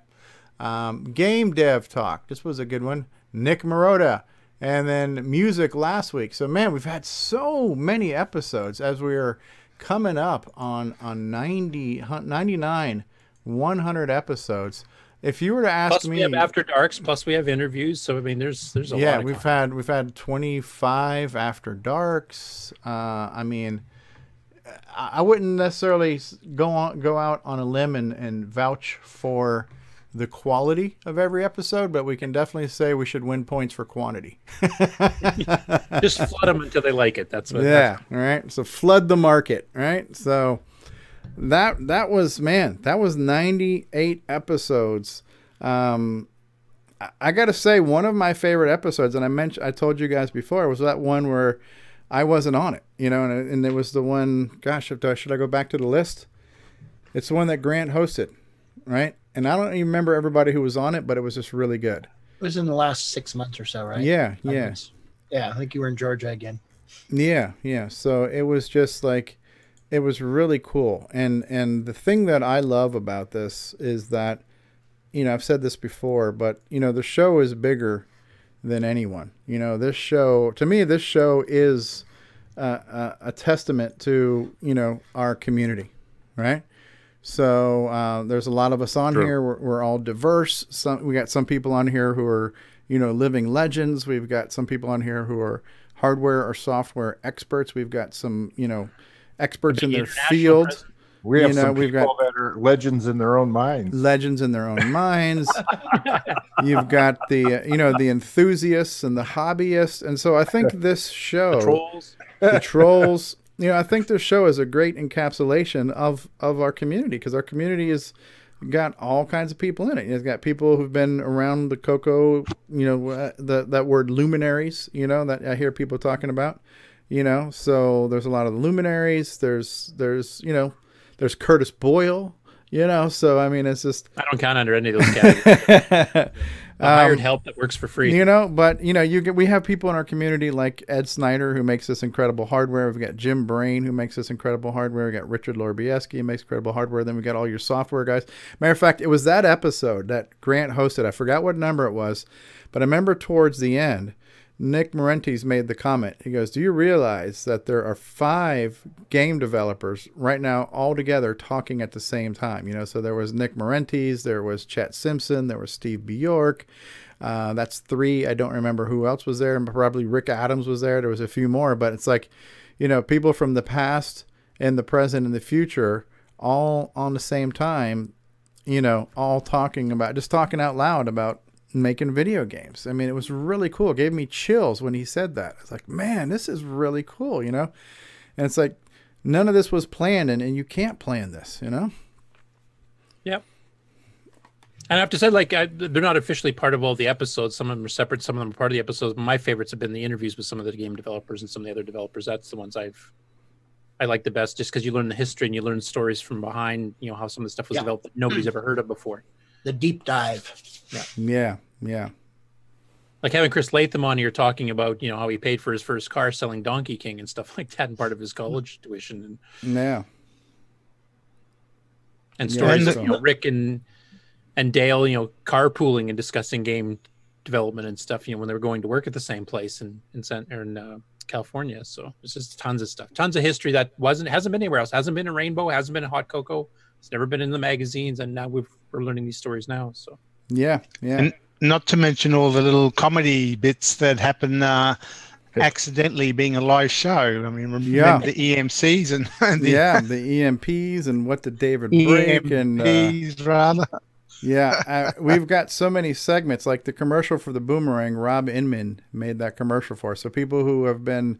Game Dev Talk. This was a good one. Nick Marotta. And then music last week. So, man, we've had so many episodes as we are coming up on 99, 100 episodes. If you were to ask me... Plus we have After Darks, plus we have interviews. So, I mean, there's a lot. Yeah, we've had 25 After Darks. I mean, I wouldn't necessarily go out on a limb and vouch for the quality of every episode, but we can definitely say we should win points for quantity. Just flood them until they like it. That's what. Yeah. All right. So flood the market. Right. So that was 98 episodes. I got to say, one of my favorite episodes, and I told you guys before, was that one where I wasn't on it, you know, and it was the one, gosh, should I go back to the list? It's the one that Grant hosted, right? And I don't even remember everybody who was on it, but it was just really good. It was in the last 6 months or so, right? Yeah, yeah. I think you were in Georgia again. Yeah. So it was just like, it was really cool. And the thing that I love about this is that, you know, I've said this before, but, you know, the show is bigger than anyone. You know, this show, to me, this show is a testament to, you know, our community, right? So there's a lot of us on here. We're all diverse. We got some people on here who are, you know, living legends. We've got some people on here who are hardware or software experts. We've got some, you know, experts in their field. We have You know, some we've people got that are legends in their own minds. legends in their own minds. You've got the the enthusiasts and the hobbyists, and so I think this show, the trolls. I think this show is a great encapsulation of our community, because our community is got all kinds of people in it. It's got people who've been around the CoCo, that word luminaries, that I hear people talking about, so there's a lot of the luminaries. There's Curtis Boyle, so I mean, it's just, I don't count under any of those categories. Hired help that works for free. But we have people in our community like Ed Snyder, who makes this incredible hardware. We've got Jim Brain, who makes this incredible hardware. We got Richard Lorbieski, who makes incredible hardware. Then we got all your software guys. Matter of fact, it was that episode that Grant hosted. I forgot what number it was, but I remember towards the end, Nick Marentes made the comment. He goes, "Do you realize that there are 5 game developers right now all together talking at the same time?" So there was Nick Marentes, there was Chet Simpson, there was Steve Bjork. That's 3. I don't remember who else was there. Probably Rick Adams was there. There was a few more, but it's like, people from the past and the present and the future all on the same time, all talking out loud about making video games. I mean, it was really cool. It gave me chills when he said that. It's like, man, this is really cool, And it's like, none of this was planned, and you can't plan this, Yep. And I have to say, they're not officially part of all the episodes. Some of them are separate. Some of them are part of the episodes. But my favorites have been the interviews with some of the game developers and some of the other developers. That's the ones I like the best, just because you learn the history and you learn stories from behind, how some of the stuff was developed that nobody's ever heard of before. The deep dive. Yeah. Like having Chris Latham on here talking about, how he paid for his first car selling Donkey King and stuff like that, and part of his college tuition. And stories of Rick and Dale, carpooling and discussing game development and stuff, when they were going to work at the same place in California. So it's just tons of stuff, tons of history that hasn't been anywhere else. Hasn't been in Rainbow, hasn't been in Hot Cocoa. It's never been in the magazines, and now we're learning these stories now. So yeah. And not to mention all the little comedy bits that happen accidentally being a live show. I mean, remember the EMCs and the EMPs and what did David break EMPs, rather. Yeah, we've got so many segments, like the commercial for the Boomerang. Rob Inman made that commercial for us. So people who have been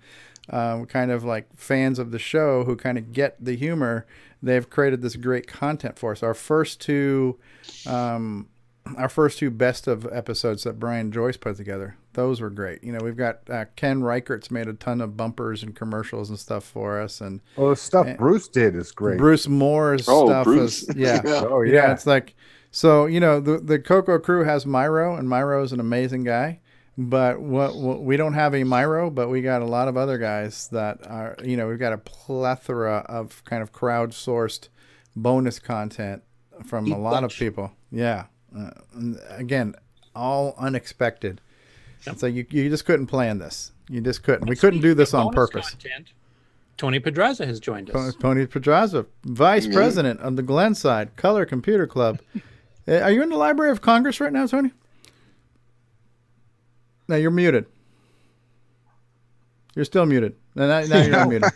kind of like fans of the show, who kind of get the humor, they've created this great content for us. Our first two best of episodes that Brian Joyce put together, those were great. We've got Ken Reichert's made a ton of bumpers and commercials and stuff for us. And the stuff Bruce did is great. Bruce Moore's stuff Bruce. is it's like, so the CoCo crew has Myro, and Myro is an amazing guy. But we don't have a Myro, but we got a lot of other guys that are, we've got a plethora of kind of crowdsourced bonus content from a lot of people. Yeah. Again, all unexpected. So you just couldn't plan this. You just couldn't. We couldn't do this on purpose. Tony Pedraza has joined us. Tony Pedraza, Vice President of the Glenside Color Computer Club. Are you in the Library of Congress right now, Tony? No, you're muted. You're still muted. Now you're not muted.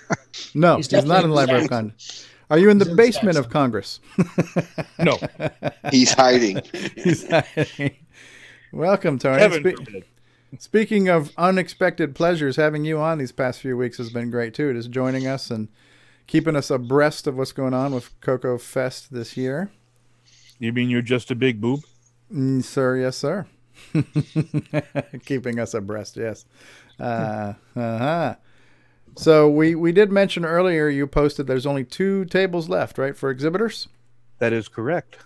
No, he's not in the Library of Congress. Are you in the basement of Congress? No. He's hiding. He's hiding. Welcome, Tony. Speaking of unexpected pleasures, having you on these past few weeks has been great, too. Just joining us and keeping us abreast of what's going on with CoCo Fest this year. You mean you're just a big boob? Sir, yes, sir. Keeping us abreast, yes. So we did mention earlier, you posted there's only 2 tables left, right, for exhibitors? That is correct.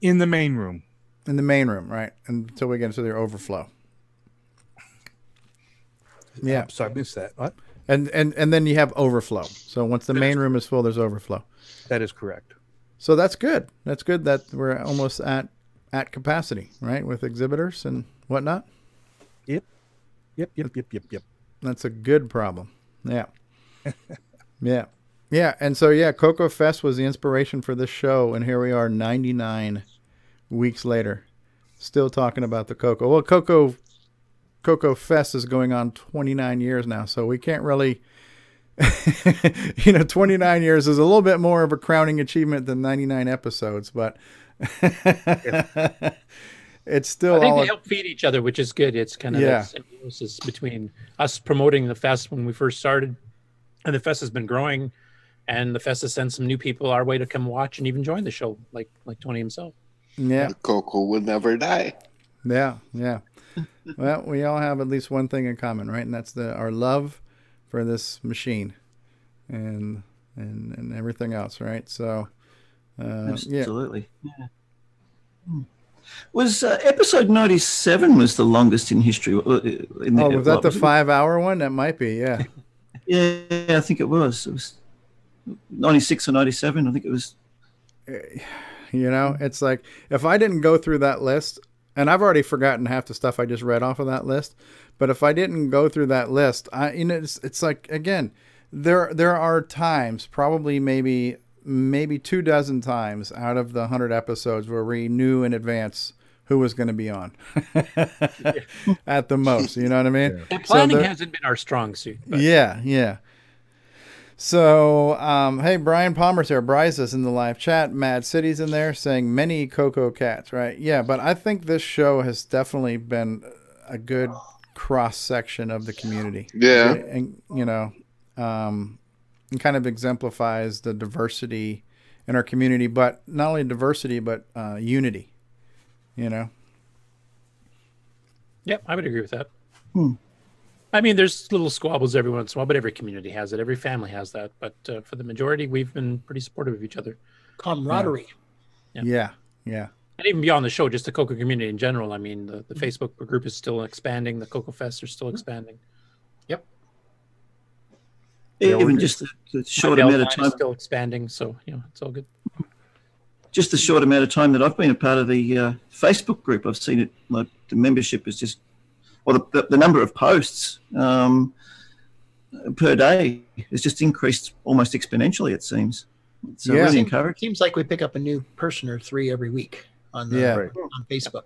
In the main room. In the main room, right, until we get into their overflow. Yeah. So I missed that. What? And then you have overflow. So once the main room is full, there's overflow. That is correct. So that's good. That's good that we're almost at capacity, right, with exhibitors and whatnot. Yep. That's a good problem. Yeah. Yeah. And so, CoCo Fest was the inspiration for this show. And here we are 99 weeks later, still talking about the CoCo. Well, CoCo Fest is going on 29 years now. So we can't really, 29 years is a little bit more of a crowning achievement than 99 episodes, but it's still. I think they help feed each other, which is good. It's kind of that symbiosis between us promoting the fest when we first started, and the fest has been growing, and the fest has sent some new people our way to come watch and even join the show, like Tony himself. Yeah, CoCo will never die. Yeah. Well, we all have at least one thing in common, right? And that's our love for this machine, and everything else, right? So, absolutely. Yeah. Was episode 97 was the longest in history? Was that the 5-hour one? That might be, yeah. Yeah, I think it was. It was 96 or 97. I think it was. It's like if I didn't go through that list, and I've already forgotten half the stuff I just read off of that list, but if I didn't go through that list, it's like, again, there are times, probably maybe 24 times out of the 100 episodes where we knew in advance who was going to be on at the most. You know what I mean? Yeah. And planning hasn't been our strong suit. But. Yeah. So, hey, Brian Palmer's here. Bryce is in the live chat. Mad City's in there saying many CoCo cats, right? Yeah, but I think this show has definitely been a good cross section of the community. Yeah. And it kind of exemplifies the diversity in our community, but not only diversity, but unity, Yep, I would agree with that. I mean, there's little squabbles every once in a while, but every community has it. Every family has that. But for the majority, we've been pretty supportive of each other. Camaraderie. Yeah. And even beyond the show, just the CoCo community in general. I mean, the Facebook group is still expanding. The CoCo Fest are still expanding. Yep. Even just the short amount of time. Still expanding, so it's all good. Just the short amount of time that I've been a part of the Facebook group, I've seen it. Like the membership is just, or the number of posts per day has just increased almost exponentially. It seems. It's really encouraging. Seems like we pick up a new person or 3 every week on Facebook.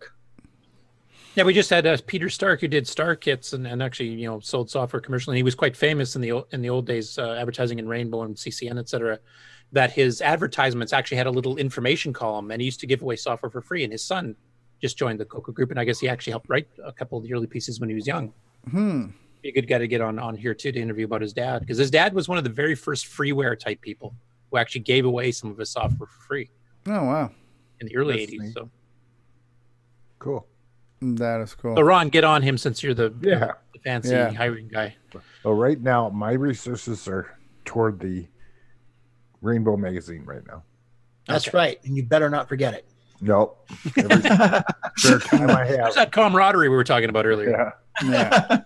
Yeah, we just had Peter Stark, who did Star Kits and actually sold software commercially. And he was quite famous in the old days, advertising in Rainbow and CCN, etc. That his advertisements actually had a little information column, and he used to give away software for free. And his son just joined the CoCo group, and I guess he actually helped write a couple of the early pieces when he was young. Be a good guy to get on here too to interview about his dad, because his dad was one of the very first freeware type people who actually gave away some of his software for free. Oh wow! In the early '80s, so cool. That is cool. So Ron, get on him since you're the fancy hiring guy. Well, right now my resources are toward the Rainbow magazine right now. That's right, and you better not forget it. Nope. Every spare time I have. There's that camaraderie we were talking about earlier. Yeah.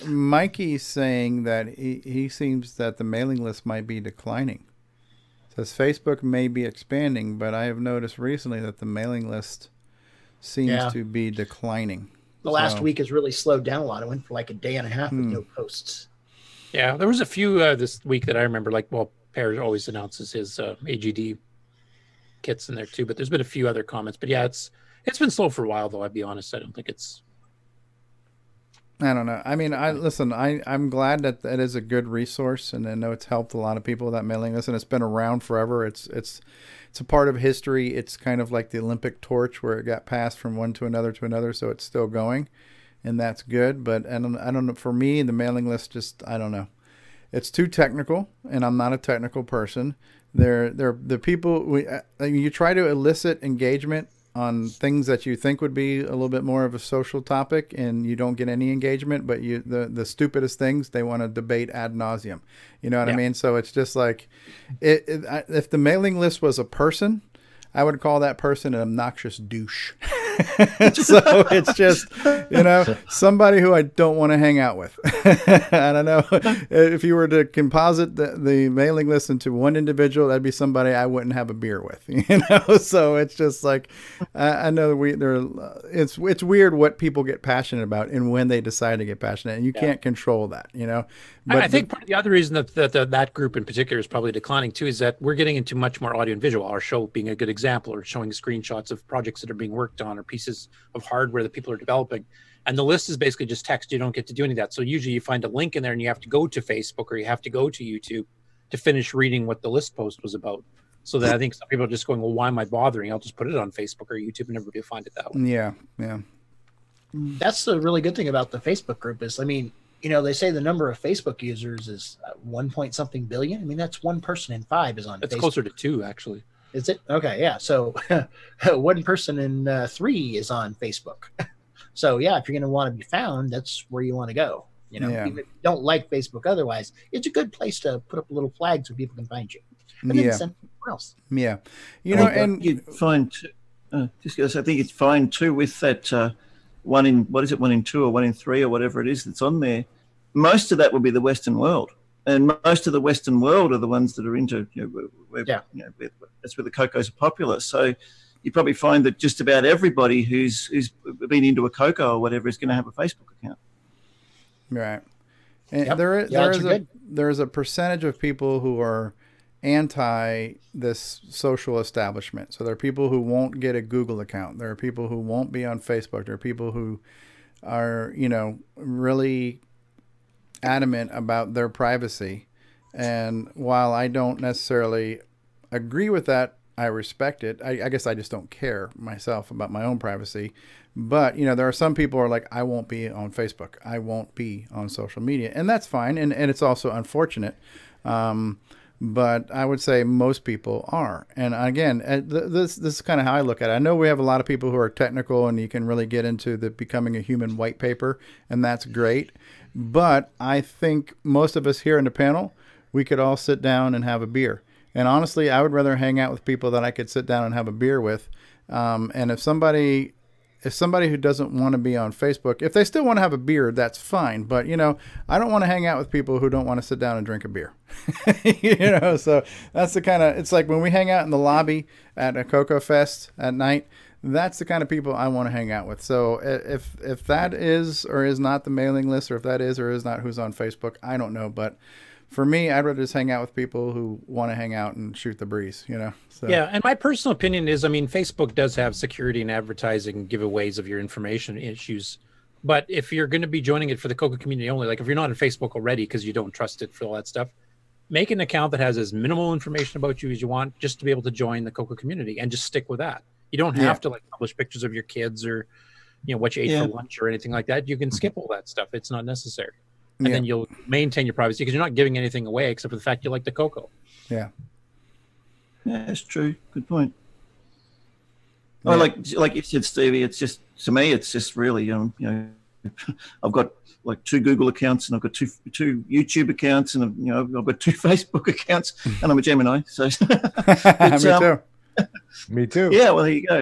Mikey's saying that he seems that the mailing list might be declining. Says Facebook may be expanding, but I have noticed recently that the mailing list seems to be declining. The last week has really slowed down a lot. It went for like a day and a half with no posts. Yeah, there was a few this week that I remember. Like, Pear always announces his AGD kits in there too, but there's been a few other comments. But yeah, it's been slow for a while, though. I'll be honest. I don't think it's. I don't know. I mean, I'm glad that it is a good resource, and I know it's helped a lot of people, that mailing list, and it's been around forever. It's a part of history. It's kind of like the Olympic torch, where it got passed from one to another, so it's still going, and that's good. But I don't know. For me, the mailing list I don't know. It's too technical, and I'm not a technical person. They're the people you try to elicit engagement on things that you think would be a little bit more of a social topic, and you don't get any engagement, but the stupidest things they want to debate ad nauseum. You know what I mean? So it's just like, if the mailing list was a person, I would call that person an obnoxious douche. So it's just, somebody who I don't want to hang out with. I don't know. If you were to composite the mailing list into one individual, that'd be somebody I wouldn't have a beer with. So it's just like, I know it's weird what people get passionate about and when they decide to get passionate, and you can't control that. But I think part of the other reason that group in particular is probably declining too is that we're getting into much more audio and visual. Our show being a good example, or showing screenshots of projects that are being worked on, or pieces of hardware that people are developing. And the list is basically just text. You don't get to do any of that. So usually you find a link in there and you have to go to Facebook or you have to go to YouTube to finish reading what the list post was about. So that I think some people are just going, well, why am I bothering? I'll just put it on Facebook or YouTube and everybody will find it that way. Yeah, yeah. That's the really good thing about the Facebook group is, I mean, you know, they say the number of Facebook users is 1 point something billion. I mean, that's 1 person in 5 is on It's Facebook. closer to 2, actually. Is it? Okay, yeah. So 1 person in 3 is on Facebook. So yeah, if you're going to want to be found, that's where you want to go. You know, Yeah. even if you don't like Facebook otherwise, it's a good place to put up a little flag so people can find you. And then Yeah. send somewhere else. Yeah. You know, and you'd find, just because I think it's fine too with that 1 in, what is it, 1 in 2 or 1 in 3 or whatever it is that's on there. Most of that will be the Western world. And most of the Western world are the ones that are into, you know, where that's where the CoCos are popular. So you probably find that just about everybody who's been into a CoCo or whatever is going to have a Facebook account. Right. And Yep. there Yeah, is that's a good. there's a percentage of people who are anti this social establishment. So there are people who won't get a Google account. There are people who won't be on Facebook. There are people who are, you know, really adamant about their privacy. And while I don't necessarily agree with that, I respect it. I guess I just don't care myself about my own privacy. But, you know, there are some people who are like, I won't be on Facebook. I won't be on social media. And that's fine. And it's also unfortunate. But I would say most people are. And again, this is kind of how I look at it. I know we have a lot of people who are technical and you can really get into the becoming a human white paper, and that's great. But I think most of us here in the panel, we could all sit down and have a beer. And honestly, I would rather hang out with people that I could sit down and have a beer with. And if somebody who doesn't want to be on Facebook, if they still want to have a beer, that's fine. But, you know, I don't want to hang out with people who don't want to sit down and drink a beer. You know, so that's the kind of, it's like when we hang out in the lobby at a CoCo Fest at night, that's the kind of people I want to hang out with. So if that is or is not the mailing list, or if that is or is not who's on Facebook, I don't know. But for me, I'd rather just hang out with people who want to hang out and shoot the breeze, you know? So. Yeah, and my personal opinion is, I mean, Facebook does have security and advertising giveaways of your information issues. But if you're going to be joining it for the CoCo community only, like if you're not on Facebook already because you don't trust it for all that stuff, make an account that has as minimal information about you as you want just to be able to join the CoCo community and just stick with that. You don't have to like publish pictures of your kids or, you know, what you ate for lunch or anything like that. You can skip all that stuff. It's not necessary. And then you'll maintain your privacy because you're not giving anything away except for the fact you like the CoCo. Yeah. Yeah, that's true. Good point. Oh, like you said, Stevie, it's just, to me, it's just really, you know, I've got like 2 Google accounts and I've got two YouTube accounts and, you know, I've got 2 Facebook accounts and I'm a Gemini. So Me too. Me too. Yeah, well, there you go.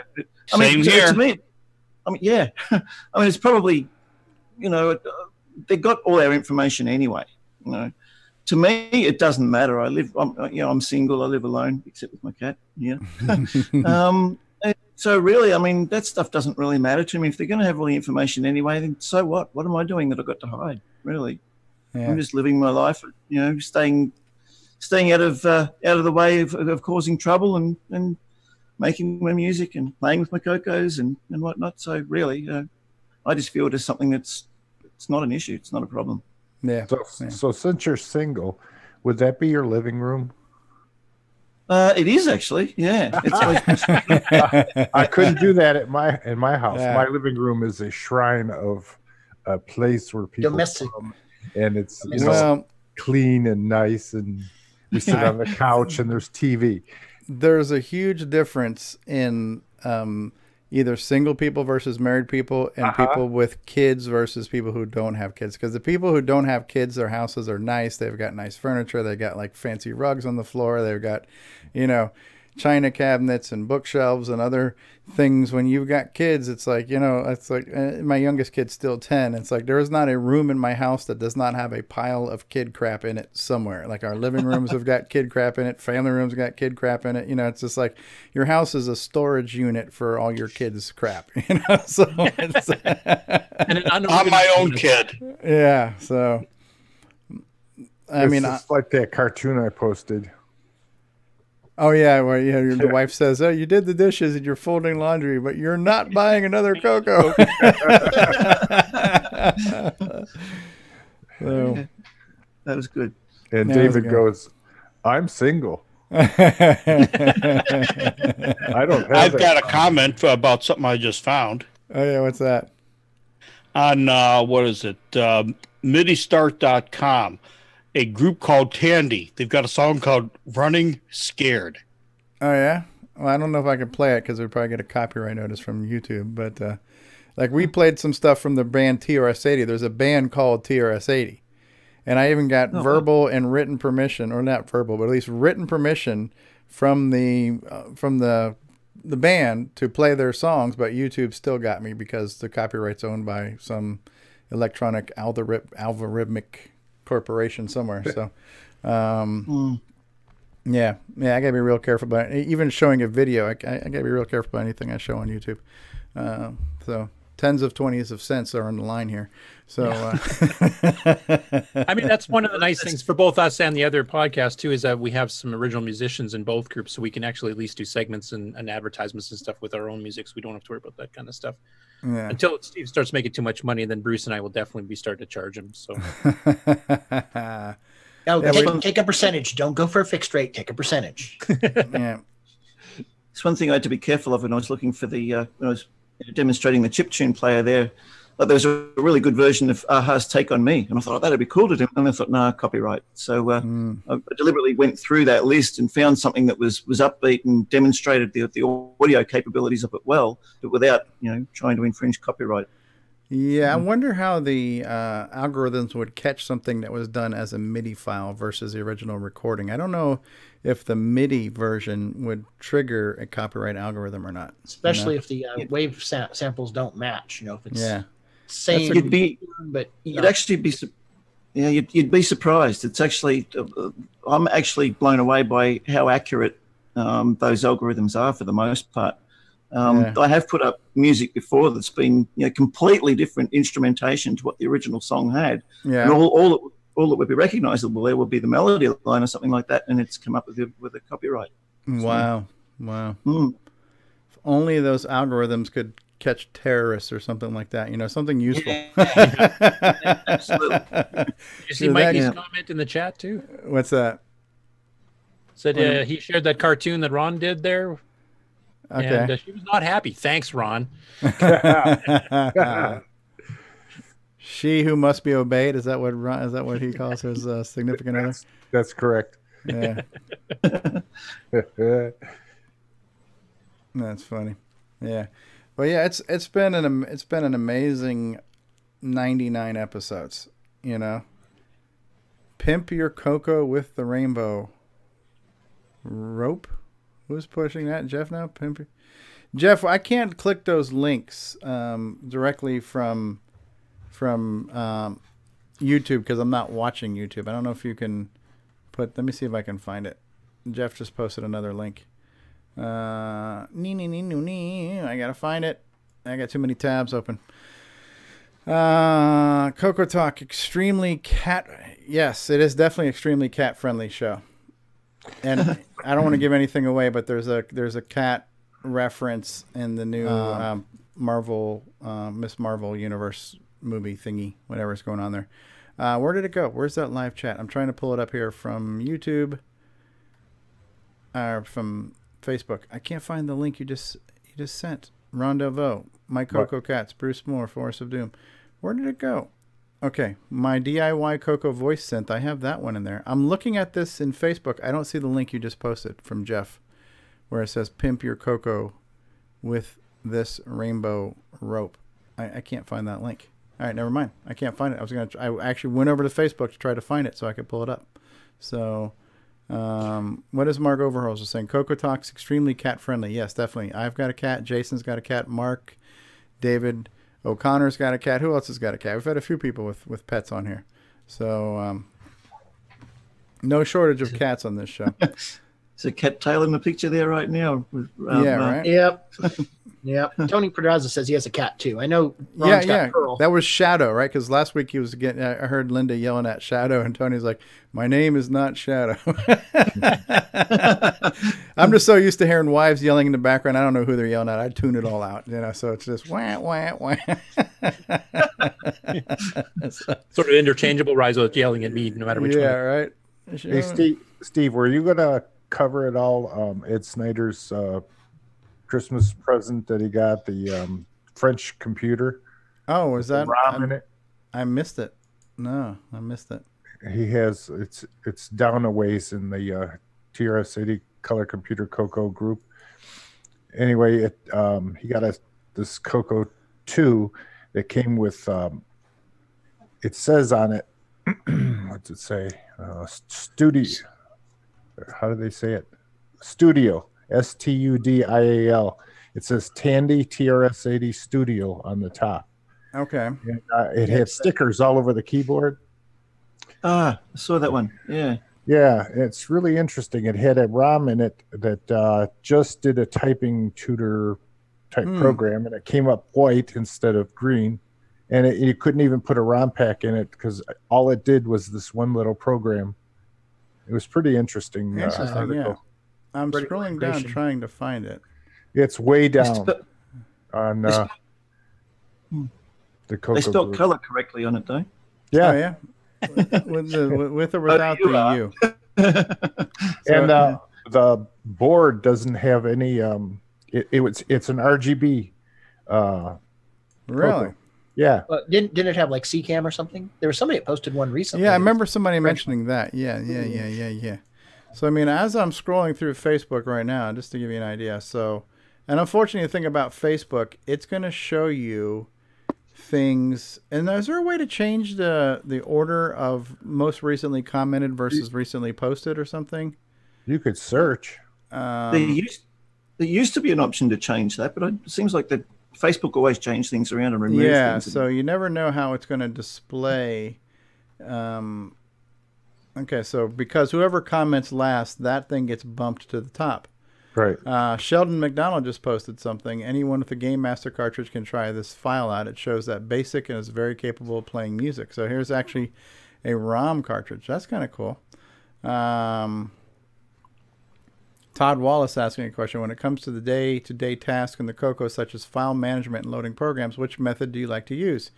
I mean, to me, I mean, yeah. I mean, it's probably, you know, they got all our information anyway. You know, to me, it doesn't matter. I'm single. I live alone, except with my cat. Yeah. So really, I mean, that stuff doesn't really matter to me. If they're going to have all the information anyway, then so what? What am I doing that I've got to hide? Really, I'm just living my life. You know, staying out of the way of causing trouble and making my music and playing with my CoCos and whatnot. So really, I just feel it is something it's not an issue. It's not a problem. Yeah. So since you're single, would that be your living room? It is actually, yeah. I couldn't do that in my house. Yeah. My living room is a shrine of a place where people come, and it's clean and nice, and we sit on the couch and there's TV. There's a huge difference in either single people versus married people and people with kids versus people who don't have kids. Because the people who don't have kids, their houses are nice. They've got nice furniture. They've got like fancy rugs on the floor. They've got, you know, china cabinets and bookshelves and other things. When you've got kids, it's like, you know, it's like my youngest kid's still 10. It's like there is not a room in my house that does not have a pile of kid crap in it somewhere. Like our living rooms have got kid crap in it. Family rooms got kid crap in it. You know, it's just like your house is a storage unit for all your kids' crap. You know, so it's, I'm my own kid. Yeah, so I mean, it's like that cartoon I posted. Oh yeah, well yeah. The wife says, "Oh, you did the dishes and you're folding laundry, but you're not buying another CoCo." So, that was good. And Yeah, David goes, "I'm single." I don't have I've that got a problem. comment about something I just found. Oh yeah, what's that? On what is it? MIDIstart.com. A group called Tandy. They've got a song called "Running Scared." Oh yeah. Well, I don't know if I can play it because we'd probably get a copyright notice from YouTube. But like we played some stuff from the band TRS-80. There's a band called TRS-80, and I even got verbal and written permission, or not verbal, but at least written permission from the band to play their songs. But YouTube still got me because the copyright's owned by some electronic algorithmic corporation somewhere. So, yeah, I gotta be real careful about even showing a video. I gotta be real careful about anything I show on YouTube. So tens of 20s of cents are on the line here. So, I mean, that's one of the nice things for both us and the other podcast too, is that we have some original musicians in both groups, so we can actually at least do segments and advertisements and stuff with our own music, so we don't have to worry about that kind of stuff. Yeah. Until Steve starts making too much money, then Bruce and I will definitely be starting to charge him. So, take a percentage. Don't go for a fixed rate. Take a percentage. Yeah. It's one thing I had to be careful of when I was looking for the when I was demonstrating the chiptune player there. But there was a really good version of Aha's Take on Me, and I thought, oh, that'd be cool to do. And I thought, nah, copyright. So I deliberately went through that list and found something that was upbeat and demonstrated the audio capabilities of it well, but without trying to infringe copyright. Yeah, I wonder how the algorithms would catch something that was done as a MIDI file versus the original recording. I don't know if the MIDI version would trigger a copyright algorithm or not. Especially if the wave samples don't match. If it's same, you'd but actually be, you'd be surprised. It's actually, I'm actually blown away by how accurate those algorithms are for the most part. I have put up music before that's been completely different instrumentation to what the original song had. Yeah. And all that would be recognizable there would be the melody line or something like that, and it's come up with a copyright. Wow. If only those algorithms could catch terrorists or something like that, something useful. Yeah, absolutely. Did you see Mikey's comment in the chat too? What's that? Said he shared that cartoon that Ron did there. Okay. And she was not happy. Thanks, Ron. She who must be obeyed. Is that what he calls his significant other? That's correct. Yeah. That's funny. Yeah. Well, yeah, it's been an amazing 99 episodes. Pimp your CoCo with the rainbow rope. Who's pushing that? Jeff now? Pimp. Jeff, I can't click those links directly from YouTube because I'm not watching YouTube. I don't know if you can let me see if I can find it. Jeff just posted another link. I gotta find it. I got too many tabs open. CoCoTALK, extremely cat. Yes, it is definitely extremely cat friendly show. And I don't want to give anything away, but there's a cat reference in the new Marvel Miss Marvel universe movie thingy, whatever's going on there. Where did it go? Where's that live chat? I'm trying to pull it up here from YouTube, from Facebook. I can't find the link you just sent. Ron Delvaux, My CoCo Cats, Bruce Moore, Forest of Doom. Where did it go? Okay, my DIY CoCo voice synth. I have that one in there. I'm looking at this in Facebook. I don't see the link you just posted from Jeff, where it says "Pimp your CoCo with this rainbow rope." I can't find that link. All right, never mind. I can't find it. I actually went over to Facebook to try to find it so I could pull it up. So, what is Mark Overholzer saying? CoCoTALK's extremely cat friendly. Yes, definitely. I've got a cat. Jason's got a cat. Mark, David, O'Connor's got a cat. Who else has got a cat? We've had a few people with pets on here. So, no shortage of cats on this show. There's a cat tail in the picture there right now. Yeah, right? Yep. Yeah. Tony Pedraza says he has a cat too. I know. Ron's got Pearl. That was Shadow, right? Because last week he was getting. I heard Linda yelling at Shadow, and Tony's like, "My name is not Shadow." I'm just so used to hearing wives yelling in the background. I don't know who they're yelling at. I tune it all out, so it's just wah wah wah. Sort of interchangeable. Rizzo yelling at me, no matter which one. Yeah, right. Hey, Steve, were you gonna cover it all? Ed Snyder's Christmas present that he got, the French computer. Oh, was that ROM in it? I missed it. No, I missed it. He has it's down a ways in the TRS-80 Color Computer CoCo group. Anyway, he got this CoCo 2 that came with. It says on it, what's it say? Studio. How do they say it? Studio. STUDIAL. It says Tandy TRS-80 Studio on the top. Okay. And, it had stickers all over the keyboard. I saw that one. Yeah. Yeah, it's really interesting. It had a ROM in it that just did a typing tutor type program, and it came up white instead of green. And you couldn't even put a ROM pack in it because all it did was this one little program. It was pretty interesting. Yeah. I'm scrolling down trying to find it. It's way down on the CoCo. They spelled group. color correctly on it, though. Yeah, oh, yeah. with or without the U. And the board doesn't have any. It's an RGB. Really? CoCo. Yeah. Didn't it have like CCAM or something? There was somebody that posted one recently. Yeah, I remember somebody mentioning that. Yeah. So, I mean, as I'm scrolling through Facebook right now, just to give you an idea. So, and unfortunately, the thing about Facebook, it's going to show you things. And is there a way to change the order of most recently commented versus recently posted or something? You could search. There used to be an option to change that, but it seems like that Facebook always change things around and remove things. Yeah, so you never know how it's going to display. Okay, so because whoever comments last, that thing gets bumped to the top. Right. Sheldon McDonald just posted something. Anyone with a Game Master cartridge can try this file out. It shows that BASIC and is very capable of playing music. So here's actually a ROM cartridge. That's kind of cool. Todd Wallace asking a question. When it comes to the day-to-day tasks in the CoCo, such as file management and loading programs, which method do you like to use?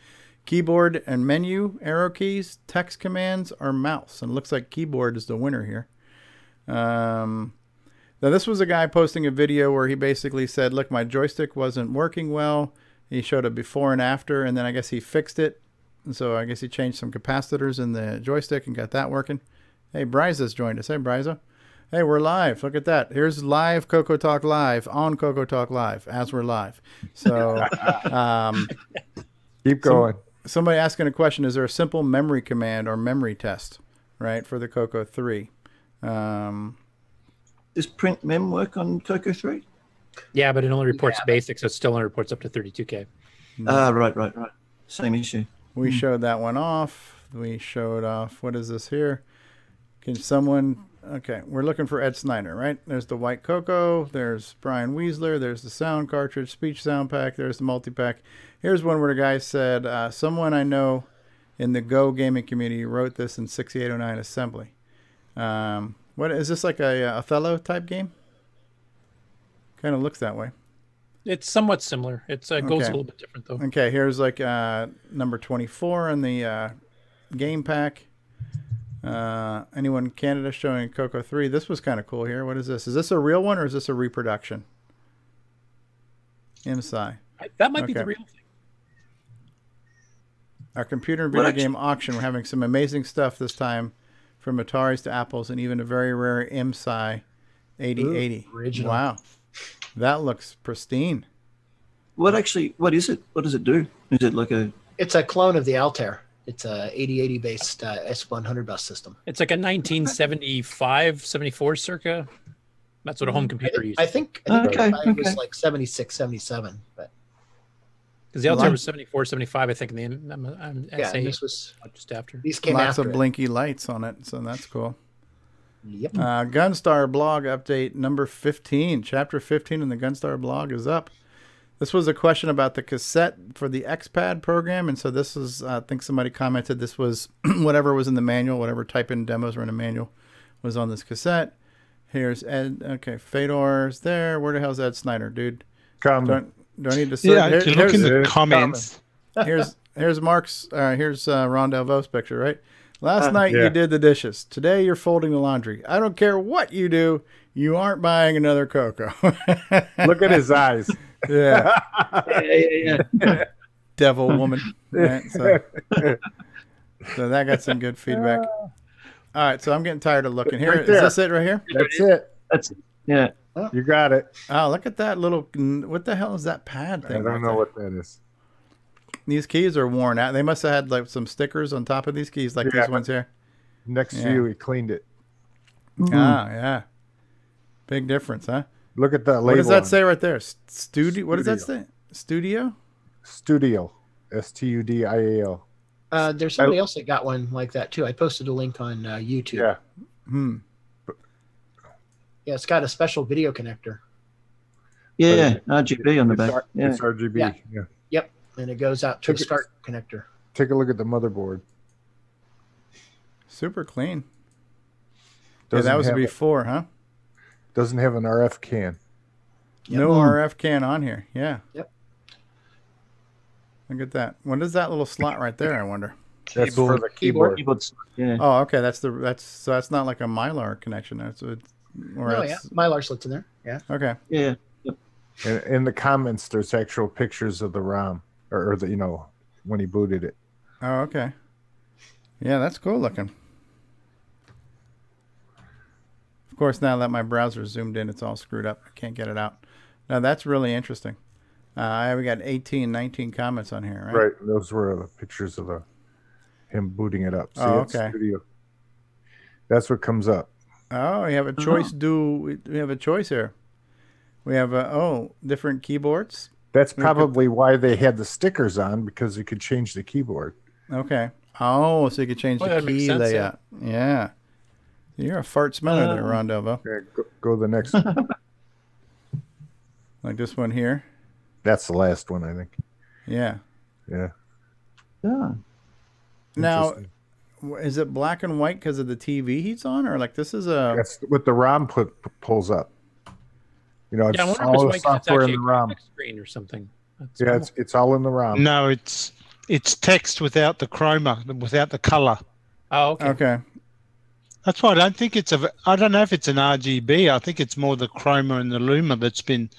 Keyboard and menu, arrow keys, text commands, or mouse? And it looks like keyboard is the winner here. Now, this was a guy posting a video where he basically said, look, my joystick wasn't working well. He showed a before and after, and then I guess he fixed it. And so I guess he changed some capacitors in the joystick and got that working. Hey, Bryza's joined us. Hey, Bryza. Hey, we're live. Look at that. Here's live CoCoTALK Live on CoCoTALK Live as we're live. So keep going. Somebody asking a question, is there a simple memory command or memory test, right, for the CoCo 3? Does print mem work on CoCo 3? Yeah, but it only reports basic, so it still only reports up to 32K. Right. Same issue. We showed that one off. We showed off, what is this here? Can someone... Okay, we're looking for Ed Snyder, right? There's the white CoCo. There's Brian Weasler. There's the sound cartridge, speech sound pack. There's the multi-pack. Here's one where the guy said, someone I know in the Go gaming community wrote this in 6809 assembly. What is this, like a Othello type game? Kind of looks that way. It's somewhat similar. It's goes a little bit different, though. Okay, here's like number 24 in the game pack. Anyone in Canada showing CoCo 3. This was kind of cool here. What is this? Is this a real one or is this a reproduction? MSI. That might be the real thing. Our computer and video game auction. We're having some amazing stuff this time, from Ataris to Apples and even a very rare MSI 8080. Original. Wow. That looks pristine. What is it? What does it do? Is it like a... It's a clone of the Altair. It's a 8080 based S100 bus system. It's like a 1975, 74 circa. That's what a home computer used. I think it was like 76, 77. But because the Altair was 74, 75, I think. And this was just after. These came Lots after of blinky lights on it, so that's cool. Yep. Gunstar blog update number 15. Chapter 15 in the Gunstar blog is up. This was a question about the cassette for the XPad program, and so this is, I think somebody commented this was whatever was in the manual, whatever type-in demos were in the manual was on this cassette. Here's Ed. Okay, Fedor's there. Where the hell's Ed Snyder, dude? Do I need to search? Yeah, if you look in the comments. Here's Mark's. Here's Ron Delvaux' picture, right? Last night you did the dishes. Today you're folding the laundry. I don't care what you do. You aren't buying another CoCo. Look at his eyes. Yeah. Yeah. Devil woman. Right? So that got some good feedback. All right, so I'm getting tired of looking. Here, Right is there. this it right here? That's it. That's it. Yeah. You got it. Oh, look at that little. What the hell is that pad thing? I don't know what that is. These keys are worn out. They must have had like some stickers on top of these keys, like these ones here. Next to you, he cleaned it. Ah, yeah. Big difference, huh? Look at that label. What does that say right there? Studio. What does that say? Studio? Studio. STUDIAL. There's somebody else that got one like that too. I posted a link on YouTube. Yeah. Yeah, it's got a special video connector. Yeah, RGB on the back. Yeah. It's RGB. Yeah. Yep, and it goes out to the start connector. Take a look at the motherboard. Super clean. Yeah, that was before, huh? Doesn't have an RF can. No RF can on here. Yeah. Yep. Look at that. What is that little slot right there? I wonder. That's for the keyboard. Yeah. Oh, okay. That's not like a Mylar connection. Mylar slits in there. Yeah. Okay. Yeah. And in the comments, there's actual pictures of the ROM, or the when he booted it. Oh, okay. Yeah, that's cool looking. Of course, now that my browser's zoomed in, it's all screwed up. I can't get it out. Now, that's really interesting. We got 18, 19 comments on here, right? Right. Those were the pictures of him booting it up. See, okay. Studio. That's what comes up. Oh, you have a choice. We have a choice here. We have different keyboards. That's probably why they had the stickers on, because you could change the keyboard. Okay. Oh, so you could change the key layout. Yeah. You're a fart smeller there, Ron Delvaux. Yeah, go the next one. Like this one here. That's the last one, I think. Yeah. Yeah. Yeah. Now, is it black and white because of the TV he's on, or like this is a? That's what the ROM pulls up. It's I wonder all if the it's white 'cause it's software in actually the ROM. a screen or something. It's all in the ROM. No, it's text without the chroma, without the color. Oh, okay. Okay. That's why I don't think I don't know if it's an RGB. I think it's more the chroma and the luma that's been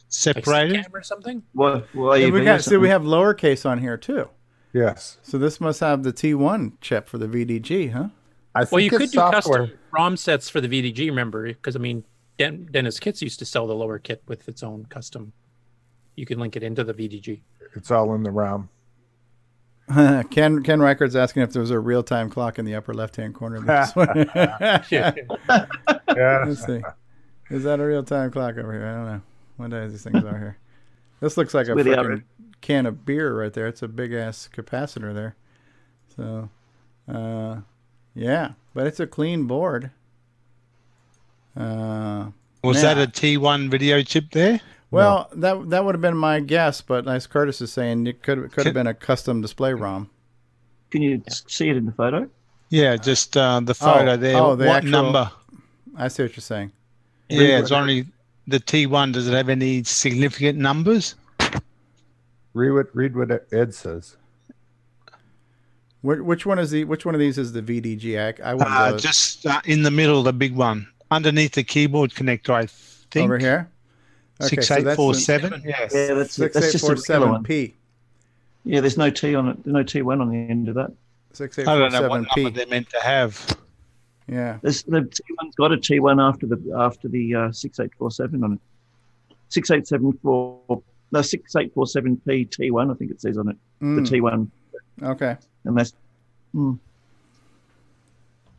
separated. Like camera or something? We have lowercase on here too. Yes. So this must have the T1 chip for the VDG, huh? Well, you could do custom ROM sets for the VDG, remember? Because, I mean, Dennis Kits used to sell the lower kit with its own custom. You can link it into the VDG. It's all in the ROM. Ken Reichert's asking if there's a real-time clock in the upper left-hand corner of this one. Yeah. Let's see. Is that a real-time clock over here? I don't know. What days these things are here? This looks like a freaking can of beer right there. It's a big-ass capacitor there. So, yeah. But it's a clean board. Was that a T1 video chip there? Well, that would have been my guess, but as Curtis is saying, it could have been a custom display ROM. Can you see it in the photo? Yeah, just the photo there. Oh, what number? I see what you're saying. Yeah, it's only the T1. Does it have any significant numbers? Read what Ed says. Which one of these is the VDG? I wouldn't just in the middle, the big one, underneath the keyboard connector. I think over here. Okay, 6847. Yes. Yeah, that's 6847P. Yeah, there's no T on it. There's no T1 on the end of that. 6847P. I don't know what number they're meant to have. Yeah. The T1's got a T1 after the 6847 on it. 6874. No, 6847P T1. I think it says on it. The T1. Okay. And that's.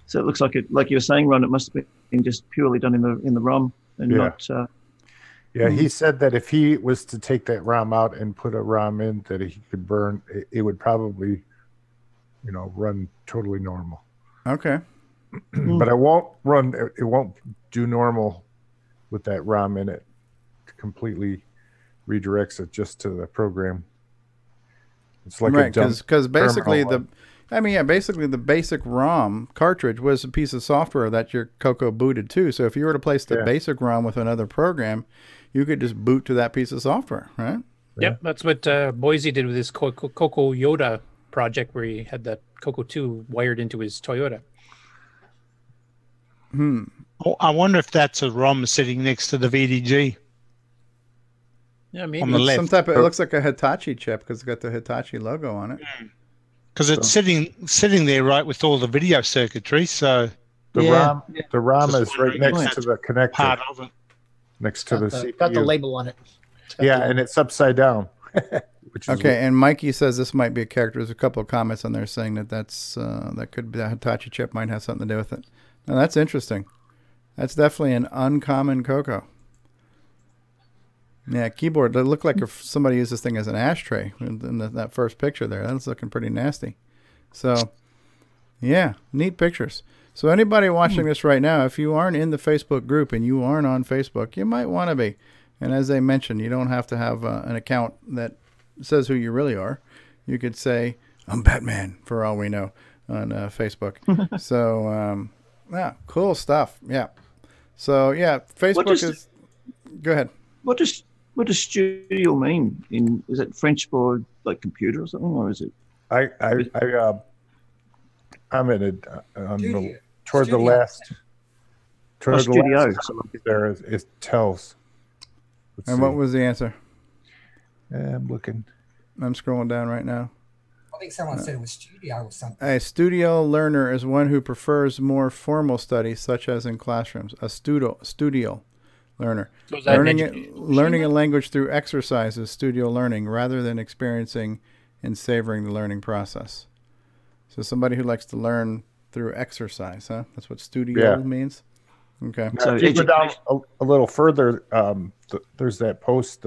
So it looks like like you were saying, Ron. It must have been just purely done in the ROM and not. Yeah, he said that if he was to take that ROM out and put a ROM in that he could burn, it would probably, run totally normal. Okay. But it won't do normal with that ROM in it completely redirects it just to the program. It's like right, because basically terminal. basically the basic ROM cartridge was a piece of software that your CoCo booted to. So if you were to place the basic ROM with another program, you could just boot to that piece of software, right? Yep, that's what Boise did with his CoCo Yoda project, where he had that CoCo 2 wired into his Toyota. Oh, I wonder if that's a ROM sitting next to the VDG. Yeah, maybe. On the left. Some type of, it looks like a Hitachi chip because it's got the Hitachi logo on it. Because it's sitting there right with all the video circuitry. So the ROM is right next to the connector. Part of it. Next to the CPU. Got the label on it. And it's upside down. Which is okay, and Mikey says this might be a character. There's a couple of comments on there saying that could be that Hitachi chip might have something to do with it. Now that's interesting. That's definitely an uncommon CoCo. Yeah, keyboard. It looked like if somebody used this thing as an ashtray in that first picture there. That's looking pretty nasty. So, yeah, neat pictures. So anybody watching this right now, if you aren't in the Facebook group and you aren't on Facebook, you might want to be. And as I mentioned, you don't have to have an account that says who you really are. You could say, I'm Batman, for all we know, on Facebook. So, yeah, cool stuff. Yeah. So, yeah, Facebook is... Go ahead. What does studio mean? Is it French for like computer or something, or is it? I'm in it toward the last. Toward the last there is tells. And what was the answer? I'm looking. I'm scrolling down right now. I think someone said it was studio or something. A studio learner is one who prefers more formal studies, such as in classrooms. A studio learner. So is that learning a language through exercise is studio learning rather than experiencing and savoring the learning process. So somebody who likes to learn through exercise, huh? That's what studio means? Okay. So if you go down a little further, there's that post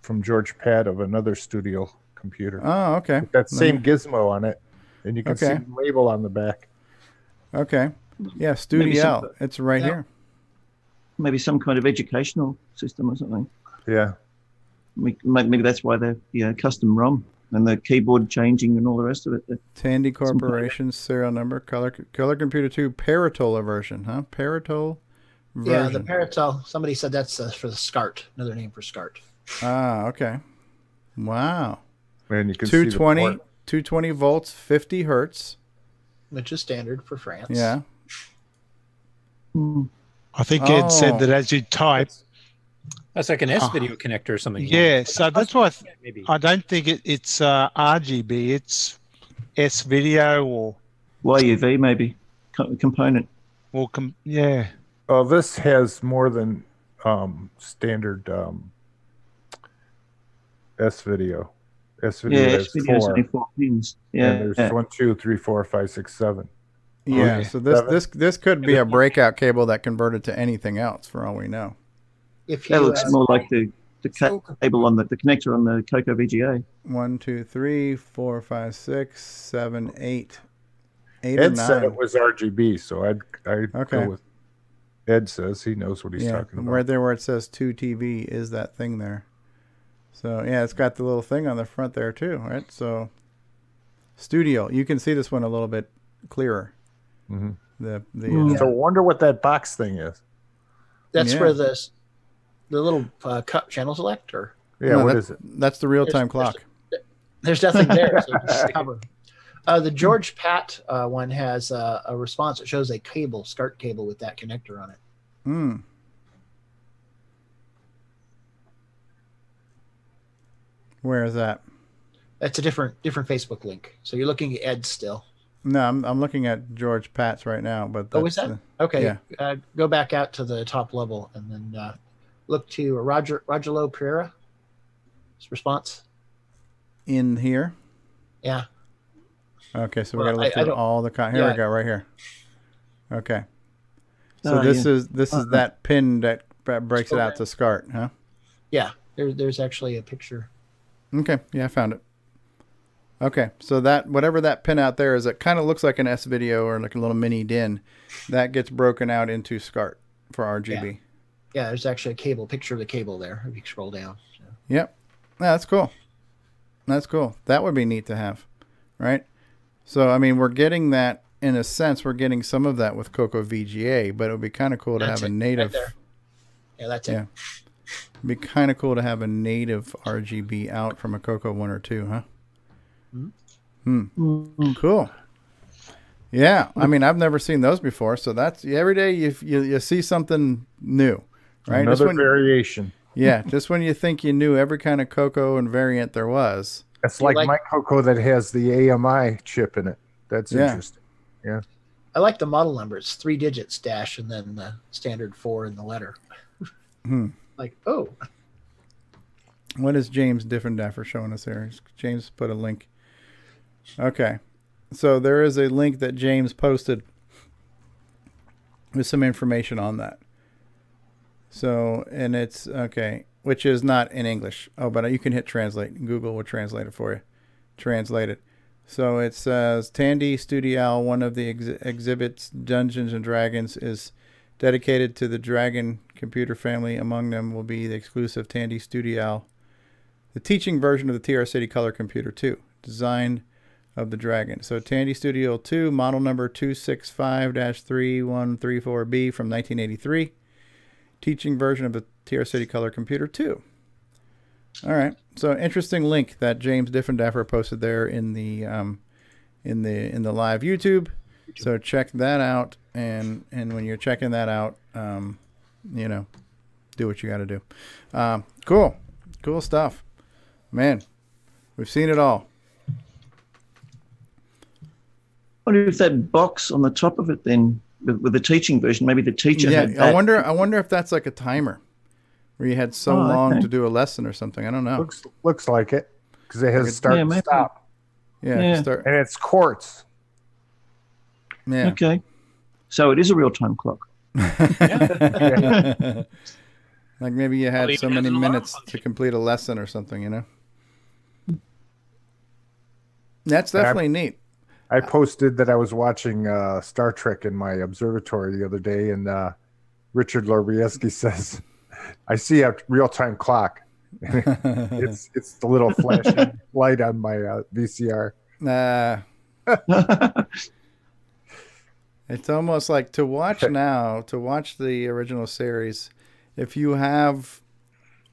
from George Pad of another studio computer. Oh, okay. With that same gizmo on it, and you can see the label on the back. Okay. Yeah, Studio. It's right here. Maybe some kind of educational system or something. Yeah. Maybe that's why they're custom ROM and the keyboard changing and all the rest of it. Tandy Corporation serial number, Color Computer 2 Paratola version, huh? Paratola version. Yeah, the Paratol. Somebody said that's for the SCART, another name for SCART. Ah, okay. Wow. And you can 220, see the port. 220 volts, 50 hertz. Which is standard for France. Yeah. I think Ed said that as you type. That's like an S-video connector or something. Yeah, so that's why I don't think it's RGB. It's S-video or... YUV maybe, component. Or yeah. Oh, this has more than standard S-video. S-video has S-video 4 pins. Yeah. And there's 1, 2, 3, 4, 5, 6, 7. Yeah, so this could be a breakout cable that converted to anything else for all we know. That looks more like the cable on the connector on the CoCo VGA. 1, 2, 3, 4, 5, 6, 7, 8. Ed or 9. Said it was RGB, so I'd go with Ed says he knows what he's talking about. Right there where it says 2TV is that thing there. So yeah, it's got the little thing on the front there too, right? So Studio, you can see this one a little bit clearer. Mm-hmm. So I wonder what that box thing is. That's for the little cut channel selector. Yeah, what is it? That's the real-time clock. There's nothing there. So just cover. The George Pat one has a response that shows a cable, SCART cable with that connector on it. Hmm. Where is that? That's a different Facebook link. So you're looking at Ed still. No, I'm looking at George Pat's right now. But is that? Okay. Yeah. Go back out to the top level and then look to Rogelo Pereira. Response. In here? Yeah. Okay, so we got to look through all the here we go, right here. Okay. So this is that pin that breaks it out to SCART, huh? Yeah. There's actually a picture. Okay. Yeah, I found it. Okay, so that whatever that pin out there is, it kind of looks like an S-video or like a little mini DIN. That gets broken out into SCART for RGB. Yeah, there's actually a cable picture of the cable there if you scroll down. So. Yep. Yeah, that's cool. That's cool. That would be neat to have, right? So, I mean, we're getting that, in a sense, we're getting some of that with CoCo VGA, but it would be kind of cool to have a native. Right there. Yeah, that's it. Yeah. It'd be kind of cool to have a native RGB out from a CoCo 1 or 2, huh? Cool. Yeah, I mean, I've never seen those before, so that's every day you see something new, right? Another variation. Yeah, just when you think you knew every kind of CoCo and variant there was. That's like my CoCo that has the AMI chip in it. That's interesting. Yeah. I like the model number. It's 3 digits dash and then the standard 4 in the letter. Like, oh. What is James Diffendaffer showing us here? James put a link. Okay. So there is a link that James posted with some information on that. So, and it's, okay, which is not in English. Oh, but you can hit translate. Google will translate it for you. Translate it. So it says, Tandy Studio, one of the exhibits, Dungeons and Dragons, is dedicated to the Dragon computer family. Among them will be the exclusive Tandy Studio, the teaching version of the TR City Color Computer 2, design of the Dragon. So Tandy Studio 2, model number 265-3134B from 1983. Teaching version of the TR City Color Computer 2. All right. So interesting link that James Diffendaffer posted there in the live YouTube. So check that out, and when you're checking that out, you know, do what you got to do. Cool stuff, man. We've seen it all. I wonder if that box on the top of it then, with the teaching version, maybe the teacher had that. I wonder if that's like a timer, where you had so long to do a lesson or something. I don't know. Looks like it, because it has start and stop. Yeah. And it's quartz. Yeah. Okay. So it is a real-time clock. Like maybe you had so many minutes to complete a lesson or something, you know? That's definitely neat. I posted that I was watching Star Trek in my observatory the other day, and Richard Lorbieski says, I see a real-time clock. it's the little flashing light on my VCR. It's almost like to watch the original series, if you have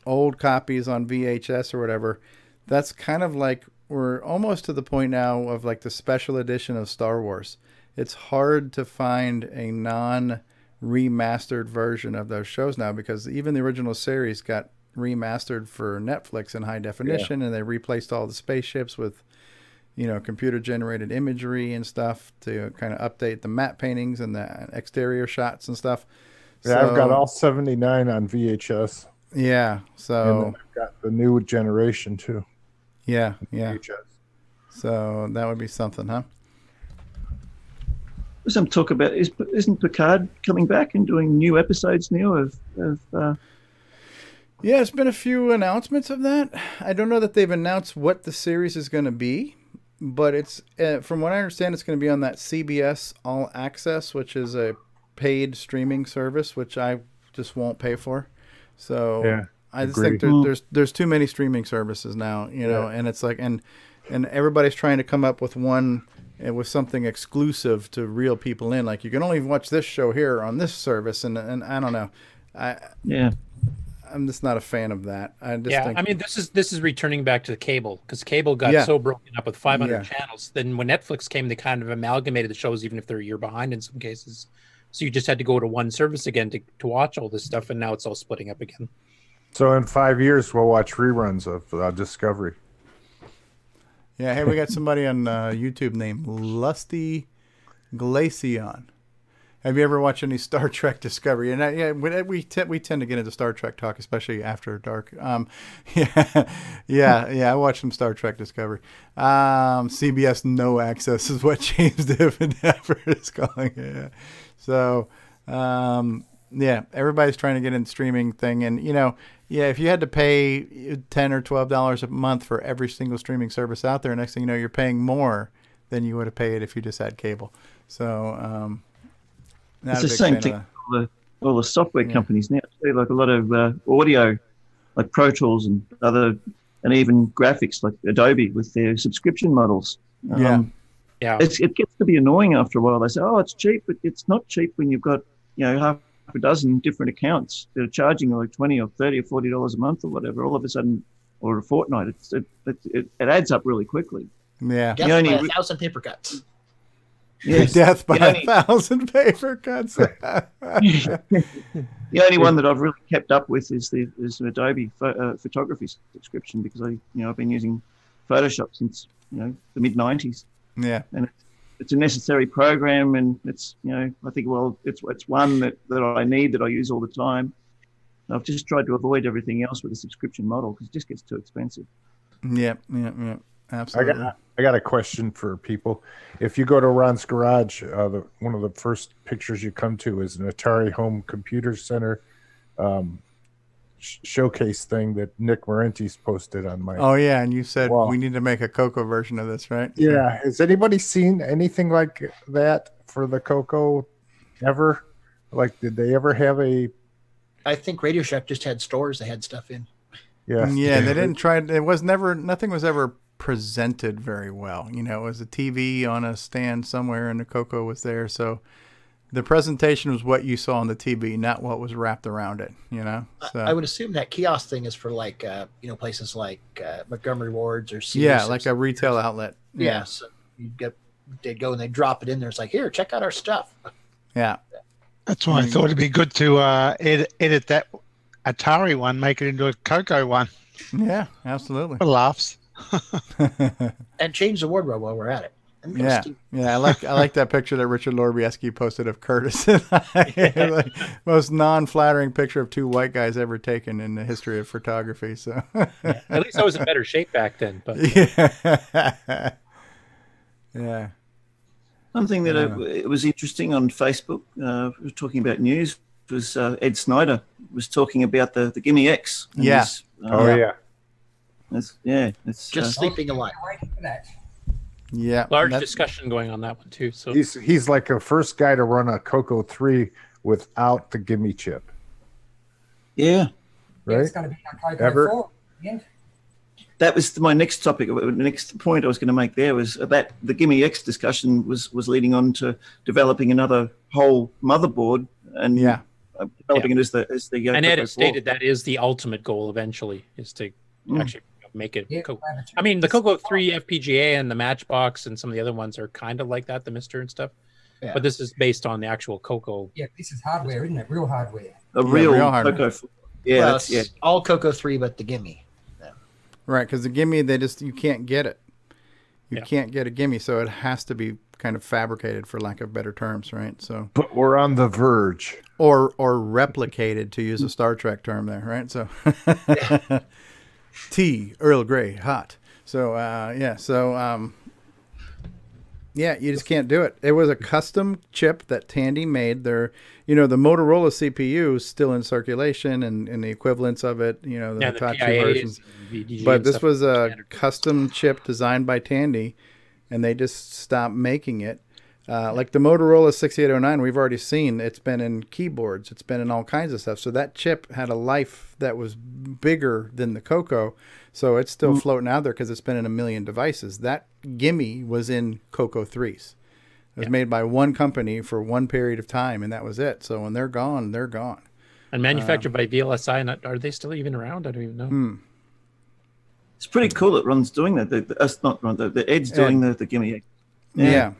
old copies on VHS or whatever, that's kind of like we're almost to the point now of like the special edition of Star Wars. It's hard to find a non-remastered version of those shows now, because even the original series got remastered for Netflix in high definition, and they replaced all the spaceships with, you know, computer-generated imagery and stuff to kind of update the matte paintings and the exterior shots and stuff. Yeah, I've got all 79 on VHS. Yeah, so and then I've got the new generation too. Yeah. VHS. So that would be something, huh? There's some talk about isn't Picard coming back and doing new episodes now of Yeah, there's been a few announcements of that. I don't know that they've announced what the series is going to be, but it's from what I understand, it's going to be on that CBS All Access, which is a paid streaming service, which I just won't pay for. So yeah, I just think there's too many streaming services now, you know, and it's like and everybody's trying to come up with with something exclusive to reel people in. Like, you can only watch this show here on this service, and I don't know. I'm just not a fan of that. I mean, this is returning back to the cable, because cable got so broken up with 500 channels. Then when Netflix came, they kind of amalgamated the shows, even if they're a year behind in some cases. So you just had to go to one service again to watch all this stuff, and now it's all splitting up again. So in 5 years, we'll watch reruns of Discovery. Yeah, hey, we got somebody on YouTube named Lusty Glaceon. Have you ever watched any Star Trek Discovery? And we tend to get into Star Trek talk, especially after dark. I watched some Star Trek Discovery. CBS No Access is what James Diffendaffer is calling it. Yeah. So, everybody's trying to get in the streaming thing, and if you had to pay $10 or $12 a month for every single streaming service out there, next thing you know, you're paying more than you would have paid if you just had cable. So. It's the same thing. All the software companies now too, like a lot of audio, like Pro Tools and even graphics like Adobe with their subscription models. It gets to be annoying after a while. They say, "Oh, it's cheap," but it's not cheap when you've got half a dozen different accounts that are charging like $20 or $30 or $40 a month or whatever. All of a sudden, or a fortnight, it adds up really quickly. Yeah, death by 1,000 paper cuts. Yes. Death by 1,000 paper cuts. The only one that I've really kept up with is an Adobe photography subscription, because I've been using Photoshop since the mid '90s. Yeah, and it's a necessary program, and it's I think it's one that I need, that I use all the time. I've just tried to avoid everything else with a subscription model because it just gets too expensive. Yeah, absolutely. I got a question for people. If you go to Ron's garage, one of the first pictures you come to is an Atari Home Computer Center showcase thing that Nick Marentes posted on my. Oh yeah, and you said we need to make a CoCo version of this, right? Yeah. Has anybody seen anything like that for the CoCo ever? Like, did they ever have a? I think Radio Shack just had stores they had stuff in. Yeah, they didn't try. It was never. Nothing was ever presented very well. It was a TV on a stand somewhere, and the CoCo was there. So the presentation was what you saw on the TV, not what was wrapped around it. So I would assume that kiosk thing is for like places like Montgomery Wards or Sears. Yeah, like a retail outlet. Yeah, so they'd go and they drop it in there. It's like, here, check out our stuff. Yeah, that's why I thought it'd be good to edit that Atari one, make it into a CoCo one. Yeah, absolutely. For laughs. And change the wardrobe while we're at it. Yeah. I like that picture that Richard Lorbieski posted of Curtis and I. Like, most non-flattering picture of two white guys ever taken in the history of photography. So at least I was in better shape back then. But yeah. Something that it was interesting on Facebook, talking about news, was Ed Snyder was talking about the Gimme X. Yeah. It's just sleeping a lot. Yeah, large discussion going on that one too. So he's like the first guy to run a CoCo 3 without the Gimme chip. Yeah, right. It's going to be like CoCo 4. Yeah. That was my next topic. The next point I was going to make there was that the Gimme X discussion was leading on to developing another whole motherboard and developing it as the and Ed has stated that is the ultimate goal eventually, is to actually make it. I mean, the CoCo 3 FPGA and the Matchbox and some of the other ones are kind of like that, the Mister and stuff. Yeah. But this is based on the actual CoCo. Yeah, this is hardware, isn't it? Real hardware. Real hardware. CoCo. Yeah, well, that's all CoCo 3, but the Gimme. Yeah. Right, because the Gimme, you can't get it. You can't get a Gimme, so it has to be kind of fabricated, for lack of better terms, right? So, but we're on the verge, or replicated, to use a Star Trek term there, right? So. Tea, Earl Grey, hot. So, you just can't do it. It was a custom chip that Tandy made. The Motorola CPU is still in circulation and the equivalents of it, the Hitachi versions. But this was a custom chip designed by Tandy, and they just stopped making it. Like the Motorola 6809, we've already seen it's been in keyboards. It's been in all kinds of stuff. So that chip had a life that was bigger than the CoCo. So it's still floating out there because it's been in 1 million devices. That Gimme was in CoCo 3s. It was made by one company for one period of time, and that was it. So when they're gone, they're gone. And manufactured by VLSI. Are they still even around? I don't even know. It's pretty cool that Ron's doing that. The Ed's doing the Gimme. Yeah.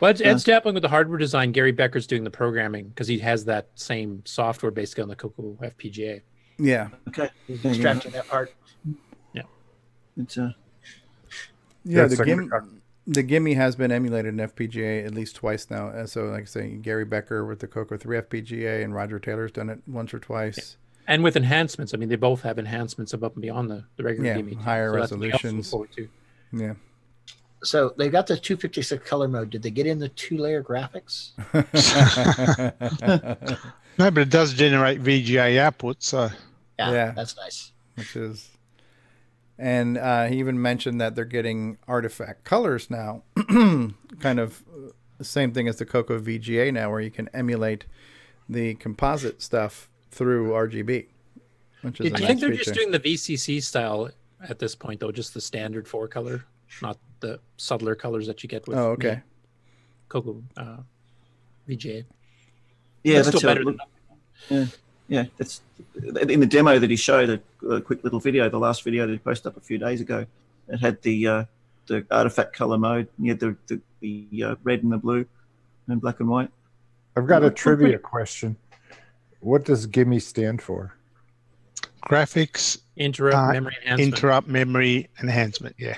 Well, Ed's dabbling with the hardware design. Gary Becker's doing the programming because he has that same software basically on the CoCo FPGA. Yeah. Okay. Extracting that part. Yeah. It's the Gimme has been emulated in FPGA at least twice now. So, like I say, Gary Becker with the CoCo 3 FPGA and Roger Taylor's done it once or twice. Yeah. And with enhancements. I mean, they both have enhancements above and beyond the regular Gimme. Higher resolutions. Yeah. So they got the 256 color mode. Did they get in the 2-layer graphics? No, but it does generate VGA output, so yeah, that's nice. Which is, and he even mentioned that they're getting artifact colors now, kind of the same thing as the CoCo VGA now, where you can emulate the composite stuff through RGB, which is a I nice think they're feature. just doing the VCC style at this point, though, just the standard 4-color, not the subtler colors that you get with CoCo VGA. Yeah, that's still better look, than yeah. That's in the demo that he showed, a quick little video, the last video that he posted up a few days ago. It had the artifact color mode. You had the red and the blue and black and white. I've got a trivia question. What does GIME stand for? Graphics interrupt memory enhancement. Interrupt memory enhancement. Yeah.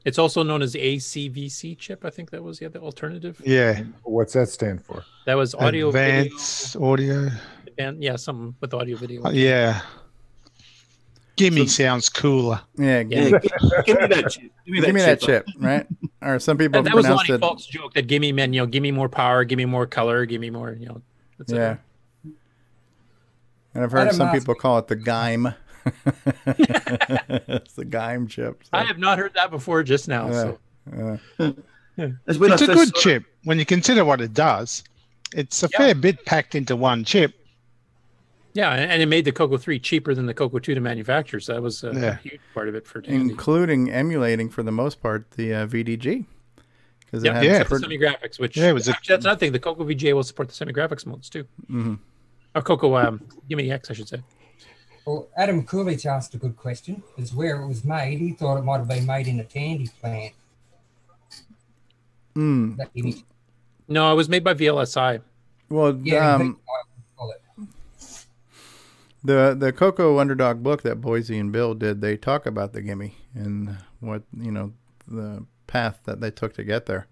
It's also known as ACVC chip. I think that was the other alternative. Yeah. What's that stand for? That was audio, advanced audio, and something with audio video. Yeah. Gimme sounds cooler. Yeah, give me that chip. Give me that chip, right? Or some people that was pronounce Lonnie it. Falk's joke that gimme meant, give me more power, give me more color, give me more, That's yeah. And I've heard some people call it the GIME. It's the GIME chip. So. I have not heard that before just now. It's a good chip when you consider what it does. It's a fair bit packed into one chip. Yeah, and it made the CoCo 3 cheaper than the CoCo 2 to manufacture, so that was a huge part of it for Tandy. Including emulating, for the most part, the VDG. Because it had the semi-graphics, which was that's another thing. The CoCo VGA will support the semi-graphics modes, too. Mm-hmm. Or CoCo Gimme X, I should say. Well, Adam Coolidge asked a good question. Is where it was made. He thought it might have been made in a Tandy plant. That image. No, it was made by VLSI. Well, the CoCo Underdog book that Boise and Bill did, they talk about the Gimme and what, the path that they took to get there.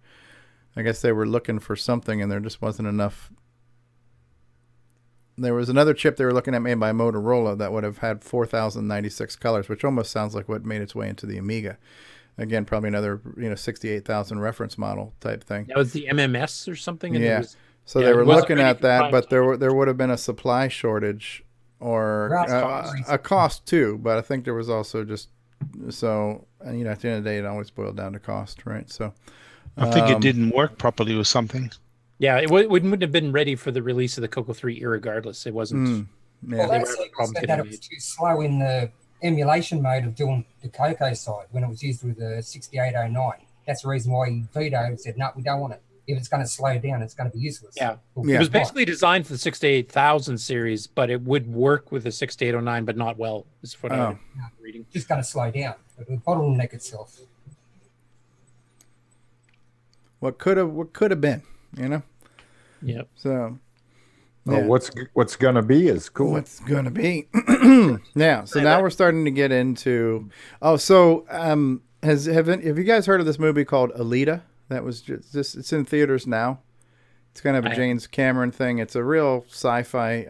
I guess they were looking for something and there just wasn't enough. There was another chip they were looking at made by Motorola that would have had 4,096 colors, which almost sounds like what made its way into the Amiga. Again, probably another 68,000 reference model type thing. That was the MMS or something. And yeah. So they were looking at that, but there would have been a supply shortage or a cost too. But I think there was also just at the end of the day, it always boiled down to cost, right? So I think it didn't work properly or something. Yeah, it wouldn't have been ready for the release of the CoCo 3 irregardless. It wasn't. Well, they said that it was too slow in the emulation mode of doing the CoCo side when it was used with the 6809. That's the reason why he vetoed and said, no, we don't want it. If it's going to slow down, it's going to be useless. Yeah. It was basically designed for the 68000 series, but it would work with the 6809, but not well, is what I'm reading. Just going to slow down. It would bottleneck itself. What could have been, Yep. So, what's gonna be is cool. What's gonna be? Yeah. So now we're starting to get into. Have you guys heard of this movie called Alita? That was just it's in theaters now. It's kind of a James Cameron thing. It's a real sci-fi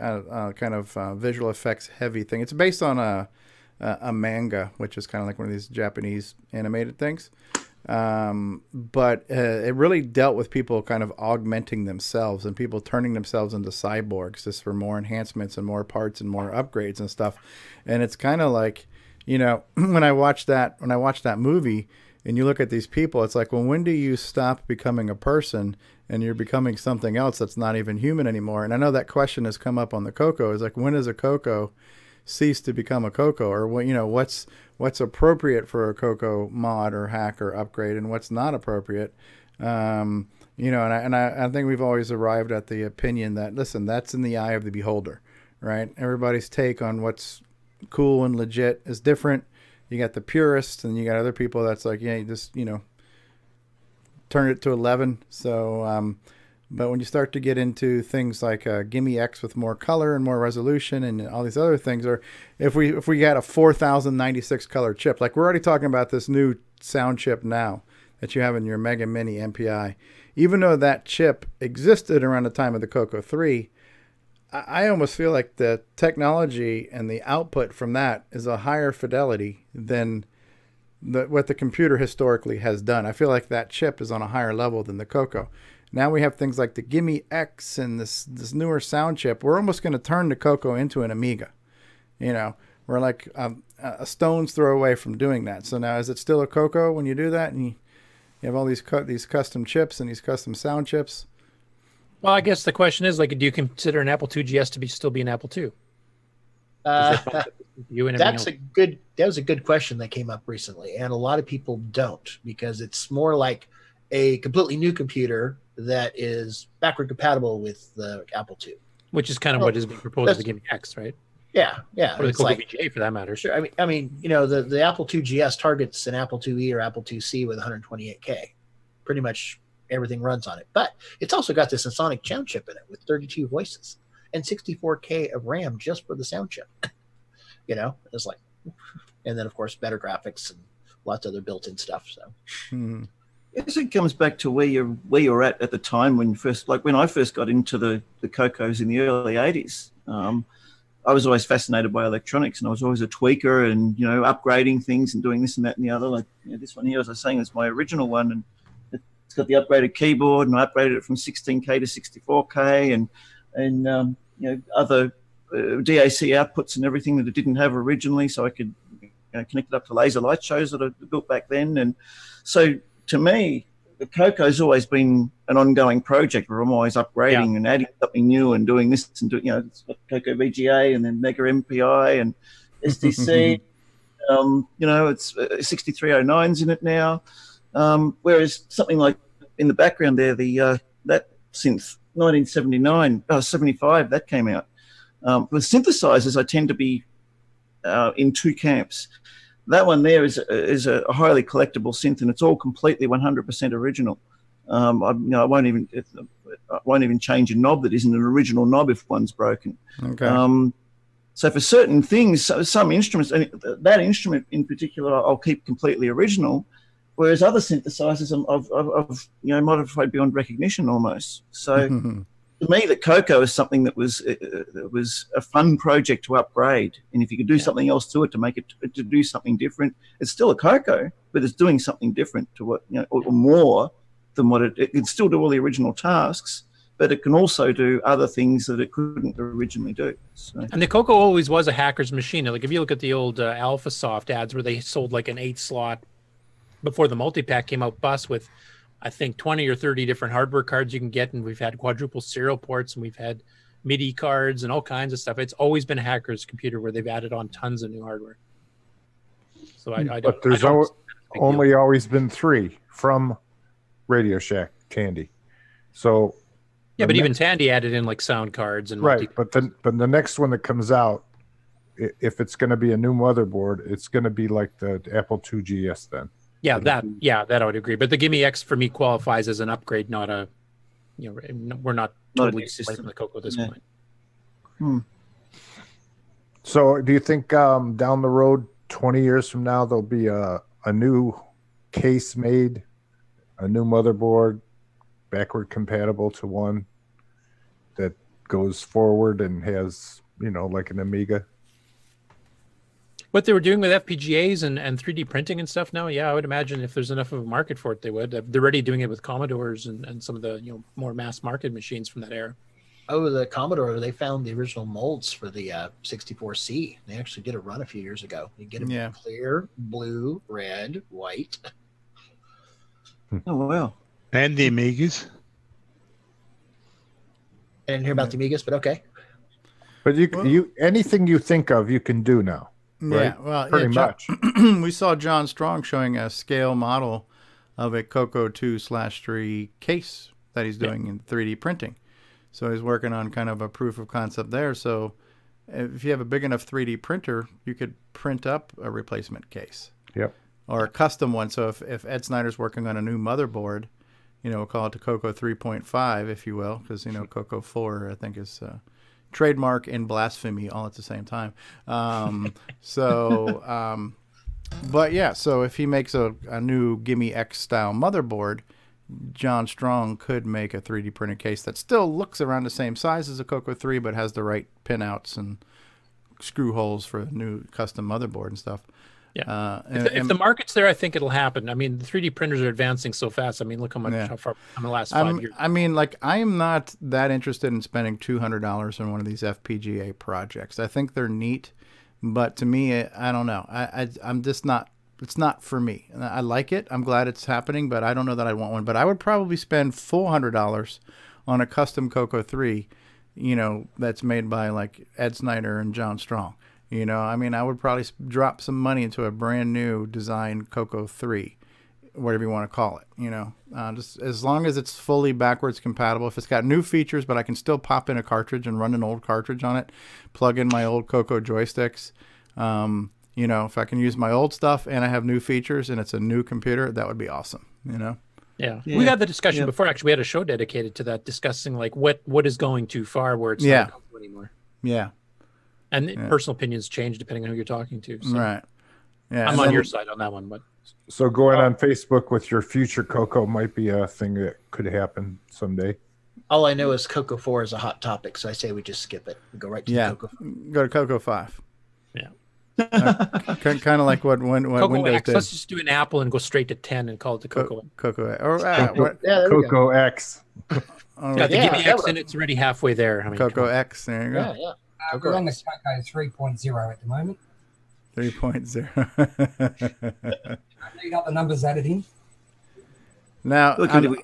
kind of visual effects heavy thing. It's based on a manga, which is kind of like one of these Japanese animated things. But it really dealt with people kind of augmenting themselves and people turning themselves into cyborgs just for more enhancements and more parts and more upgrades and stuff. And it's kind of like, when I watched that movie and you look at these people, it's like, well, when do you stop becoming a person and you're becoming something else that's not even human anymore? And I know that question has come up on the CoCo. Is like, when does a CoCo cease to become a CoCo, or what's appropriate for a CoCo mod or hack or upgrade, and what's not appropriate? And I think we've always arrived at the opinion that, listen, that's in the eye of the beholder, right? Everybody's take on what's cool and legit is different. You got the purists, and you got other people that's like, yeah, you just turn it to 11. So, but when you start to get into things like Gimme X with more color and more resolution and all these other things, or if we got a 4,096 color chip, like we're already talking about this new sound chip now that you have in your Mega Mini MPI, even though that chip existed around the time of the CoCo 3, I almost feel like the technology and the output from that is a higher fidelity than what the computer historically has done. I feel like that chip is on a higher level than the CoCo. Now we have things like the Gimme X and this newer sound chip. We're almost going to turn the CoCo into an Amiga. We're like a stone's throw away from doing that. So now, is it still a CoCo when you do that? And you have all these custom chips and these custom sound chips? Well, I guess the question is, like, do you consider an Apple II GS to still be an Apple II? That was a good question that came up recently, and a lot of people don't, because it's more like a completely new computer that is backward compatible with the Apple II, which is kind of what is being proposed as the Gimme X, right? Yeah. Or the It's CoCo like, VGA, for that matter. sure. I mean, the Apple II GS targets an Apple IIe or Apple IIc with 128K. Pretty much everything runs on it, but it's also got this Sonic sound chip in it with 32 voices and 64K of RAM just for the sound chip. It's like, and then of course better graphics and lots of other built-in stuff. So, I guess it comes back to where you're at the time when I first got into the CoCos in the early '80s. I was always fascinated by electronics, and I was always a tweaker and upgrading things and doing this and that and the other. Like this one here, as I was saying, is my original one, and it's got the upgraded keyboard, and I upgraded it from 16K to 64K, and other DAC outputs and everything that it didn't have originally, so I could connect it up to laser light shows that I built back then. And so to me, the CoCo's always been an ongoing project where I'm always upgrading and adding something new and doing this and doing, it's got CoCo VGA and then Mega MPI and SDC. It's 6309s in it now. Whereas something like in the background there, that synth 75 that came out. With synthesizers, I tend to be in two camps. That one there is a highly collectible synth, and it's all completely 100% original. I won't even change a knob that isn't an original knob if one's broken. Okay. So for certain things, some instruments, and that instrument in particular, I'll keep completely original. Whereas other synthesizers, I've modified beyond recognition almost. So to me, the CoCo is something that was a fun project to upgrade. And if you could do something else to it to make it to do something different, it's still a CoCo, but it's doing something different to what or more than what it can still do all the original tasks, but it can also do other things that it couldn't originally do. So. And the CoCo always was a hacker's machine. Like if you look at the old AlphaSoft ads where they sold like an 8-slot before the multi-pack came out bus with, I think, 20 or 30 different hardware cards you can get. And we've had quadruple serial ports and we've had MIDI cards and all kinds of stuff. It's always been a hacker's computer where they've added on tons of new hardware. So But there's only always been 3 from Radio Shack Tandy. So yeah, but even Tandy added in like sound cards and right. But the next one that comes out, if it's going to be a new motherboard, it's going to be like the Apple II GS then. Yeah, that I would agree. But the Gimme X for me qualifies as an upgrade, not a, we're not totally away from the CoCo at this point. So do you think down the road, 20 years from now, there'll be a new case made, a new motherboard, backward compatible to one that goes forward and has, like an Amiga? What they were doing with FPGAs and 3D printing and stuff now, yeah, I would imagine if there's enough of a market for it, they would. They're already doing it with Commodores and some of the more mass market machines from that era. Oh, the Commodore, they found the original molds for the 64C. They actually did a run a few years ago. You get them clear, blue, red, white. Oh, wow. And the Amigas. I didn't hear about the Amigas, but okay. But you anything you think of, you can do now. Right? Yeah, well, pretty much. We saw John Strong showing a scale model of a CoCo 2/3 case that he's doing in 3D printing. So he's working on kind of a proof of concept there. So if you have a big enough 3D printer, you could print up a replacement case. Yep. Or a custom one. So if Ed Snyder's working on a new motherboard, we'll call it the CoCo 3.5, if you will, because CoCo 4 I think is trademark and blasphemy all at the same time. But yeah, so if he makes a new Gimme X style motherboard, John Strong could make a 3D printed case that still looks around the same size as a CoCo 3, but has the right pinouts and screw holes for a new custom motherboard and stuff. Yeah. If the market's there, I think it'll happen. I mean, the 3D printers are advancing so fast. I mean, look how far in the last 5 years. I mean, like, I am not that interested in spending $200 on one of these FPGA projects. I think they're neat, but to me, I don't know. I'm just not. It's not for me. I like it. I'm glad it's happening, but I don't know that I want one. But I would probably spend $400 on a custom CoCo 3, you know, that's made by like Ed Snyder and John Strong. You know, I mean, I would probably drop some money into a brand new design CoCo 3, whatever you want to call it, you know, just as long as it's fully backwards compatible. If it's got new features, but I can still pop in a cartridge and run an old cartridge on it, plug in my old CoCo joysticks. You know, if I can use my old stuff and I have new features and it's a new computer, that would be awesome, you know? Yeah. We had the discussion before. Actually, we had a show dedicated to that, discussing like what is going too far where it's not CoCo anymore. Yeah. And personal opinions change depending on who you're talking to. So. Right. Yeah. I'm on your side on that one, but so going on Facebook with your future CoCo might be a thing that could happen someday. All I know is CoCo 4 is a hot topic, so I say we just skip it and go right to CoCo. Go to CoCo 5. Yeah. Kind of like what Windows X. did. Let's just do an Apple and go straight to 10 and call it the CoCo. CoCo. CoCo X. Got the Give Me X and it's already halfway there. I mean, CoCo X. There you go. Yeah. We're on the CoCo 3.0 at the moment. 3.0. I need up the numbers added in. Now, look, we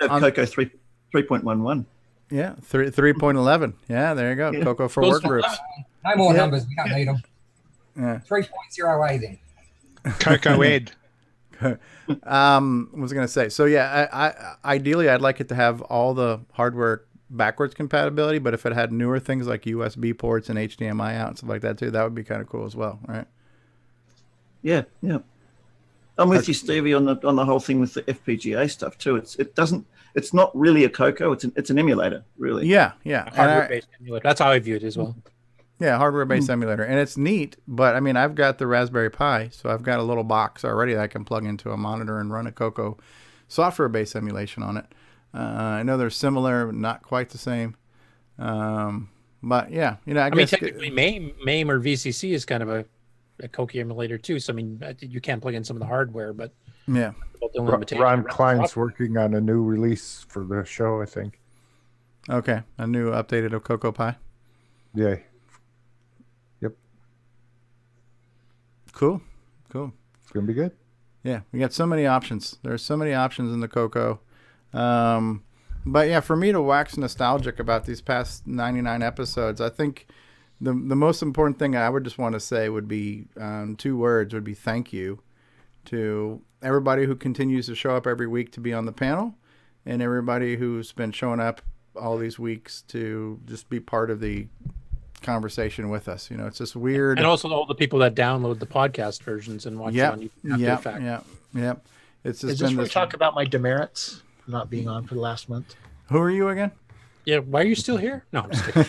have CoCo 3.11. Yeah, 3.11. Yeah, there you go. Yeah. CoCo for work groups. No more numbers. We don't need them. Yeah. 3.0A then. CoCo Ed. What was I going to say? So yeah, I ideally I'd like it to have all the hardware backwards compatibility, but if it had newer things like USB ports and HDMI out and stuff like that too, that would be kind of cool as well, right? Yeah, yeah. I'm with you, Stevie, on the whole thing with the FPGA stuff too. It's not really a CoCo. It's an emulator, really. Yeah, yeah. Hardware-based emulator. That's how I view it as well. Yeah, hardware-based emulator, and it's neat. But I mean, I've got the Raspberry Pi, so I've got a little box already that I can plug into a monitor and run a CoCo software-based emulation on it. I know they're similar, not quite the same. But yeah, you know, I guess technically MAME or VCC is kind of a CoCo emulator too. So I mean, you can plug in some of the hardware, but yeah. Ron Klein's working on a new release for the show, I think. Okay, a new updated of CoCo Pi. Yeah. Yep. Cool. It's gonna be good. Yeah, we got so many options. There's so many options in the CoCo. But yeah, for me to wax nostalgic about these past 99 episodes, I think the most important thing I would just want to say would be 2 words, would be thank you to everybody who continues to show up every week to be on the panel, and everybody who's been showing up all these weeks to just be part of the conversation with us. You know, it's just weird. And also all the people that download the podcast versions and watch it on YouTube after the fact. Yeah. It's just Is this where we talk about my demerits for not being on for the last month? Who are you again? Yeah, why are you still here? No, I'm just kidding.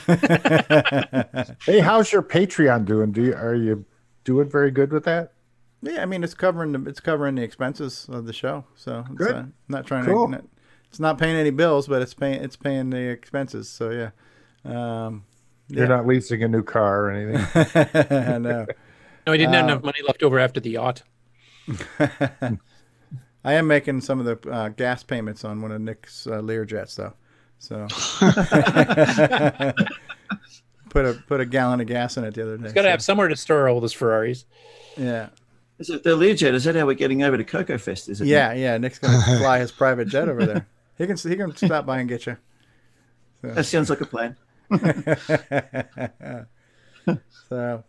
Hey, how's your Patreon doing? Are you doing very good with that? Yeah, I mean it's covering the expenses of the show, so it's, good. Not trying to. It's not paying any bills, but it's paying the expenses. So yeah. You're not leasing a new car or anything. No. No, I didn't have enough money left over after the yacht. I am making some of the gas payments on one of Nick's Learjets, though. So put a gallon of gas in it the other day. He's got to have somewhere to store all those Ferraris. Yeah. Is it the Learjet? Is that how we're getting over to CoCo Fest? Is it? Yeah. Nick's gonna fly his private jet over there. He can stop by and get you. So. That sounds like a plan. So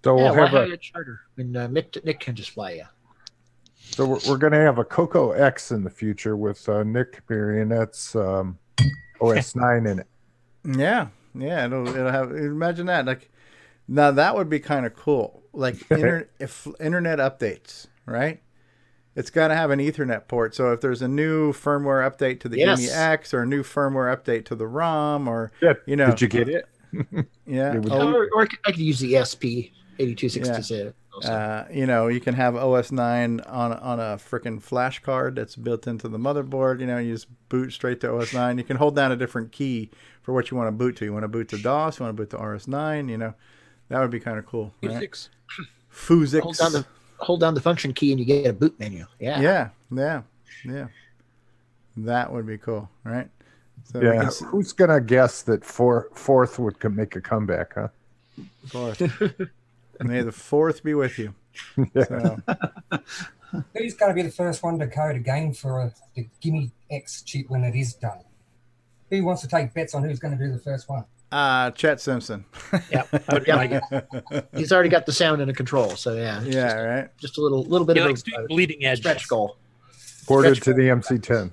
we'll have a charter, and Nick can just fly you. So we're going to have a CoCo X in the future with Nick appearing. That's OS 9 in it. Yeah. It'll have. Imagine that. Like, now that would be kind of cool. Like if internet updates, right? It's got to have an Ethernet port. So if there's a new firmware update to the EMI X or a new firmware update to the ROM, or you know, did you get it? Yeah. Or I could use the SP8266. You know, you can have OS 9 on a freaking flash card that's built into the motherboard. You know, you just boot straight to OS 9. You can hold down a different key for what you want to boot to. You want to boot to DOS, you want to boot to OS 9, you know. That would be kind of cool. Right? Fuzix. Hold down the function key and you get a boot menu. Yeah. That would be cool, right? So who's gonna guess that fourth would make a comeback, huh? Fourth. May the fourth be with you. So. Who's going to be the first one to code a game for the Gimme X chip when it is done? Who wants to take bets on who's going to do the first one? Chet Simpson. Yeah, he's already got the sound under control. So yeah, yeah, right. Just a little bit of a bleeding edge stretch goal. Ported to the MC10.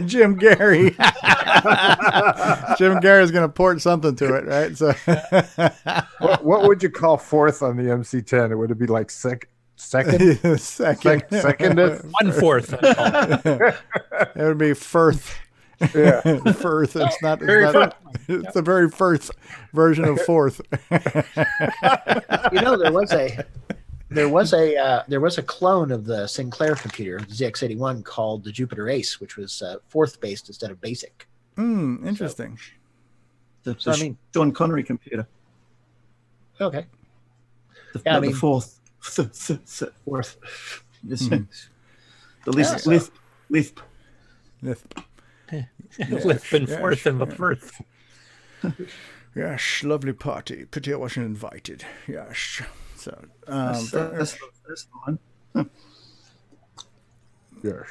Jim Gary. Jim Gary is going to port something to it, right? So, what would you call fourth on the MC10? It would be like second. Second. Second. 1/4. It would be Firth. Yeah, Firth. It's not. It's the very first version of fourth. You know, there was a clone of the Sinclair computer, the ZX81, called the Jupiter Ace, which was fourth based instead of basic. Interesting. The John Connery computer. Okay. The fourth. Fourth. The lisp. Lisp and fourth and the first. Yes, lovely party. Pity I wasn't invited. Yes. So that's the one. Yes.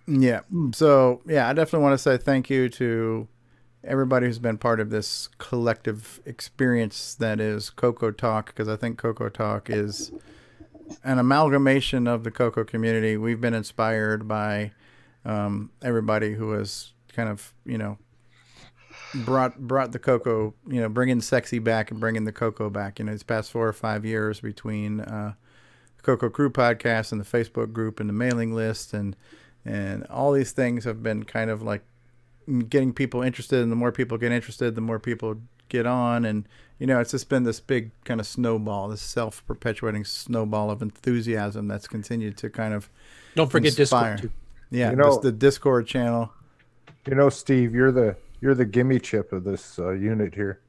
Yeah. So yeah, I definitely want to say thank you to everybody who's been part of this collective experience that is CoCoTALK, because I think CoCoTALK is an amalgamation of the CoCo community. We've been inspired by everybody who has kind of, brought the CoCo, bringing sexy back and bringing the CoCo back. These past 4 or 5 years between the CoCo Crew podcast and the Facebook group and the mailing list and all these things have been kind of like getting people interested, and the more people get interested, the more people get on, and it's just been this big kind of snowball, this self-perpetuating snowball of enthusiasm that's continued to kind of don't forget inspire. Discord too. Yeah, the Discord channel. Steve, you're the gimme chip of this unit here.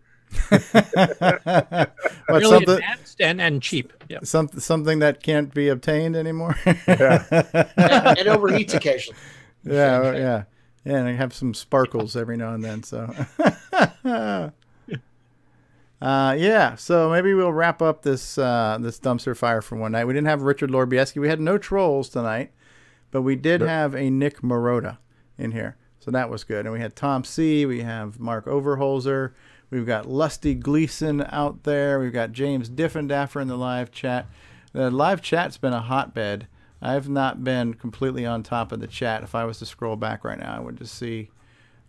Really advanced and cheap. Yeah. Something that can't be obtained anymore. Yeah. And overheats occasionally. Yeah. And I have some sparkles every now and then. So, so maybe we'll wrap up this dumpster fire for one night. We didn't have Richard Lorbieski. We had no trolls tonight, but we did have a Nick Marotta in here. So that was good. And we had Tom C. We have Mark Overholzer. We've got Lusty Gleason out there. We've got James Diffendaffer in the live chat. The live chat's been a hotbed. I've not been completely on top of the chat. If I was to scroll back right now, I would just see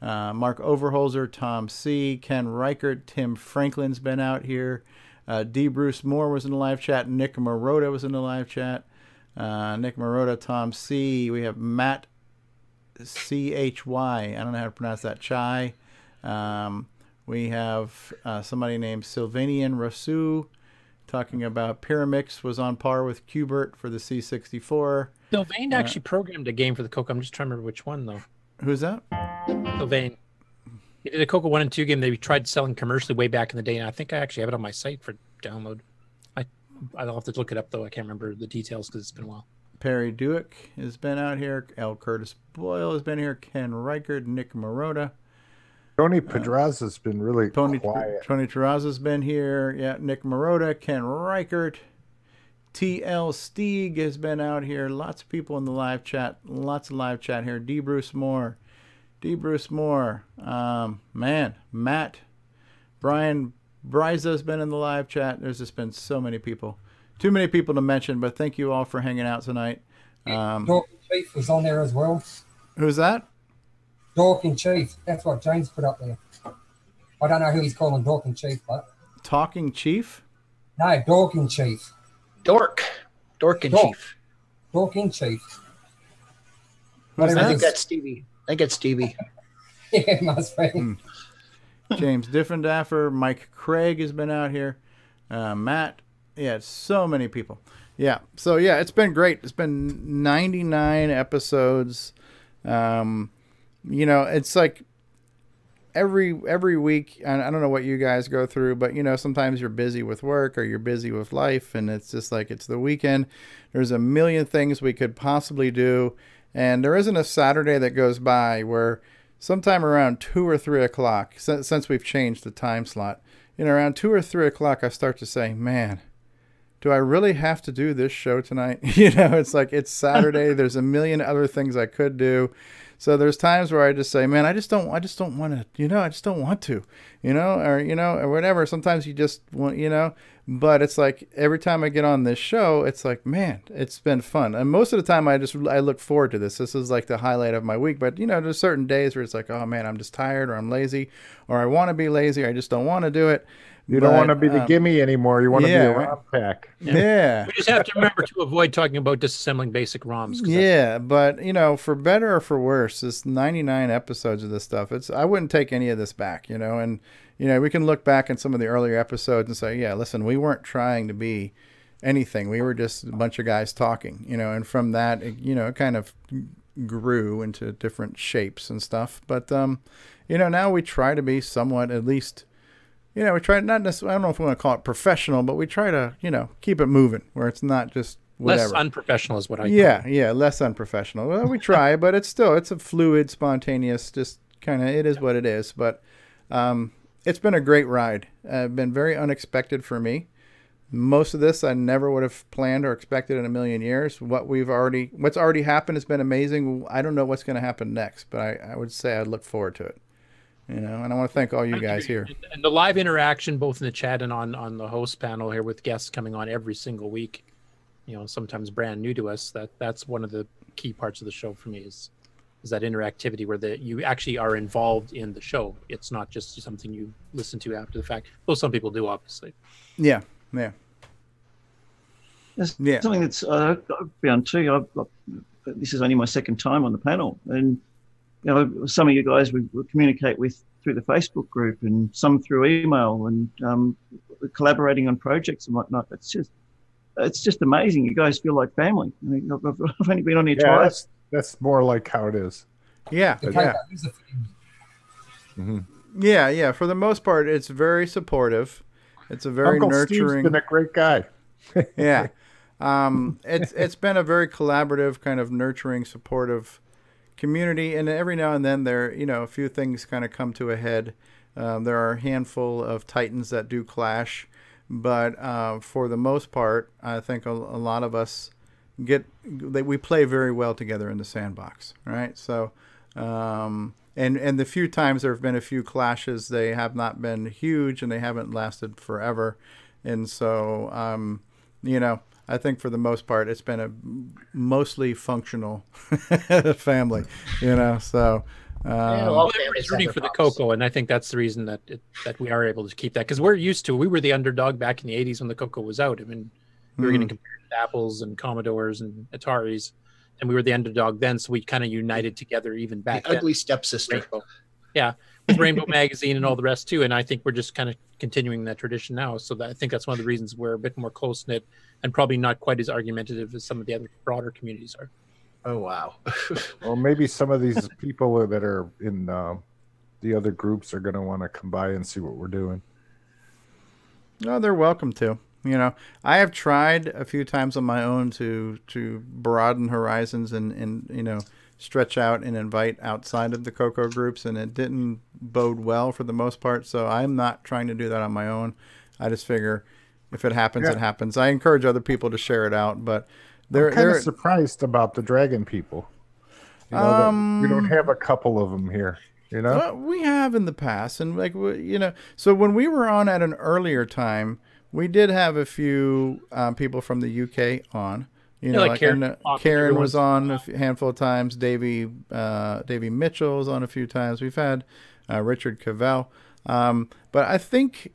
Mark Overholzer, Tom C., Ken Reichert, Tim Franklin's been out here. D. Bruce Moore was in the live chat. Nick Marotta was in the live chat. Nick Marotta, Tom C. We have Matt CHY. I don't know how to pronounce that. Chai. We have somebody named Sylvanian Rasu talking about Pyramix was on par with Qbert for the C64. Sylvain actually programmed a game for the CoCo. I'm just trying to remember which one, though. Who's that? Sylvain. He did a CoCo 1 and 2 game that he tried selling commercially way back in the day, and I think I actually have it on my site for download. I'll have to look it up, though. I can't remember the details because it's been a while. Perry Dewick has been out here. L. Curtis Boyle has been here. Ken Reichert, Nick Marotta. Tony Pedraza's been really quiet. Tony Pedraza's been here. Yeah, Nick Marotta, Ken Reichert. T.L. Stieg has been out here. Lots of people in the live chat. Lots of live chat here. D. Bruce Moore. Man, Matt. Brian Bryza's been in the live chat. There's just been so many people. Too many people to mention, but thank you all for hanging out tonight. Dork Chief was on there as well. Who's that? Dork in Chief. That's what James put up there. I don't know who he's calling Dork in Chief, but Talking Chief? No, Dork in Chief. Dork in Chief. Dork in Chief. I think that's Stevie. Yeah, it must be. James Diffendaffer, Mike Craig has been out here. Matt. Yeah, it's so many people. Yeah. So yeah, it's been great. It's been 99 episodes. It's like every week, and I don't know what you guys go through, but sometimes you're busy with work or you're busy with life, and it's just like it's the weekend. There's a million things we could possibly do, and there isn't a Saturday that goes by where sometime around 2 or 3 o'clock, since we've changed the time slot, around 2 or 3 o'clock, I start to say, man, do I really have to do this show tonight? It's like it's Saturday. There's a million other things I could do. So there's times where I just say, man, I just don't want to, I just don't want to, or whatever. Sometimes you just want, but it's like every time I get on this show, it's like, man, it's been fun. And most of the time I look forward to this. This is like the highlight of my week. But, there's certain days where it's like, oh man, I'm just tired, or I'm lazy, or I want to be lazy. I just don't want to do it. You don't want to be the gimme anymore. You want to be a ROM pack. Yeah. We just have to remember to avoid talking about disassembling basic ROMs. Yeah, but for better or for worse, this 99 episodes of this stuff, I wouldn't take any of this back, and we can look back at some of the earlier episodes and say, yeah, listen, we weren't trying to be anything. We were just a bunch of guys talking, and from that, it kind of grew into different shapes and stuff. But now we try to be somewhat, at least, we try not necessarily, I don't know if we want to call it professional, but we try to, keep it moving where it's not just whatever. Less unprofessional is what I call it. Yeah, less unprofessional. Well, we try, but it's a fluid, spontaneous, just kind of, it is what it is. But it's been a great ride. Been very unexpected for me. Most of this I never would have planned or expected in a million years. What's already happened has been amazing. I don't know what's going to happen next, but I would say I look forward to it. And I want to thank all you guys here. And the live interaction, both in the chat and on the host panel here, with guests coming on every single week, sometimes brand new to us. That's one of the key parts of the show for me is that interactivity where you actually are involved in the show. It's not just something you listen to after the fact. Though some people do, obviously. Yeah. There's something that's I've found too. This is only my second time on the panel, and some of you guys we communicate with through the Facebook group, and some through email, and collaborating on projects and whatnot. It's just amazing. You guys feel like family. I mean, I've only been on here twice. That's more like how it is. Yeah. Mm-hmm. Yeah. For the most part, it's very supportive. It's a very Uncle nurturing. Steve's been a great guy. Yeah. It's been a very collaborative, kind of nurturing, supportive community, and every now and then there, a few things kind of come to a head. There are a handful of titans that do clash, but for the most part, I think a lot of us we play very well together in the sandbox, right? So, and the few times there have been a few clashes, they have not been huge and they haven't lasted forever, and so I think for the most part, it's been a mostly functional family, So everybody's rooting for the CoCo, and I think that's the reason that we are able to keep that, because we're used to. We were the underdog back in the '80s when the CoCo was out. I mean, we were getting compared to Apples and Commodores and Ataris, and we were the underdog then. So we kind of united together even back then. Ugly stepsister. Rainbow. Yeah, with Rainbow Magazine and all the rest too. And I think we're just kind of continuing that tradition now. So I think that's one of the reasons we're a bit more close knit and probably not quite as argumentative as some of the other broader communities are. Oh wow. Well, maybe some of these people that are in the other groups are going to want to come by and see what we're doing. No, they're welcome to. I have tried a few times on my own to broaden horizons and stretch out and invite outside of the CoCo groups, and it didn't bode well for the most part. So I'm not trying to do that on my own. I just figure if it happens, it happens. I encourage other people to share it out, but I'm kind of surprised about the dragon people. We don't have a couple of them here. Well, we have in the past, and so when we were on at an earlier time, we did have a few people from the UK on. Karen was on a handful of times. Davey Mitchell's on a few times. We've had Richard Cavell. But I think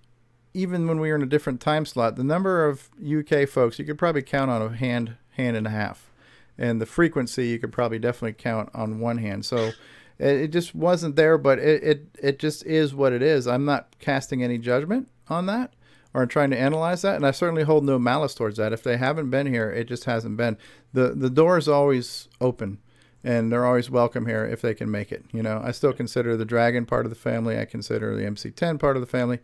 even when we were in a different time slot, the number of UK folks, you could probably count on a hand and a half. And the frequency, you could probably definitely count on one hand. So it just wasn't there, but it just is what it is. I'm not casting any judgment on that or trying to analyze that, and I certainly hold no malice towards that. If they haven't been here, it just hasn't been. The door is always open, and they're always welcome here if they can make it. I still consider the Dragon part of the family. I consider the MC10 part of the family.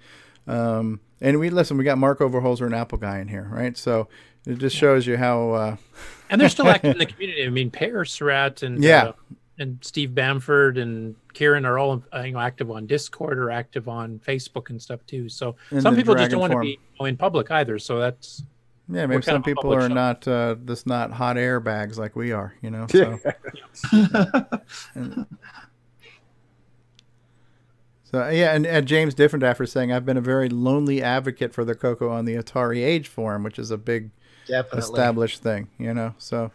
And we got Mark Overholzer and Apple Guy in here, right? So it just shows you how. And they're still active in the community. I mean, Pear Surratt and Steve Bamford and Kieran are all active on Discord or active on Facebook and stuff too. So some people just don't want to be in public either. So that's Yeah, maybe some people are not just not hot air bags like we are, you know. So, and James Diffendaff is saying, I've been a very lonely advocate for the CoCo on the Atari Age forum, which is a big established thing, you know. So,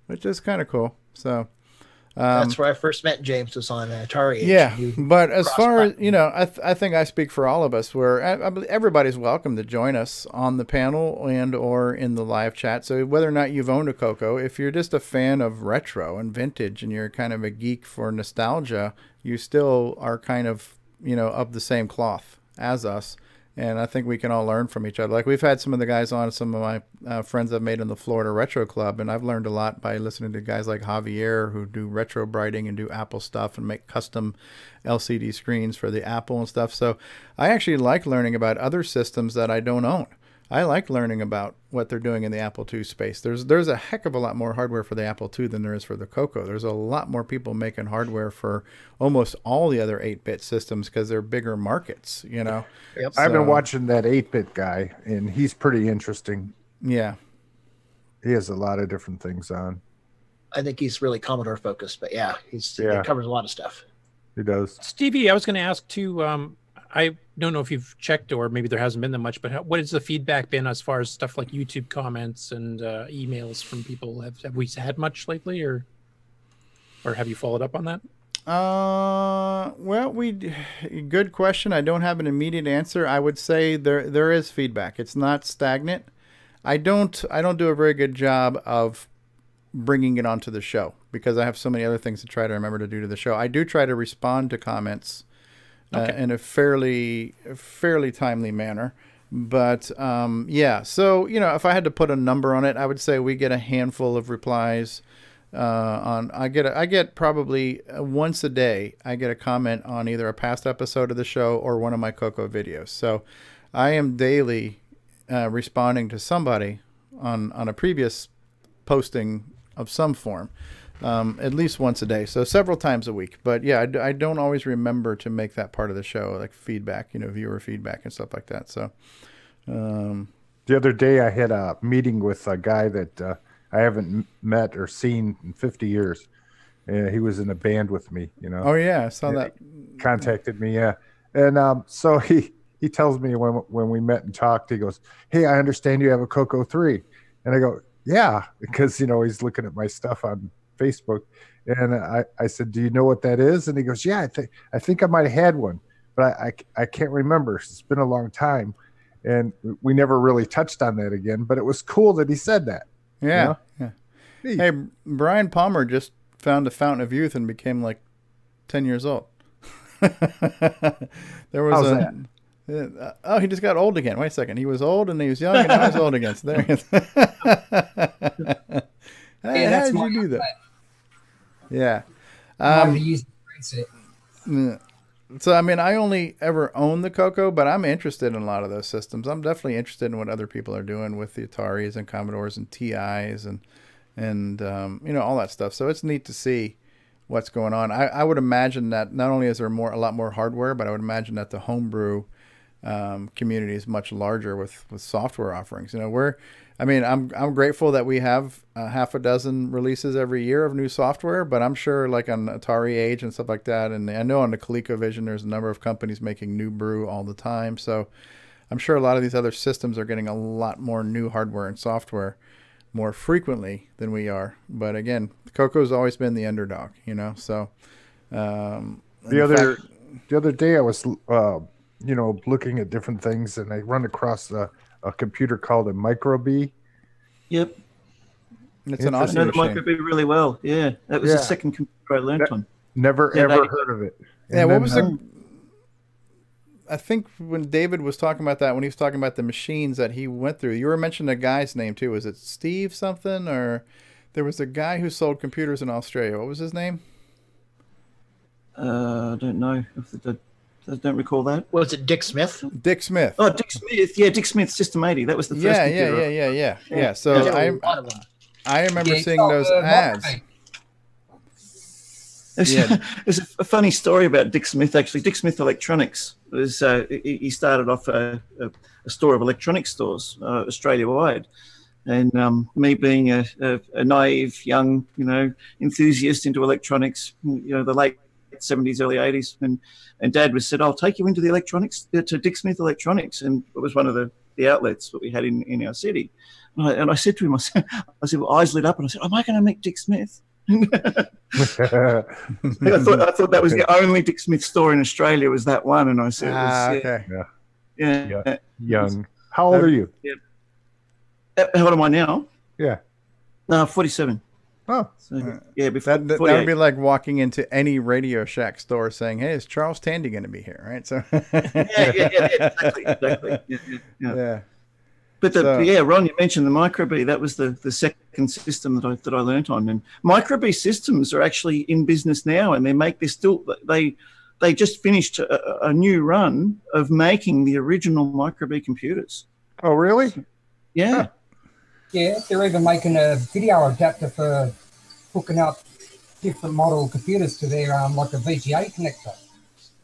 which is kind of cool. So. That's where I first met James, was on Atari Age. Yeah, but as far as, you know, I think I speak for all of us, where everybody's welcome to join us on the panel and or in the live chat. So whether or not you've owned a CoCo, if you're just a fan of retro and vintage and you're kind of a geek for nostalgia, you still are kind of, you know, of the same cloth as us. And I think we can all learn from each other. Like, we've had some of the guys on, some of my friends I've made in the Florida Retro Club, and I've learned a lot by listening to guys like Javier, who do retro brighting and do Apple stuff and make custom LCD screens for the Apple and stuff. So I actually like learning about other systems that I don't own. I like learning about what they're doing in the Apple II space. There's a heck of a lot more hardware for the Apple II than there is for the CoCo. There's a lot more people making hardware for almost all the other 8-bit systems because they're bigger markets, you know. Yep. I've been watching that 8-bit guy, and he's pretty interesting. Yeah. He has a lot of different things on. I think he's really Commodore focused, but yeah, he covers a lot of stuff. He does. Stevie, I was going to ask too, I don't know if you've checked, or maybe there hasn't been that much, but what has the feedback been as far as stuff like YouTube comments and emails from people? Have we had much lately, or have you followed up on that? Well, good question. I don't have an immediate answer. I would say there is feedback. It's not stagnant. I don't do a very good job of bringing it onto the show because I have so many other things to try to remember to do to the show. I do try to respond to comments in a fairly timely manner. But yeah, so, you know, if I had to put a number on it, I would say we get a handful of replies I get probably once a day, I get a comment on either a past episode of the show or one of my CoCo videos. So I am daily responding to somebody on a previous posting of some form. At least once a day, so several times a week. But yeah, I don't always remember to make that part of the show, like feedback, you know, viewer feedback and stuff like that. So the other day I had a meeting with a guy that I haven't met or seen in 50 years. He was in a band with me, you know. Oh yeah, I saw that. He contacted me, yeah. And so he tells me when we met and talked, he goes, "Hey, I understand you have a CoCo 3." And I go, "Yeah," because, you know, he's looking at my stuff on Facebook, and I said, "Do you know what that is?" And he goes, "Yeah, I think I might have had one, but I can't remember. It's been a long time." And we never really touched on that again, but it was cool that he said that. Yeah. You know? Yeah. Hey, Brian Palmer just found a fountain of youth and became like 10 years old. There was How's that? He just got old again. Wait a second. He was old and he was young and now he's old again. So there he is. Hey, how did you do that? Yeah. So, I mean, I only ever own the CoCo, but I'm interested in a lot of those systems. I'm definitely interested in what other people are doing with the Ataris and Commodores and TIs and you know, all that stuff. So it's neat to see what's going on. I would imagine that not only is there a lot more hardware, but I would imagine that the homebrew community is much larger with software offerings. You know, I'm grateful that we have half a dozen releases every year of new software, but I'm sure like on Atari Age and stuff like that, and I know on the ColecoVision there's a number of companies making new brew all the time. So I'm sure a lot of these other systems are getting a lot more new hardware and software more frequently than we are. But again, CoCo's always been the underdog, you know. So the other day I was you know, looking at different things, and I run across a computer called a Micro B. Yep. It's an awesome I know the Micro B really well. Yeah, that was the second computer I learned on. Never ever heard of it. And yeah, what was I think when David was talking about that, when he was talking about the machines that he went through, you were mentioning a guy's name too. Was it Steve something, or there was a guy who sold computers in Australia? What was his name? I don't know. I don't recall that. Was it Dick Smith? Dick Smith. Oh, Dick Smith. Yeah, Dick Smith System 80. That was the first computer. Yeah. So I remember seeing those ads. There's a funny story about Dick Smith, actually. Dick Smith Electronics was he started off a store of electronics stores Australia-wide, And me being a naive young, enthusiast into electronics, the late 70s, early 80s, and Dad said, "I'll take you into the electronics, to Dick Smith Electronics," and it was one of the outlets that we had in our city. And I said to him, I said, eyes lit up, and I said, "Am I going to meet Dick Smith?" I thought that was the only Dick Smith store in Australia, was that one, and I said, okay, yeah, young. How old are you? Yeah. How old am I now? Yeah. 47. Oh, so, yeah. Before that would be like walking into any Radio Shack store saying, "Hey, is Charles Tandy going to be here?" Right? So exactly. Yeah. But Ron, you mentioned the micro:b. That was the second system that I learnt on. And micro:b systems are actually in business now, and they just finished a new run of making the original micro:b computers. Oh, really? Yeah. Huh. Yeah, they're even making a video adapter for hooking up different model computers to their like a VGA connector.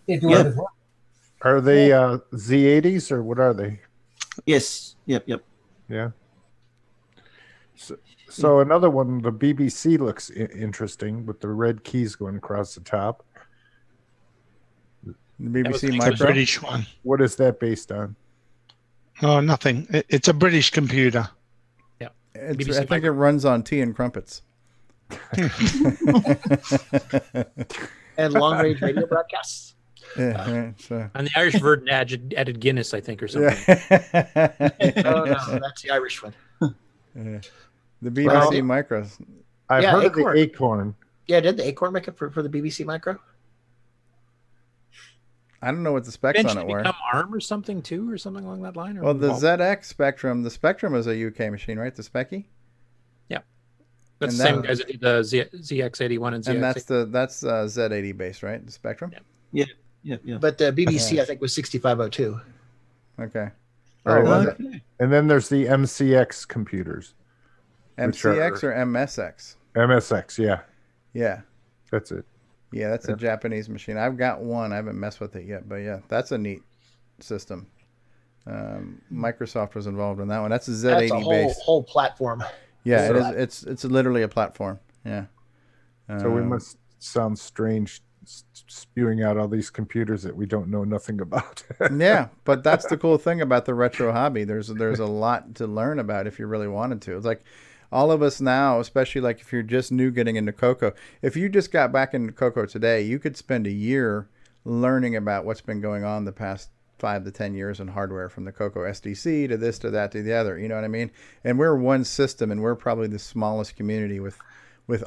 They're doing it as well. Are they Z80s or what are they? Yes. Yep. Yeah. So another one, the BBC looks interesting with the red keys going across the top. The BBC Micro. It's a British one. What is that based on? Oh, nothing. It's a British computer. Yeah. I think it runs on tea and crumpets. And long-range radio broadcasts. Yeah, so. And the Irish version added Guinness, I think, or something. Oh, no, that's the Irish one. The BBC Micros. I've heard of the Acorn. Yeah, did the Acorn make it for the BBC Micro? I don't know what the specs on it were. Become ARM or something too, or something along that line. Or well, the ZX Spectrum. The Spectrum is a UK machine, right? The Specky. Yeah, that's the same guys that did the ZX81 and ZX. And that's Z80 based, right? The Spectrum. Yeah. But the BBC, I think, was 6502. Okay. And then there's the MCX computers. MCX or MSX? MSX, yeah. Yeah. That's it. Yeah, that's a Japanese machine. I've got one. I haven't messed with it yet, but yeah, that's a neat system. Microsoft was involved in that one. That's a Z80 that's a based whole platform. Yeah, it is. It's literally a platform. Yeah. So we must sound strange spewing out all these computers that we don't know nothing about. Yeah, but that's the cool thing about the retro hobby. There's a lot to learn about if you really wanted to. It's like all of us now, especially like if you're just new getting into CoCo, if you just got back into CoCo today, you could spend a year learning about what's been going on the past 5 to 10 years in hardware, from the CoCo SDC to this to that to the other. You know what I mean? And we're one system, and we're probably the smallest community with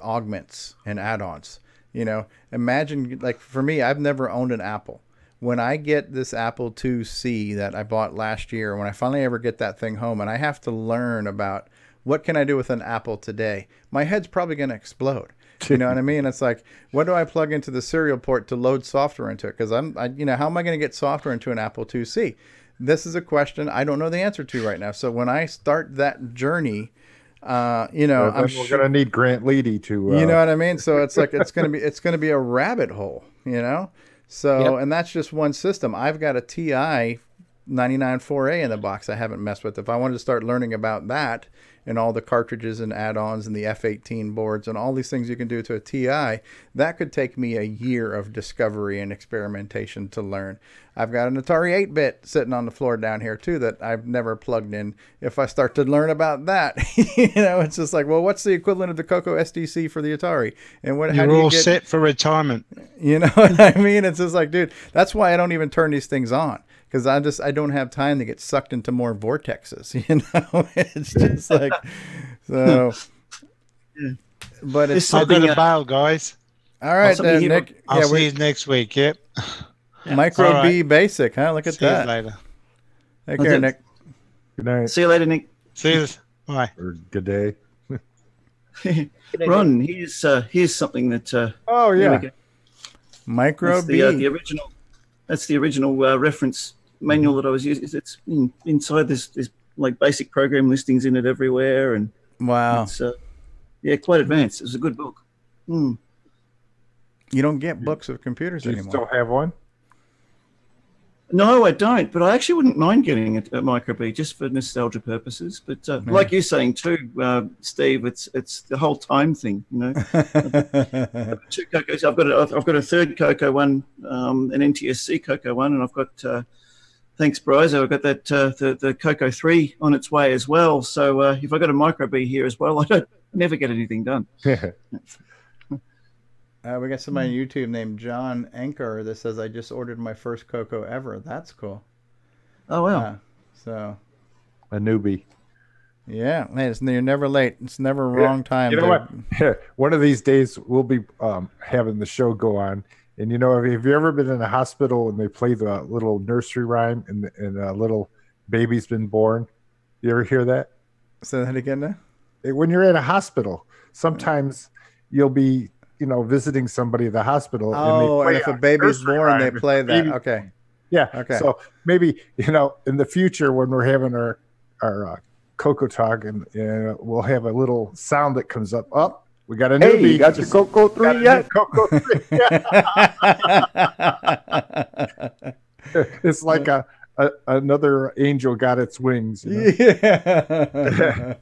augments and add-ons. You know, imagine, like, for me, I've never owned an Apple. When I get this Apple IIc that I bought last year, when I finally ever get that thing home and I have to learn about what can I do with an Apple today, my head's probably going to explode. You know what I mean? It's like, what do I plug into the serial port to load software into it? Because how am I going to get software into an Apple IIc? This is a question I don't know the answer to right now. So when I start that journey, we're going to need Grant Leighty to. You know what I mean? So it's like it's going to be a rabbit hole. You know. So and that's just one system. I've got a TI 99.4A in the box I haven't messed with. If I wanted to start learning about that and all the cartridges and add-ons and the F18 boards and all these things you can do to a TI, that could take me a year of discovery and experimentation to learn. I've got an Atari 8-bit sitting on the floor down here too that I've never plugged in. If I start to learn about that, it's just like, well, what's the equivalent of the CoCo SDC for the Atari? And you're all set for retirement. You know what I mean? It's just like, dude, that's why I don't even turn these things on. Because I don't have time to get sucked into more vortexes, It's just like, so. But it's I've got a bail, guys. All right, then, Nick. I'll see you next week. Yep. Micro B basic, huh? Look at see that. You later. Take care, Nick. Good night. See you later, Nick. See you. Bye. Or good day. Ron, here's something that. Oh yeah. Micro B. The original. That's the original reference manual that I was using. It's inside. There's like basic program listings in it everywhere, and wow, it's quite advanced. It was a good book. You don't get books of computers Do you anymore. still have one? No, I don't. But I actually wouldn't mind getting a micro B just for nostalgia purposes. But like you're saying too, Steve, it's the whole time thing. You know, two CoCos. I've got a third CoCo one, an NTSC CoCo one, and I've got. Thanks, Bryce. I've got that the CoCo 3 on its way as well. So if I got a micro B here as well, I never get anything done. We got somebody on YouTube named John Anchor that says, I just ordered my first CoCo ever. That's cool. Oh, wow. So a newbie. Yeah. Man, you're never late. It's never a wrong time. You know what? One of these days we'll be having the show go on. And, you know, have you ever been in a hospital and they play the little nursery rhyme and a little baby's been born? You ever hear that? Say that again now? When you're in a hospital, sometimes you'll be, you know, visiting somebody at the hospital. And if a baby's born, they play that. Okay. Yeah. Okay. So maybe, you know, in the future when we're having our CoCoTALK and we'll have a little sound that comes up. Oh, we got a newbie. Hey, you got your CoCo 3 yet? CoCo 3. It's like another angel got its wings. You know? Yeah.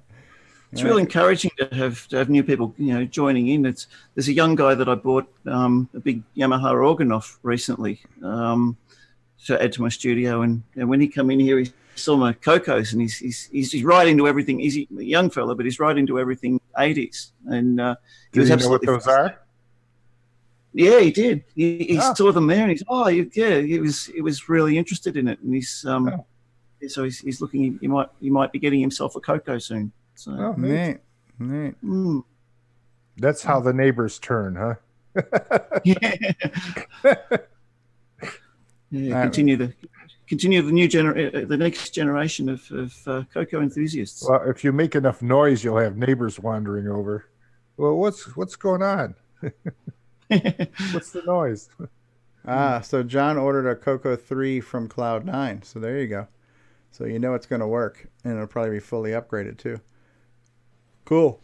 It's really encouraging to have new people, you know, joining in. There's a young guy that I bought a big Yamaha organ off recently to add to my studio, and when he come in here, he saw my CoCos, and he's right into everything. He's a young fella, but he's right into everything 80s, and he was absolutely. Know what those are? Yeah, he did. He saw them there, and he was really interested in it, and he's so he's looking. He might be getting himself a CoCo soon. So, neat. That's how the neighbors turn, huh? Yeah, continue the new the next generation of CoCo enthusiasts. Well, if you make enough noise, you'll have neighbors wandering over. Well, what's going on? What's the noise? So John ordered a CoCo 3 from Cloud9. So there you go. So you know it's going to work, and it'll probably be fully upgraded too. Cool.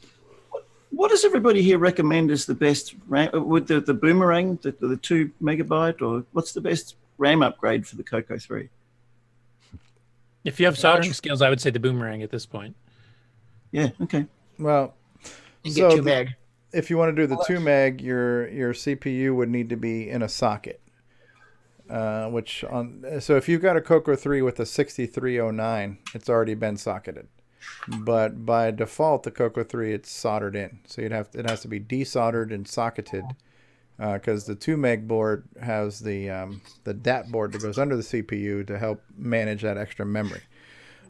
What does everybody here recommend as the best RAM? Would the Boomerang, the 2 megabyte, or what's the best RAM upgrade for the CoCo 3? If you have soldering skills, I would say the Boomerang at this point. Yeah. Okay. Well, you get 2 meg. If you want to do the 2 meg, your CPU would need to be in a socket. So if you've got a CoCo 3 with a 6309, it's already been socketed. But by default, the CoCo 3, it's soldered in. So it has to be desoldered and socketed because the 2 meg board has the DAT board that goes under the CPU to help manage that extra memory.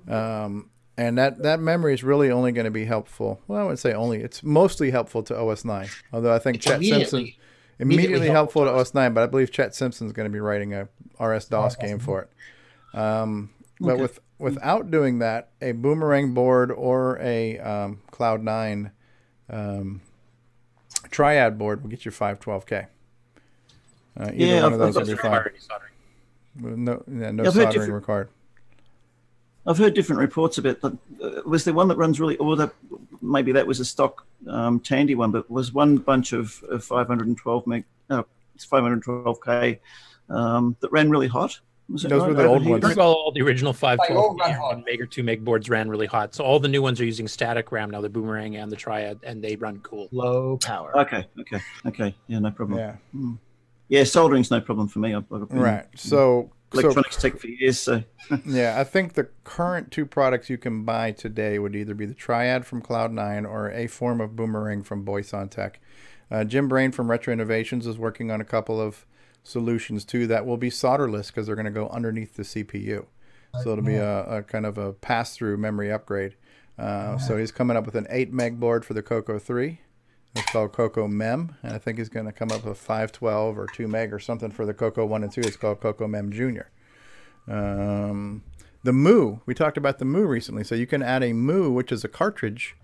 And that memory is really only going to be helpful. Well, I wouldn't say only. It's mostly helpful to OS 9. Although I think Chet Simpson immediately helpful to OS 9, but I believe Chet Simpson's going to be writing a RS-DOS game for it. But without doing that, a Boomerang board or a Cloud9 Triad board will get you 512K. Either one of those will be fine. No soldering required. I've heard different reports of it. Was there one that runs really, or maybe that was a stock Tandy one, but was one bunch of 512K that ran really hot? Those were the old ones. All the original 512 meg or 2 meg boards ran really hot. So all the new ones are using static RAM now, the Boomerang and the Triad, and they run cool. Low power. Okay. Yeah, no problem. Yeah. Yeah, soldering's no problem for me. Right. So electronics take for years. So yeah, I think the current 2 products you can buy today would either be the Triad from Cloud9 or a form of Boomerang from Boyson Tech. Jim Brain from Retro Innovations is working on a couple of solutions too that will be solderless because they're going to go underneath the CPU. So it'll be a kind of a pass-through memory upgrade. So he's coming up with an 8 meg board for the CoCo 3. It's called CoCo Mem, and I think he's going to come up with 512 or 2 meg or something for the CoCo 1 and 2. It's called CoCo Mem Junior. The Moo, we talked about the Moo recently. So you can add a Moo, which is a cartridge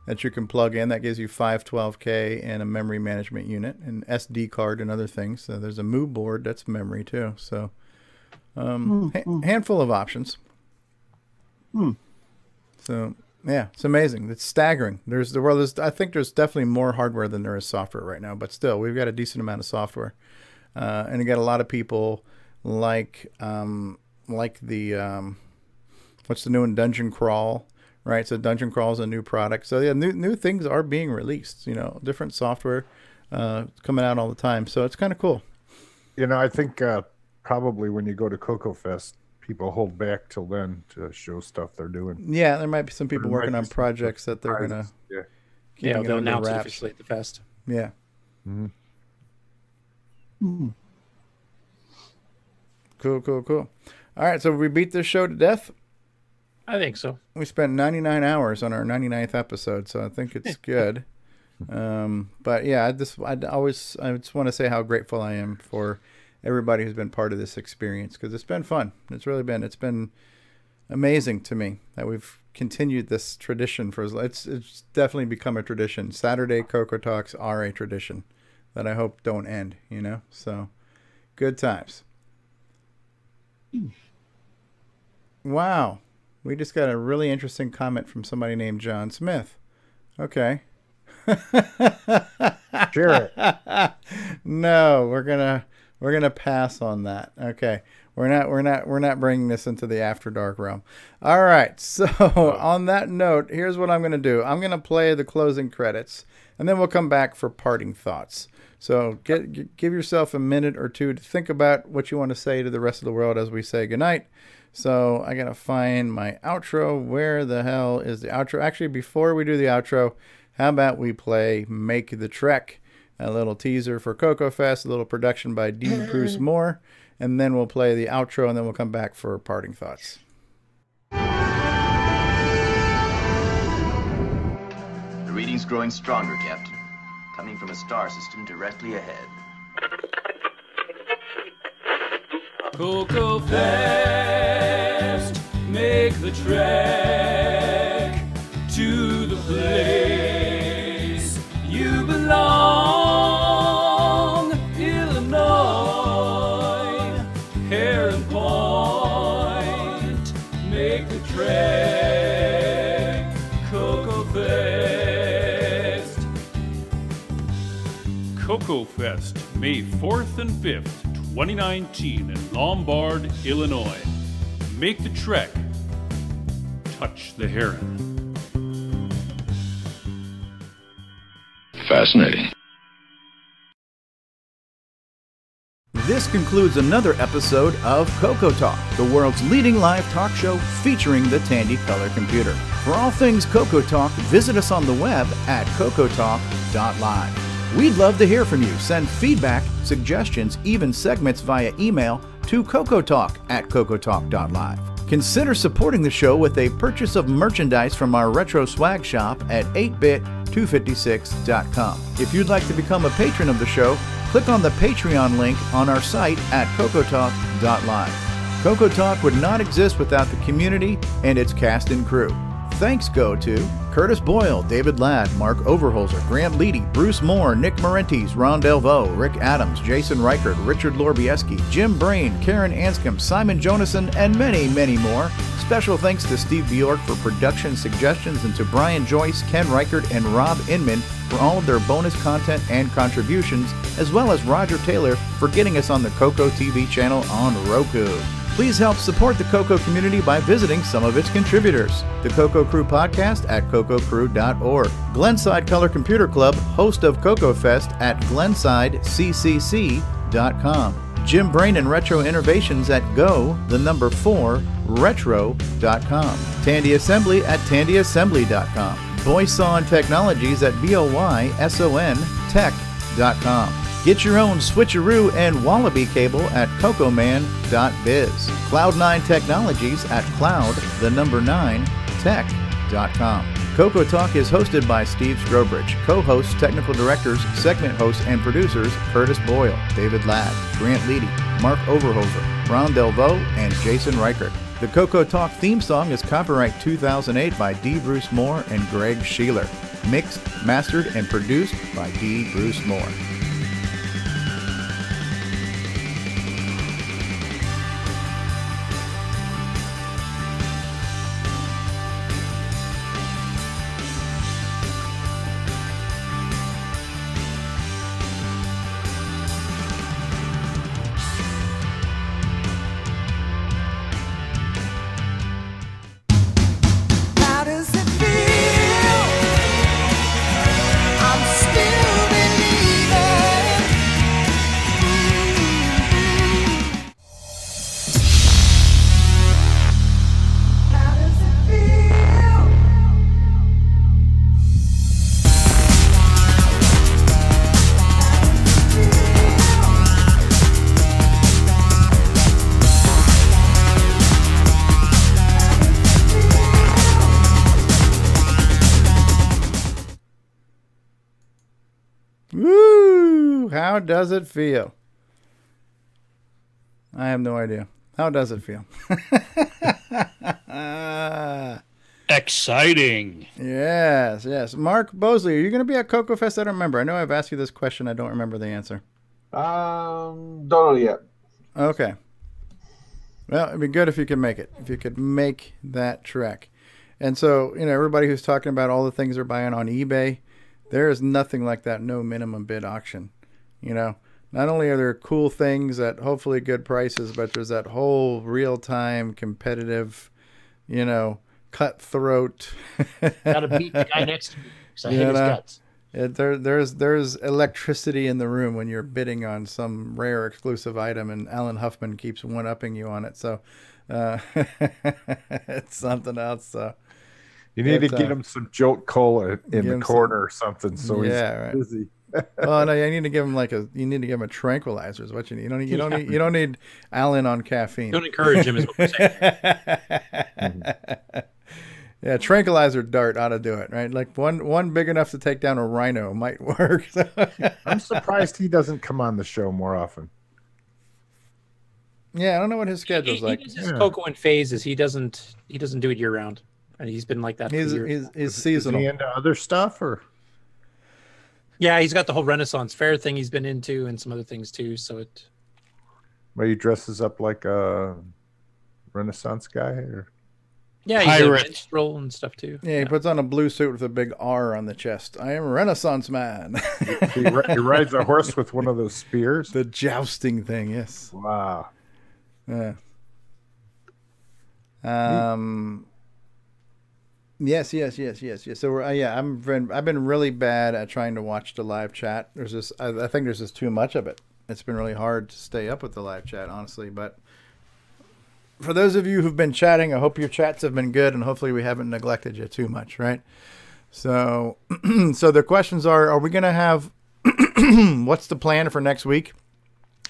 that you can plug in. That gives you 512K and a memory management unit, an SD card and other things. So there's a Moo board that's memory too. So handful of options. So yeah, it's amazing. It's staggering. I think there's definitely more hardware than there is software right now, but still we've got a decent amount of software. And you got a lot of people like the what's the new one, Dungeon Crawl, right? So Dungeon Crawl is a new product. So yeah, new things are being released. You know, different software coming out all the time. So it's kind of cool. You know, I think probably when you go to CoCo Fest, people hold back till then to show stuff they're doing. Yeah, there might be some people working on projects that they're gonna. Yeah, they'll announce it officially at the fest. Yeah. Cool. All right, so we beat this show to death. I think so. We spent 99 hours on our 99th episode, so I think it's good. But yeah, I just want to say how grateful I am for everybody who's been part of this experience, because it's been fun. It's been amazing to me that we've continued this tradition it's definitely become a tradition. Saturday CoCo Talks are a tradition that I hope don't end, you know? So good times. Wow. We just got a really interesting comment from somebody named John Smith. Okay. Sure. No, we're gonna pass on that. Okay. We're not bringing this into the After Dark realm. All right. So on that note, here's what I'm gonna do. I'm gonna play the closing credits, and then we'll come back for parting thoughts. So give yourself a minute or two to think about what you want to say to the rest of the world as we say goodnight. So I gotta find my outro. Where the hell is the outro? Actually, before we do the outro, how about we play Make the Trek, a little teaser for CoCo Fest, a little production by D. Bruce Moore, and then we'll play the outro, and then we'll come back for parting thoughts. The reading's growing stronger, Captain. Coming from a star system directly ahead. CoCo Fest, make the trek to the place you belong. Illinois, Heron Point, make the trek, CoCo Fest. CoCo Fest, May 4th and 5th, 2019 in Lombard, Illinois. Make the trek. Touch the heron. Fascinating. This concludes another episode of CoCoTALK, the world's leading live talk show featuring the Tandy Color Computer. For all things CoCoTALK, visit us on the web at CoCoTALK.live. We'd love to hear from you. Send feedback, suggestions, even segments via email to CoCoTALK@CoCoTALK.live. Consider supporting the show with a purchase of merchandise from our retro swag shop at 8bit256.com. If you'd like to become a patron of the show, click on the Patreon link on our site at CoCoTALK.live. CoCoTALK would not exist without the community and its cast and crew. Thanks go to Curtis Boyle, David Ladd, Mark Overholzer, Grant Leighty, Bruce Moore, Nick Marentes, Ron Delvaux, Rick Adams, Jason Reichert, Richard Lorbieski, Jim Brain, Karen Anscombe, Simon Jonason, and many, many more. Special thanks to Steve Bjork for production suggestions and to Brian Joyce, Ken Reichert, and Rob Inman for all of their bonus content and contributions, as well as Roger Taylor for getting us on the CoCo TV channel on Roku. Please help support the CoCo community by visiting some of its contributors. The CoCo Crew podcast at CoCoCrew.org. Glenside Color Computer Club, host of CoCo Fest at GlensideCCC.com. Jim Brain and Retro Innovations at go4retro.com. Tandy Assembly at TandyAssembly.com. Boyson Technologies at BOYSON Tech.com. Get your own switcheroo and wallaby cable at cocoman.biz. Cloud9 Technologies at cloud9tech.com. CoCoTALK is hosted by Steve Strobridge. Co-hosts, technical directors, segment hosts, and producers Curtis Boyle, David Ladd, Grant Leighty, Mark Overholzer, Ron Delvaux, and Jason Reichert. The CoCoTALK theme song is copyright 2008 by D. Bruce Moore and Greg Sheeler. Mixed, mastered, and produced by D. Bruce Moore. How does it feel? I have no idea. How does it feel? Exciting. Yes, yes. Mark Bosley, are you going to be at CoCo Fest? I don't remember. I know I've asked you this question. I don't remember the answer. Don't know yet. Okay. Well, it'd be good if you could make it. If you could make that trek. And so, everybody who's talking about all the things they're buying on eBay, there is nothing like that no minimum bid auction. Not only are there cool things at hopefully good prices, but there's that whole real-time competitive, cutthroat. Gotta beat the guy next to me because I hate his guts. There's electricity in the room when you're bidding on some rare exclusive item, and Alan Huffman keeps one-upping you on it. So it's something else. So you need to get him some Jolt Cola in the corner or something, so he's busy. Well, no, you need to give him a tranquilizer. Is what you need. You don't need Alan on caffeine. Don't encourage him, is what we're saying. Yeah, tranquilizer dart ought to do it, right? Like one big enough to take down a rhino might work. I'm surprised he doesn't come on the show more often. Yeah, I don't know what his schedule's like. He does his CoCo in phases. He doesn't do it year round, and he's been like that for years. He's seasonal. Is he into other stuff or? Yeah, he's got the whole Renaissance Fair thing he's been into, and some other things too. So it. Well, he dresses up like a Renaissance guy, or. Yeah, he's a minstrel and stuff too. Yeah, he puts on a blue suit with a big R on the chest. I am a Renaissance man. he rides a horse with one of those spears. The jousting thing, yes. Wow. Yeah. Yes. So I've been really bad at trying to watch the live chat. I think there's just too much of it. It's been really hard to stay up with the live chat, honestly, but. For those of you who've been chatting, I hope your chats have been good, and hopefully we haven't neglected you too much, right? So, so the questions are we going to have, what's the plan for next week?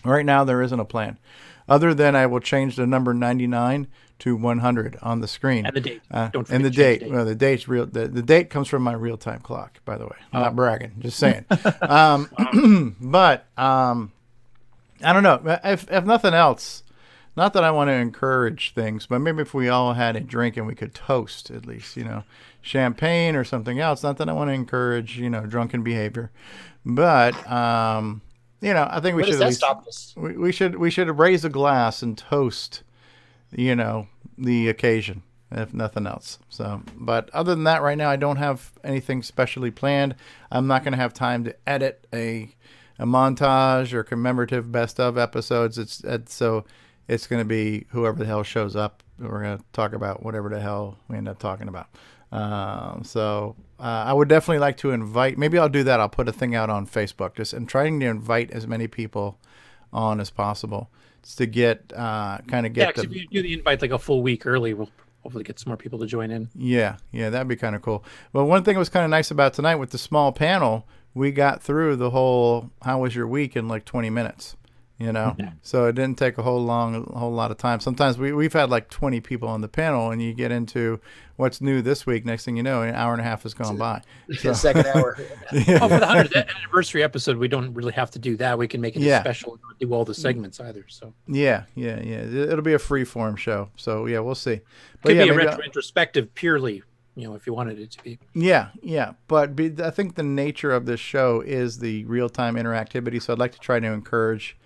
Right now, there isn't a plan. Other than I will change the number 99 to 100 on the screen. And the date. Don't forget and the date. Well, the date's real. The date comes from my real-time clock, by the way. I'm not bragging, just saying. But I don't know. If nothing else, not that I want to encourage things, but maybe if we all had a drink and we could toast at least, champagne or something else. Not that I want to encourage, drunken behavior, but I think we should at least we should raise a glass and toast, the occasion, if nothing else. So, but other than that, right now I don't have anything specially planned. I'm not going to have time to edit a montage or commemorative best of episodes. It's going to be whoever the hell shows up. We're going to talk about whatever the hell we end up talking about. I would definitely like to invite. Maybe I'll do that. I'll put a thing out on Facebook, and trying to invite as many people on as possible. It's to get because if you do the invite like a full week early, we'll hopefully get some more people to join in. Yeah, that'd be kind of cool. But one thing that was kind of nice about tonight with the small panel, we got through the whole "How was your week?" in like 20 minutes. So it didn't take a whole lot of time. Sometimes we've had like 20 people on the panel, and you get into what's new this week. Next thing you know, an hour and a half has gone by. So. Second hour. Yeah. Oh, for the 100th anniversary episode, we don't really have to do that. We can make it a special and not do all the segments either. So yeah. It'll be a free form show. So yeah, we'll see. But could be a retrospective purely. If you wanted it to be. Yeah. But I think the nature of this show is the real-time interactivity. So I'd like to try to encourage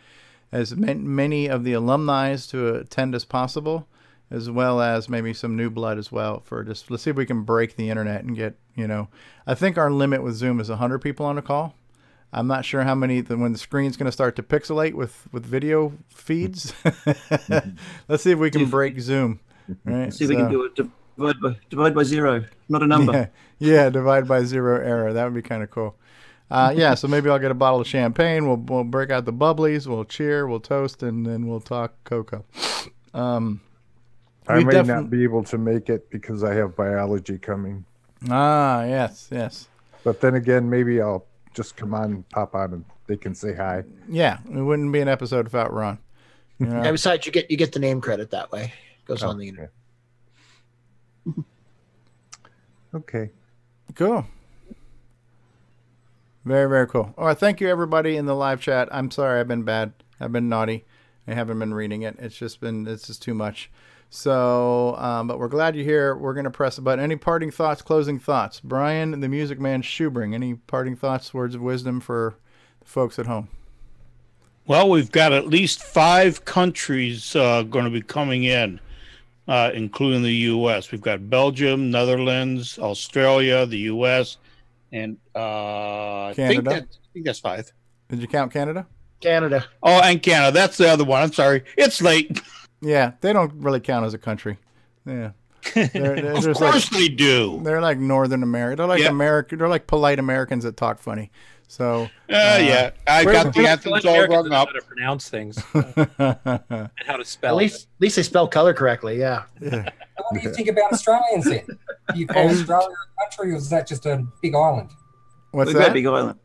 as many of the alumni to attend as possible, as well as maybe some new blood as well. Let's see if we can break the internet and get, I think our limit with Zoom is 100 people on a call. I'm not sure how many, when the screen's going to start to pixelate with video feeds. Let's see if we can break Zoom. Right? See if we can do it. Divide by zero, not a number. Yeah, divide by zero error. That would be kind of cool. So maybe I'll get a bottle of champagne. We'll break out the bubblies. We'll cheer. We'll toast, and then we'll talk CoCo. I may not be able to make it because I have biology coming. Yes. But then again, maybe I'll just pop on, and they can say hi. Yeah, it wouldn't be an episode without Ron. Yeah, besides, you get the name credit that way. It goes on the internet. Okay. Cool. Very, very cool. All right, thank you everybody in the live chat. I'm sorry, I've been bad. I've been naughty. I haven't been reading it. It's just too much. So, but we're glad you're here. We're going to press the button. Any parting thoughts, closing thoughts? Brian, the Music Man Schubring, any parting thoughts, words of wisdom for the folks at home? Well, we've got at least 5 countries going to be coming in, including the U.S. We've got Belgium, Netherlands, Australia, the U.S., and I think that's 5. Did you count Canada? Canada. Oh, and Canada. That's the other one. I'm sorry. It's late. Yeah, they don't really count as a country. Yeah. They're Of just course like, they do. They're like Northern America. They're like They're like polite Americans that talk funny. So yeah, I got the anthems all rung up. How to pronounce things and how to spell. At least they spell color correctly. Yeah. What do you think about Australians then? Do you call Australia a country, or is that just a big island? What's We've got that? a big island.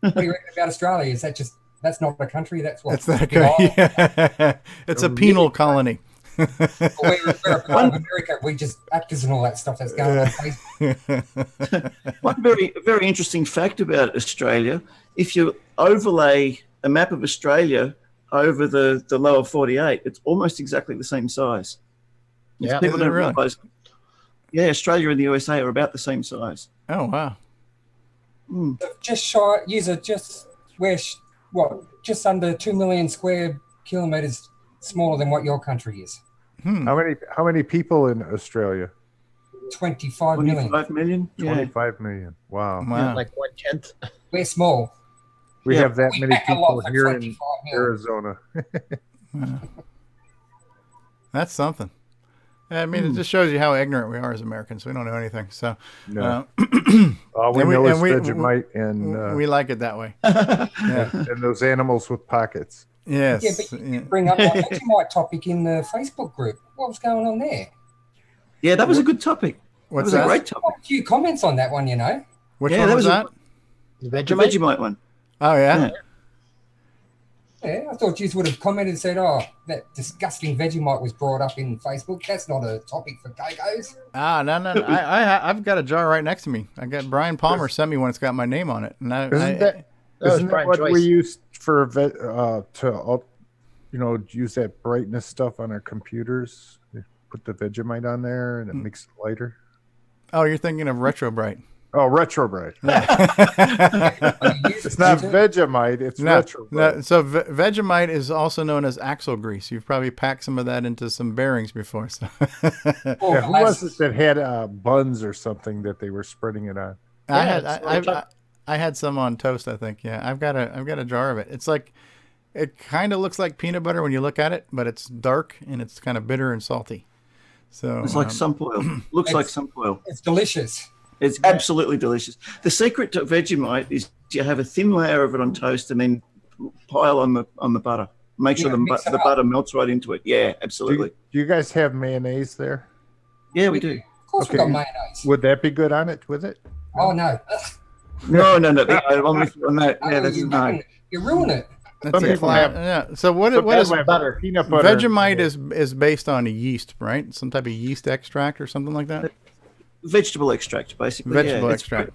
What do you reckon about Australia? Is that just that's not a country? That's what. It's that guy. It's a penal colony. We're a part of America. We just actors and all that stuff that's going on. One very interesting fact about Australia: if you overlay a map of Australia over the lower 48, it's almost exactly the same size. Yeah, people don't really? realize. Yeah, Australia and the USA are about the same size. Oh wow! Just shy. Just under 2 million square kilometers smaller than what your country is. How many people in Australia? 25 million. 25 million? Yeah. 25 million. Wow. Yeah, like 1/10. We're small. We have that we many pack a lot people for here 25 in million. Arizona. That's something. I mean, it just shows you how ignorant we are as Americans. We don't know anything. So, No. All we know is Vegemite, and we like it that way. and those animals with pockets. Yes. Yeah, but you did bring up that Vegemite topic in the Facebook group. What was going on there? Yeah, that was a good topic. What's that was that? a great topic. A few comments on that one, you know. Which Yeah, one that was was that? The Vegemite one. Oh yeah. Yeah, I thought you would have commented and said, "Oh, that disgusting Vegemite was brought up in Facebook. That's not a topic for CoCos." Ah, no. I've got a jar right next to me. I got Brian Palmer sent me one. It's got my name on it. And Isn't that what we used for use that brightness stuff on our computers? They put the Vegemite on there and it makes it lighter. Oh, you're thinking of Retro Bright. Oh, Retro Bright. It's not Vegemite, it's Retro Bright. No, so Vegemite is also known as axle grease. You've probably packed some of that into some bearings before. So. Yeah, who was it that had buns or something that they were spreading it on? I had some on toast, I think. Yeah, I've got a jar of it. It's like, it kind of looks like peanut butter when you look at it, but it's dark and it's kind of bitter and salty. So it's like sunpoil. Looks like sunpoil. It's delicious. It's absolutely delicious. The secret to Vegemite is you have a thin layer of it on toast and then pile on the butter. Make sure the butter melts right into it. Yeah, absolutely. Do you guys have mayonnaise there? Yeah, we do. Of course we got mayonnaise. Would that be good on it with it? Oh, no. No. I'm with you on that. Yeah, that's no. You ruin it. That's it. Yeah. So what is butter? Peanut butter. Vegemite is based on a yeast, right? Some type of yeast extract or something like that? Vegetable extract, basically. Vegetable extract.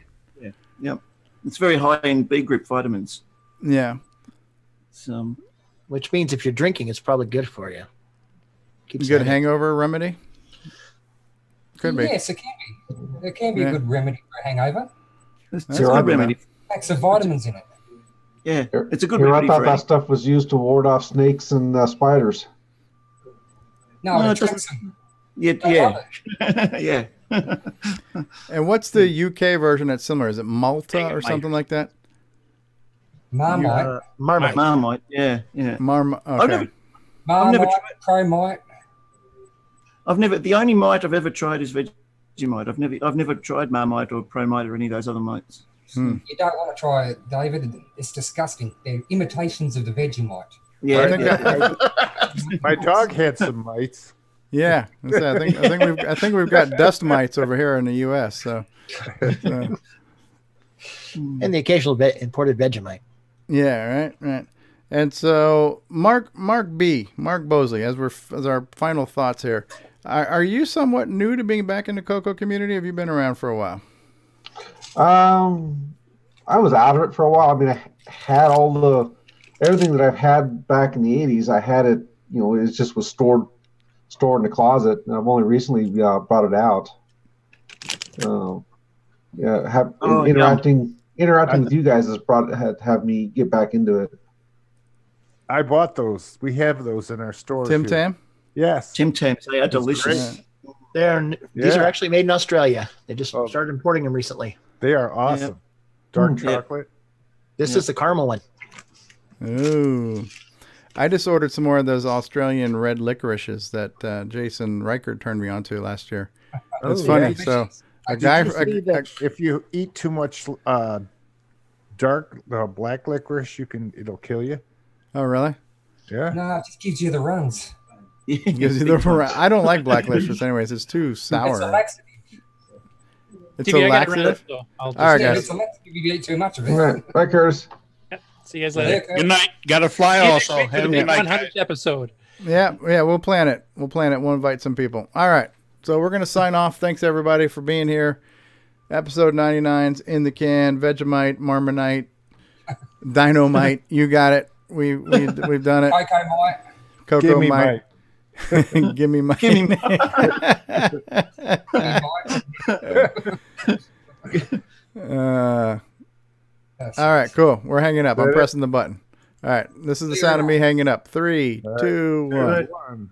Yep. It's very high in B group vitamins. Yeah. Which means if you're drinking, it's probably good for you. Good hangover remedy? Could be. Yes, it can be. It can be a good remedy for a hangover. It's a good remedy. Packs of vitamins in it. Yeah, it's a good remedy. I thought for that stuff was used to ward off snakes and spiders. No, it doesn't. Yeah. Yeah. And what's the UK version that's similar? Is it Malta or something like that? Marmite. Marmite. Yeah. Okay. Marmite, Promite. The only mite I've ever tried is Vegemite. I've never tried Marmite or Promite or any of those other mites. You don't want to try it, David. It's disgusting. They're imitations of the Vegemite. Yeah. My dog had some mites. Yeah, I think we've got dust mites over here in the U.S. So. And the occasional imported Vegemite. Yeah, right. And so Mark Bosley, as our final thoughts here, are you somewhat new to being back in the CoCo community? Have you been around for a while? I was out of it for a while. I mean, I had everything that I've had back in the 80s. I had it, it just was stored in the closet. And I've only recently brought it out. Interacting with you guys has have me get back into it. I bought those. We have those in our stores. Tim Tam? Yes. Tim Tams. They are delicious. These are actually made in Australia. They just started importing them recently. They are awesome. Dark chocolate. This is the caramel one. Ooh. I just ordered some more of those Australian red licorices that Jason Reichert turned me on to last year. It's funny. Yeah. So if you eat too much dark black licorice, it'll kill you. Oh, really? Yeah. No, it just gives you the runs. I don't like black licorice anyways. It's too sour. It's a laxative. It's a laxative? All right, guys. It's a laxative if you eat too much of it. All right. Bye, Curtis. See you guys later. Good night. Got to fly also. Have a good night, 100th episode. Yeah, we'll plan it. We'll invite some people. All right. So we're going to sign off. Thanks, everybody, for being here. Episode 99's in the can. Vegemite, Marmonite, Dynamite. You got it. We've done it. CoCo Mite. Give me Mite. Give me all right, cool. We're hanging up. I'm pressing the button. All right. This is the sound of me hanging up. 3, 2, 1.